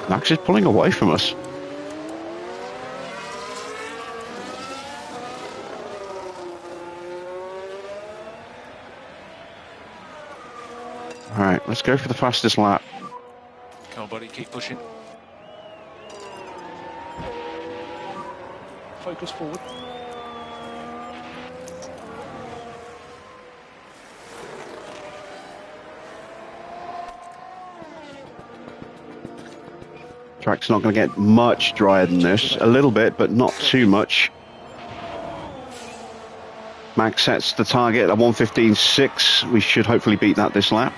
Max is pulling away from us. All right, let's go for the fastest lap. Come on, buddy, keep pushing. Focus forward. Track's not going to get much drier than this. A little bit, but not too much. Max sets the target at 1:15.6. We should hopefully beat that this lap.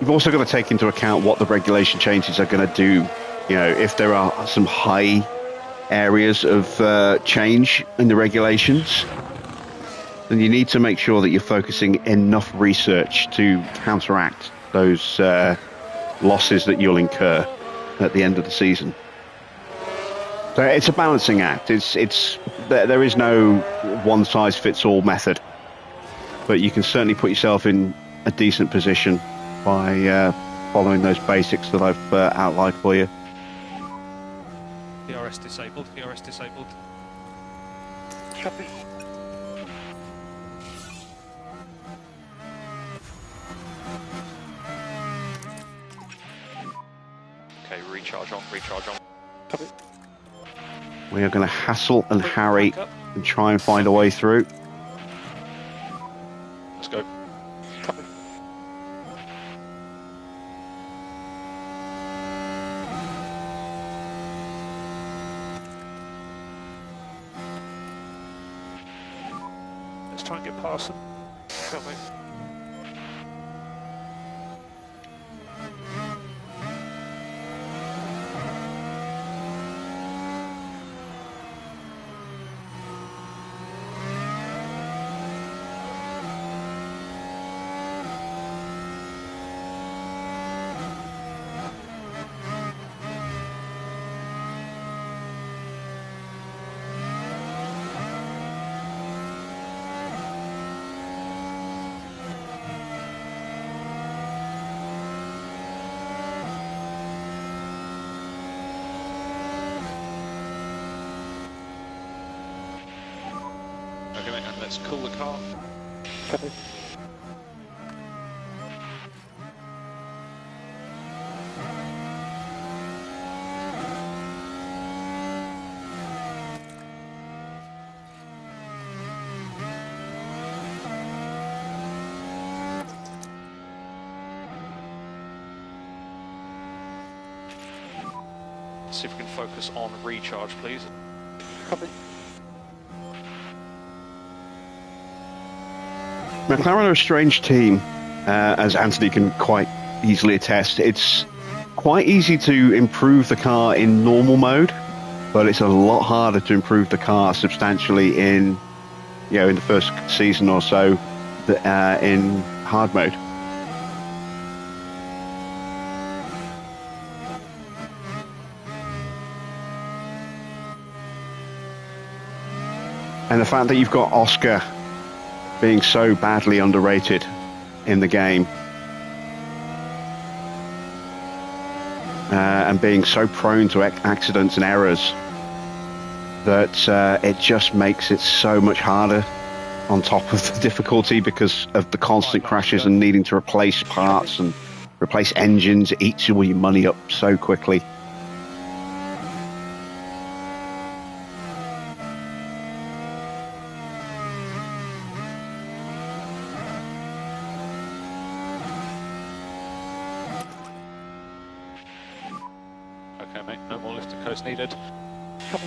You've also got to take into account what the regulation changes are going to do. If there are some high areas of change in the regulations, then you need to make sure that you're focusing enough research to counteract those losses that you'll incur at the end of the season. So it's a balancing act. There is no one-size-fits-all method, but you can certainly put yourself in a decent position by following those basics that I've outlined for you. DRS disabled, DRS disabled. Copy. Okay, recharge on, recharge on. Copy. We are going to hassle and harry Back up. and try and find a way through. Let's go. Copy. Let's try and get past them. Copy. Okay, mate, and let's cool the car. Copy. See if we can focus on recharge, please. Copy. McLaren are a strange team, as Anthony can quite easily attest. It's quite easy to improve the car in normal mode, but it's a lot harder to improve the car substantially in the first season or so in hard mode. And the fact that you've got Oscar being so badly underrated in the game and being so prone to accidents and errors that it just makes it so much harder on top of the difficulty because of the constant crashes and needing to replace parts and replace engines. It eats all your money up so quickly. Okay, mate, no more lift and coast needed. Copy.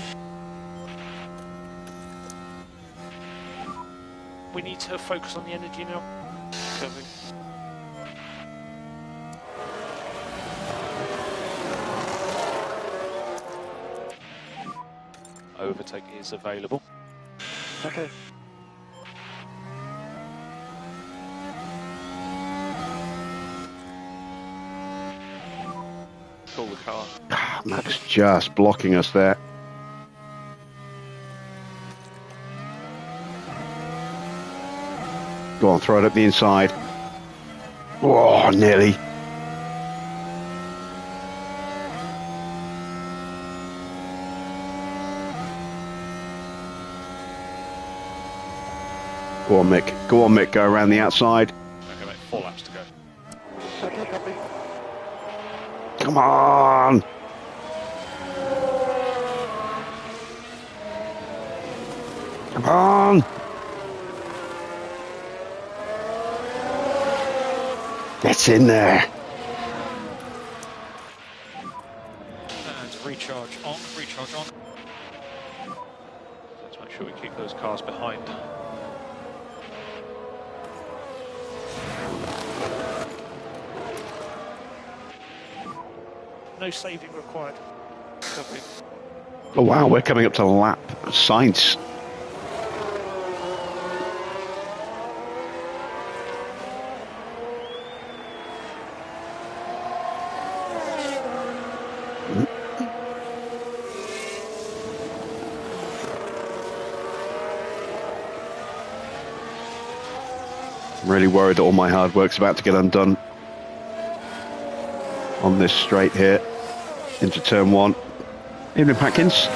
We need to focus on the energy now. Copy. Overtake is available. Okay. Cool the car. Max just blocking us there. Go on, throw it up the inside. Oh, nearly. Go on, Mick. Go on, Mick. Go around the outside. Okay, mate, 4 laps to go. Okay, copy. Come on. Come on. Get in there. And recharge on, recharge on. Let's make sure we keep those cars behind. No saving required. Copy. Oh, wow. We're coming up to lap science. I'm really worried that all my hard work's about to get undone. on this straight here into turn 1. Evening, Patkins.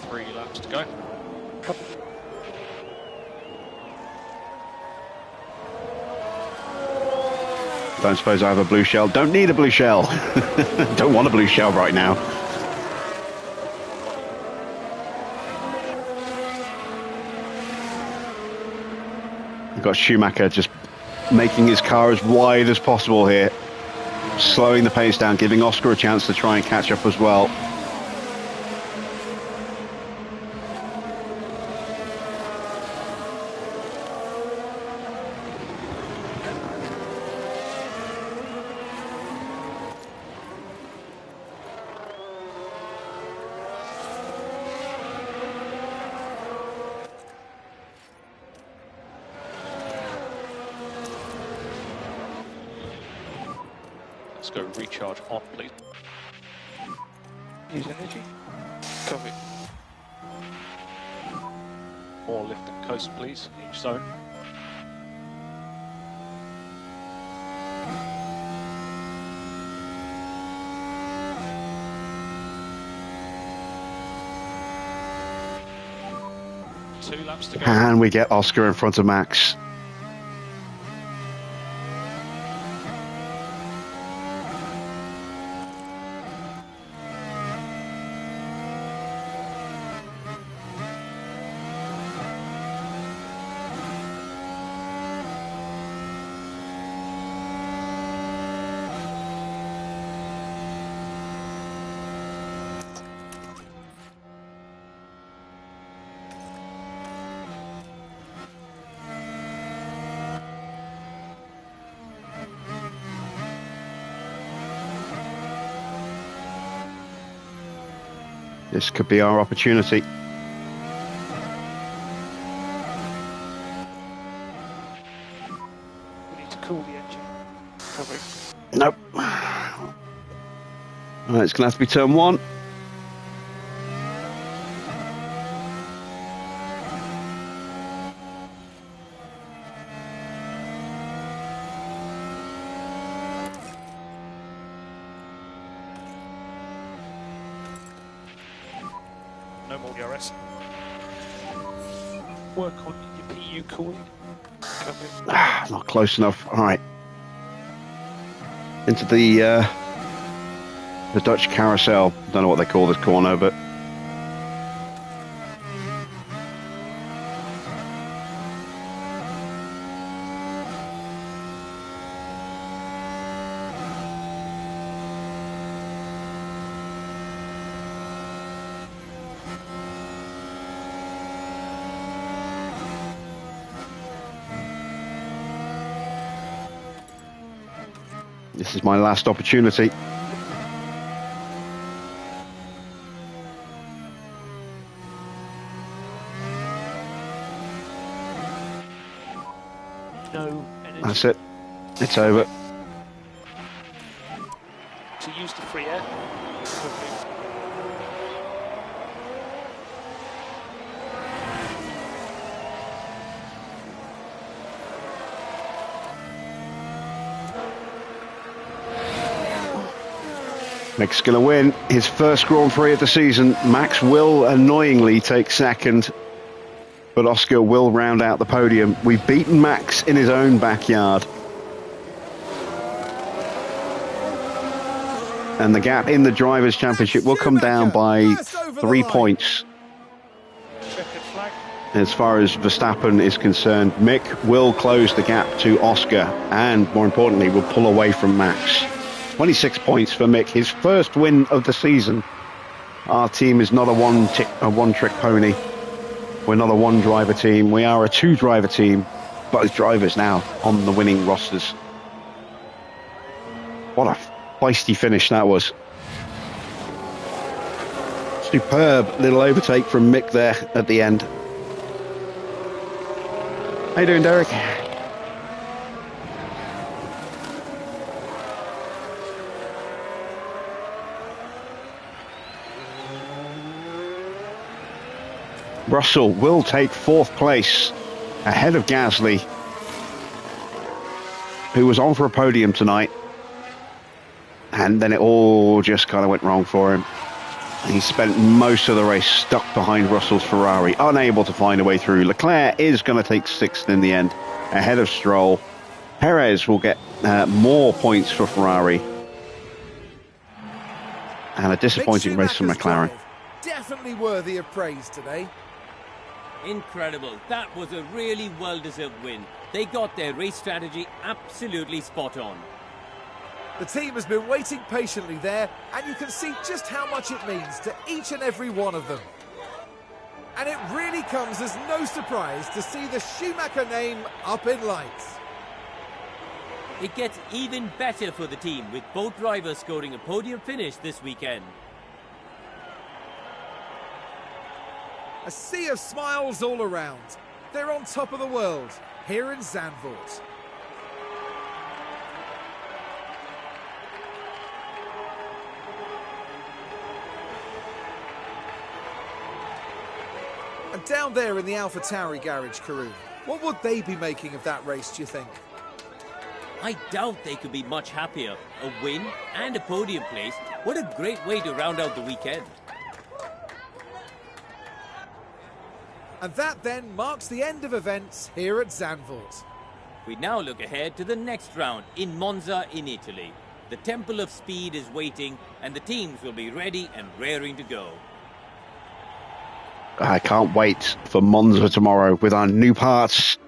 Three laps to go. Don't suppose I have a blue shell. Don't need a blue shell. Don't want a blue shell right now. We've got Schumacher just making his car as wide as possible here. Slowing the pace down, giving Oscar a chance to try and catch up as well. Let's go recharge on, please. Use energy. Copy. More lift and coast, please, each zone. Two laps to go. And we get Oscar in front of Max. This could be our opportunity. We need to cool the engine. Copy. Nope. Right, it's going to have to be turn 1. No more DRS. Work on your PU cooling. Copy. Not close enough. All right. Into the Dutch carousel. Don't know what they call this corner, but this is my last opportunity. No energy. That's it. It's over. To use the free air. Copy. Mick's going to win his first Grand Prix of the season. Max will annoyingly take second, but Oscar will round out the podium. We've beaten Max in his own backyard. And the gap in the Drivers' Championship will come down by 3 points. Checkered flag. As far as Verstappen is concerned, Mick will close the gap to Oscar and, more importantly, will pull away from Max. 26 points for Mick, his first win of the season. Our team is not a one-trick pony. We're not a one-driver team. We are a two-driver team. Both drivers now on the winning rosters. What a feisty finish that was. Superb little overtake from Mick there at the end. How you doing, Derek? Russell will take 4th place ahead of Gasly, who was on for a podium tonight. And then it all just kind of went wrong for him. He spent most of the race stuck behind Russell's Ferrari, unable to find a way through. Leclerc is going to take 6th in the end, ahead of Stroll. Perez will get more points for Ferrari. And a disappointing race for McLaren. Definitely worthy of praise today. Incredible. That was a really well-deserved win. They got their race strategy absolutely spot on. The team has been waiting patiently there, and you can see just how much it means to each and every one of them. And it really comes as no surprise to see the Schumacher name up in lights. It gets even better for the team, with both drivers scoring a podium finish this weekend. A sea of smiles all around. They're on top of the world, here in Zandvoort. And down there in the Alpha Tauri garage, Karun, what would they be making of that race, do you think? I doubt they could be much happier. A win and a podium place. What a great way to round out the weekend. And that then marks the end of events here at Zandvoort. We now look ahead to the next round in Monza in Italy. The Temple of Speed is waiting and the teams will be ready and raring to go. I can't wait for Monza tomorrow with our new parts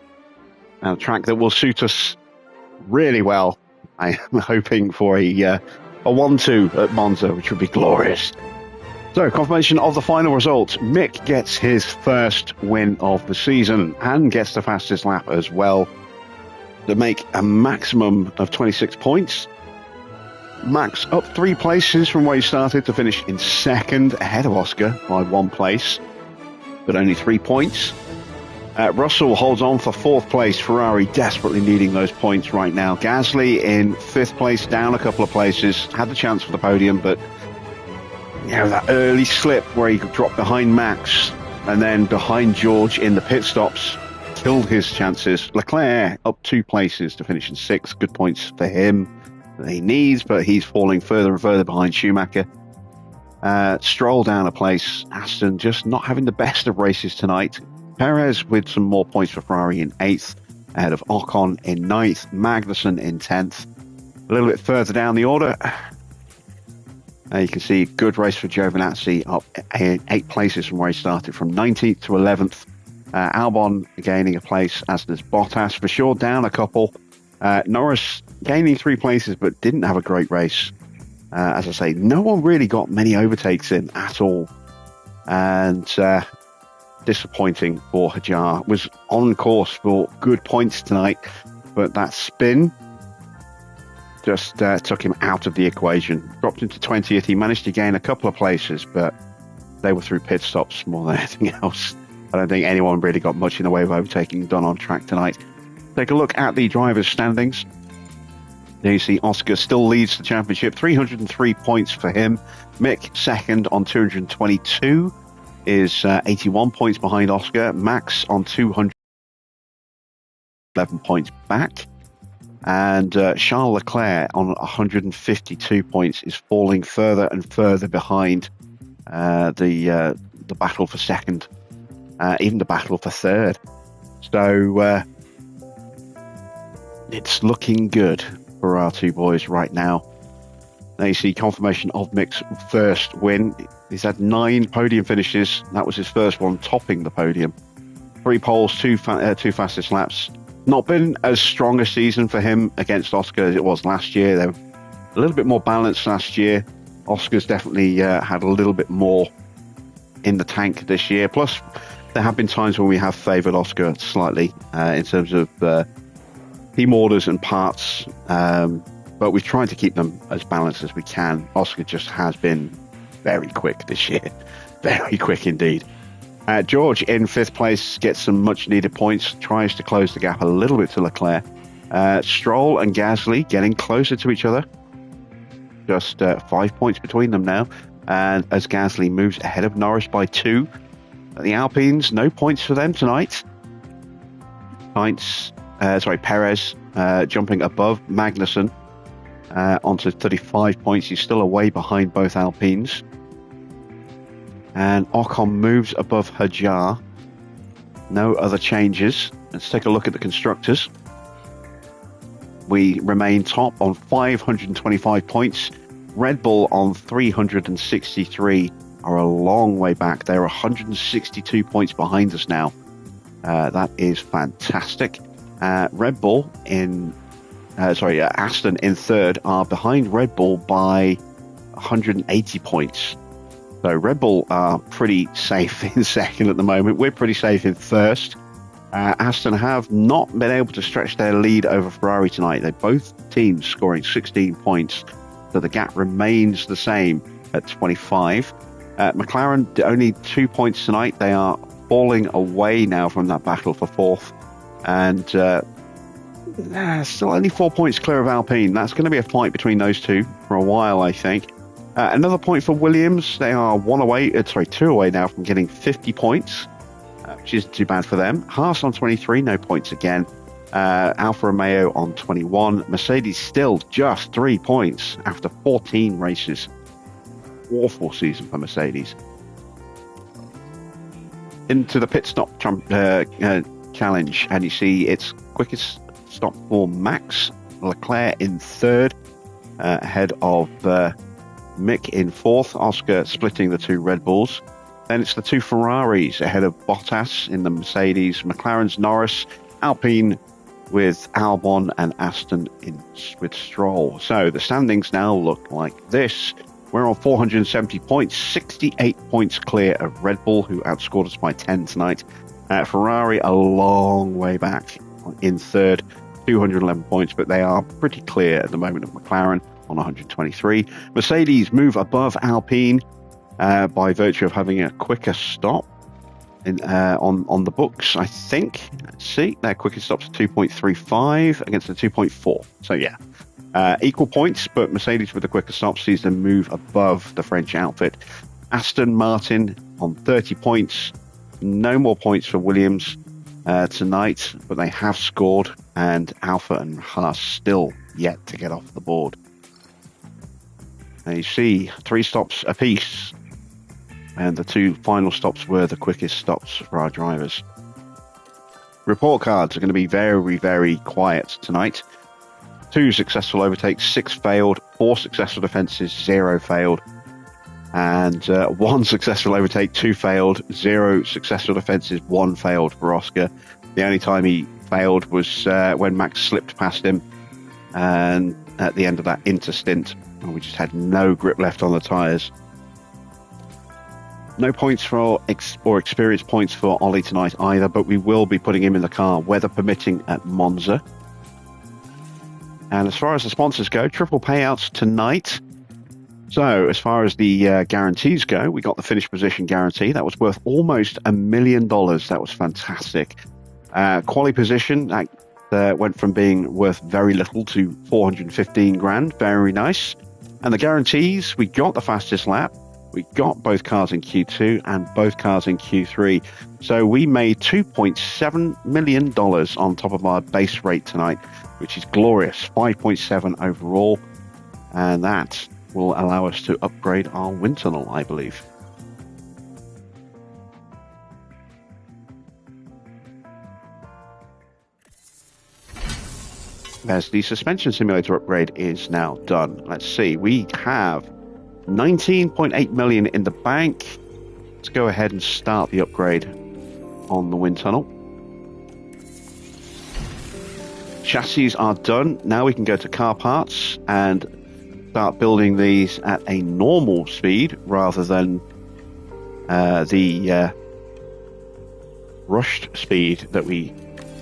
and a track that will suit us really well. I am hoping for a 1-2 at Monza, which would be glorious. So, confirmation of the final result. Mick gets his first win of the season and gets the fastest lap as well to make a maximum of 26 points. Max up 3 places from where he started to finish in 2nd, ahead of Oscar by 1 place, but only 3 points. Russell holds on for 4th place. Ferrari desperately needing those points right now. Gasly in 5th place, down a couple of places. Had the chance for the podium, but that early slip where he dropped behind Max and then behind George in the pit stops killed his chances. Leclerc up 2 places to finish in 6th. Good points for him that he needs, but he's falling further and further behind Schumacher. Stroll down a place. Aston just not having the best of races tonight. Perez with some more points for Ferrari in 8th, ahead of Ocon in 9th, Magnussen in 10th. A little bit further down the order, you can see good race for Giovinazzi, up 8 places from where he started, from 19th to 11th. Albon gaining a place, as does Bottas. For sure, down a couple. Norris gaining 3 places, but didn't have a great race. As I say, no one really got many overtakes in at all. And disappointing for Hajar. Was on course for good points tonight, but that spin just took him out of the equation. Dropped into 20th. He managed to gain a couple of places, but they were through pit stops more than anything else. I don't think anyone really got much in the way of overtaking done on track tonight. Take a look at the drivers' standings. There you see Oscar still leads the championship, 303 points for him. Mick second on 222 is 81 points behind Oscar. Max on 211 points back. And Charles Leclerc on 152 points is falling further and further behind the battle for second, even the battle for third. So it's looking good for our two boys right now. Now you see confirmation of Mick's first win. He's had 9 podium finishes. That was his first one, topping the podium. 3 poles, 2 fastest laps. Not been as strong a season for him against Oscar as it was last year. They were a little bit more balanced last year. Oscar's definitely had a little bit more in the tank this year. Plus, there have been times when we have favoured Oscar slightly in terms of team orders and parts. But we've tried to keep them as balanced as we can. Oscar just has been very quick this year. Very quick indeed. George in 5th place gets some much needed points, tries to close the gap a little bit to Leclerc. Stroll and Gasly getting closer to each other. Just 5 points between them now. And as Gasly moves ahead of Norris by 2, The Alpines, no points for them tonight. Perez jumping above Magnussen onto 35 points. He's still away behind both Alpines. And Ocon moves above Hajar. No other changes. Let's take a look at the constructors. We remain top on 525 points. Red Bull on 363 are a long way back. They're 162 points behind us now. That is fantastic. Red Bull Aston in third are behind Red Bull by 180 points. So Red Bull are pretty safe in second at the moment. We're pretty safe in first. Aston have not been able to stretch their lead over Ferrari tonight. They're both teams scoring 16 points. So the gap remains the same at 25. McLaren only 2 points tonight. They are falling away now from that battle for fourth. And still only 4 points clear of Alpine. That's going to be a fight between those two for a while, I think. Another point for Williams. They are 2 away now from getting 50 points, which isn't too bad for them. Haas on 23, no points again. Alfa Romeo on 21. Mercedes still just 3 points after 14 races. Awful season for Mercedes. Into the pit stop challenge, and you see it's quickest stop for Max. Leclerc in third, ahead of Mick in fourth. Oscar splitting the two Red Bulls. Then it's the two Ferraris ahead of Bottas in the Mercedes. McLaren's Norris, Alpine with Albon, and Aston with Stroll. So the standings now look like this. We're on 470 points, 68 points clear of Red Bull, who outscored us by 10 tonight. Ferrari a long way back in third, 211 points, but they are pretty clear at the moment of McLaren on 123. Mercedes move above Alpine by virtue of having a quicker stop on the books, I think. Let's see, their quickest stop's 2.35 against the 2.4. So yeah. Equal points, but Mercedes with the quicker stop sees them move above the French outfit. Aston Martin on 30 points. No more points for Williams tonight, but they have scored, and Alfa and Haas still yet to get off the board. And you see 3 stops apiece, and the 2 final stops were the quickest stops for our drivers. Report cards are going to be very, very quiet tonight. 2 successful overtakes, 6 failed, 4 successful defences, 0 failed, and 1 successful overtake, 2 failed, 0 successful defences, 1 failed for Oscar. The only time he failed was when Max slipped past him, and at the end of that interstint, we just had no grip left on the tyres. No points or experience points for Ollie tonight either, but we will be putting him in the car, weather permitting, at Monza. And as far as the sponsors go, triple payouts tonight. So as far as the guarantees go, we got the finish position guarantee. That was worth almost $1 million. That was fantastic. Quali position, that went from being worth very little to 415 grand. Very nice. And the guarantees, we got the fastest lap. We got both cars in Q2 and both cars in Q3. So we made $2.7 million on top of our base rate tonight, which is glorious. 5.7 overall. And that will allow us to upgrade our wind tunnel, I believe. As the suspension simulator upgrade is now done. Let's see, we have 19.8 million in the bank. Let's go ahead and start the upgrade on the wind tunnel. Chassis are done. Now we can go to car parts and start building these at a normal speed rather than the rushed speed that we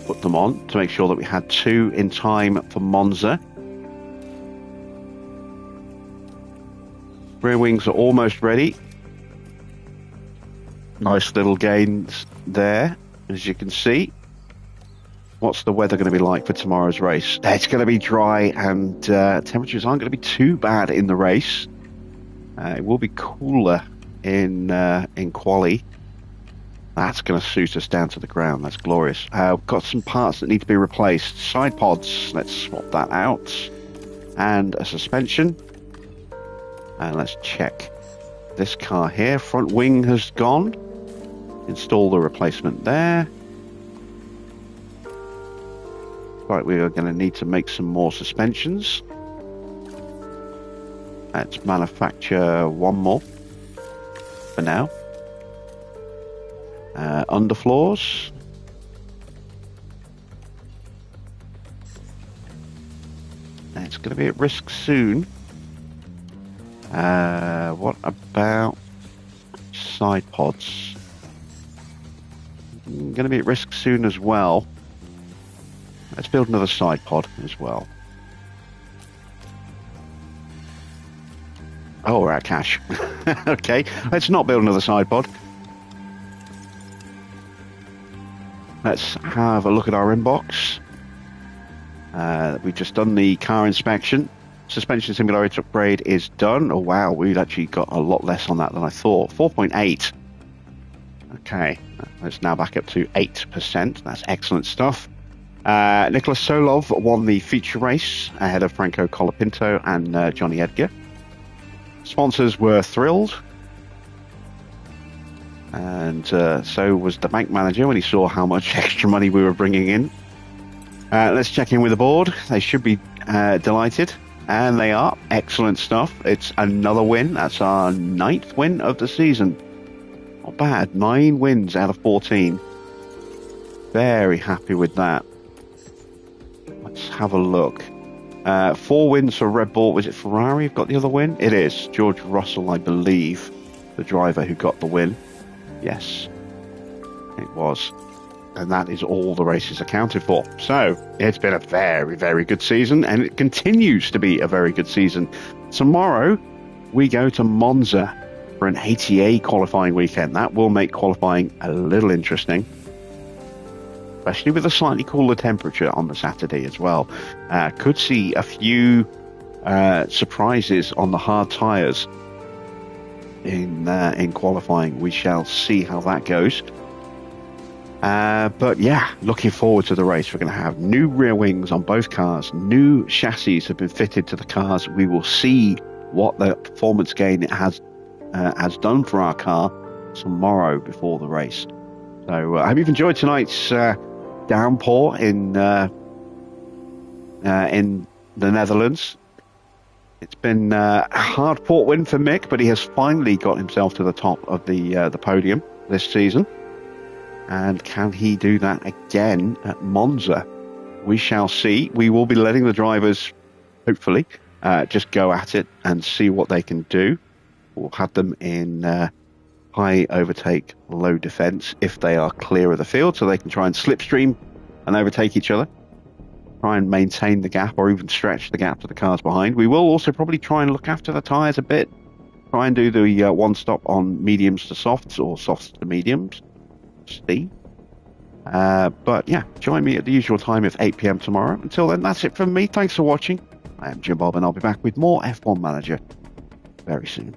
put them on, to make sure that we had 2 in time for Monza. Rear wings are almost ready. Nice little gains there, as you can see. What's the weather going to be like for tomorrow's race? It's going to be dry, and temperatures aren't going to be too bad in the race. It will be cooler in quali. That's going to suit us down to the ground. That's glorious. Got some parts that need to be replaced. Side pods. Let's swap that out. And a suspension. And let's check this car here. Front wing has gone. Install the replacement there. Right, we are going to need to make some more suspensions. Let's manufacture one more for now. Underfloors. It's going to be at risk soon. What about side pods? Going to be at risk soon as well. Let's build another side pod as well. Oh, we're out of cash. Okay, let's not build another side pod. Let's have a look at our inbox. We've just done the car inspection. Suspension simulator upgrade is done. Oh wow, we've actually got a lot less on that than I thought. 4.8. Okay, it's now back up to 8%. That's excellent stuff. Nicholas Solov won the feature race ahead of Franco Colapinto and Johnny Edgar. Sponsors were thrilled. And so was the bank manager when he saw how much extra money we were bringing in. Let's check in with the board. They should be delighted. And they are. Excellent stuff. It's another win. That's our 9th win of the season. Not bad. 9 wins out of 14. Very happy with that. Let's have a look. 4 wins for Red Bull. Was it Ferrari who got the other win? It is. George Russell, I believe, the driver who got the win. Yes, it was. And that is all the races accounted for. So it's been a very, very good season, and it continues to be a very good season. Tomorrow, we go to Monza for an ATA qualifying weekend. That will make qualifying a little interesting, especially with a slightly cooler temperature on the Saturday as well. Could see a few surprises on the hard tyres in qualifying. We shall see how that goes. But yeah, looking forward to the race. We're going to have new rear wings on both cars. New chassis have been fitted to the cars. We will see what the performance gain it has done for our car tomorrow before the race. So I hope you've enjoyed tonight's Downpour in the Netherlands. It's been a hard-fought win for Mick, but he has finally got himself to the top of the podium this season. And can he do that again at Monza? We shall see. We will be letting the drivers, hopefully, just go at it and see what they can do. We'll have them in high overtake, low defence if they are clear of the field, so they can try and slipstream and overtake each other. Try and maintain the gap or even stretch the gap to the cars behind. We will also probably try and look after the tyres a bit. Try and do the one stop on mediums to softs or softs to mediums. See. But yeah, join me at the usual time of 8 PM tomorrow. Until then, that's it from me. Thanks for watching. I am Jim Bob, and I'll be back with more F1 Manager very soon.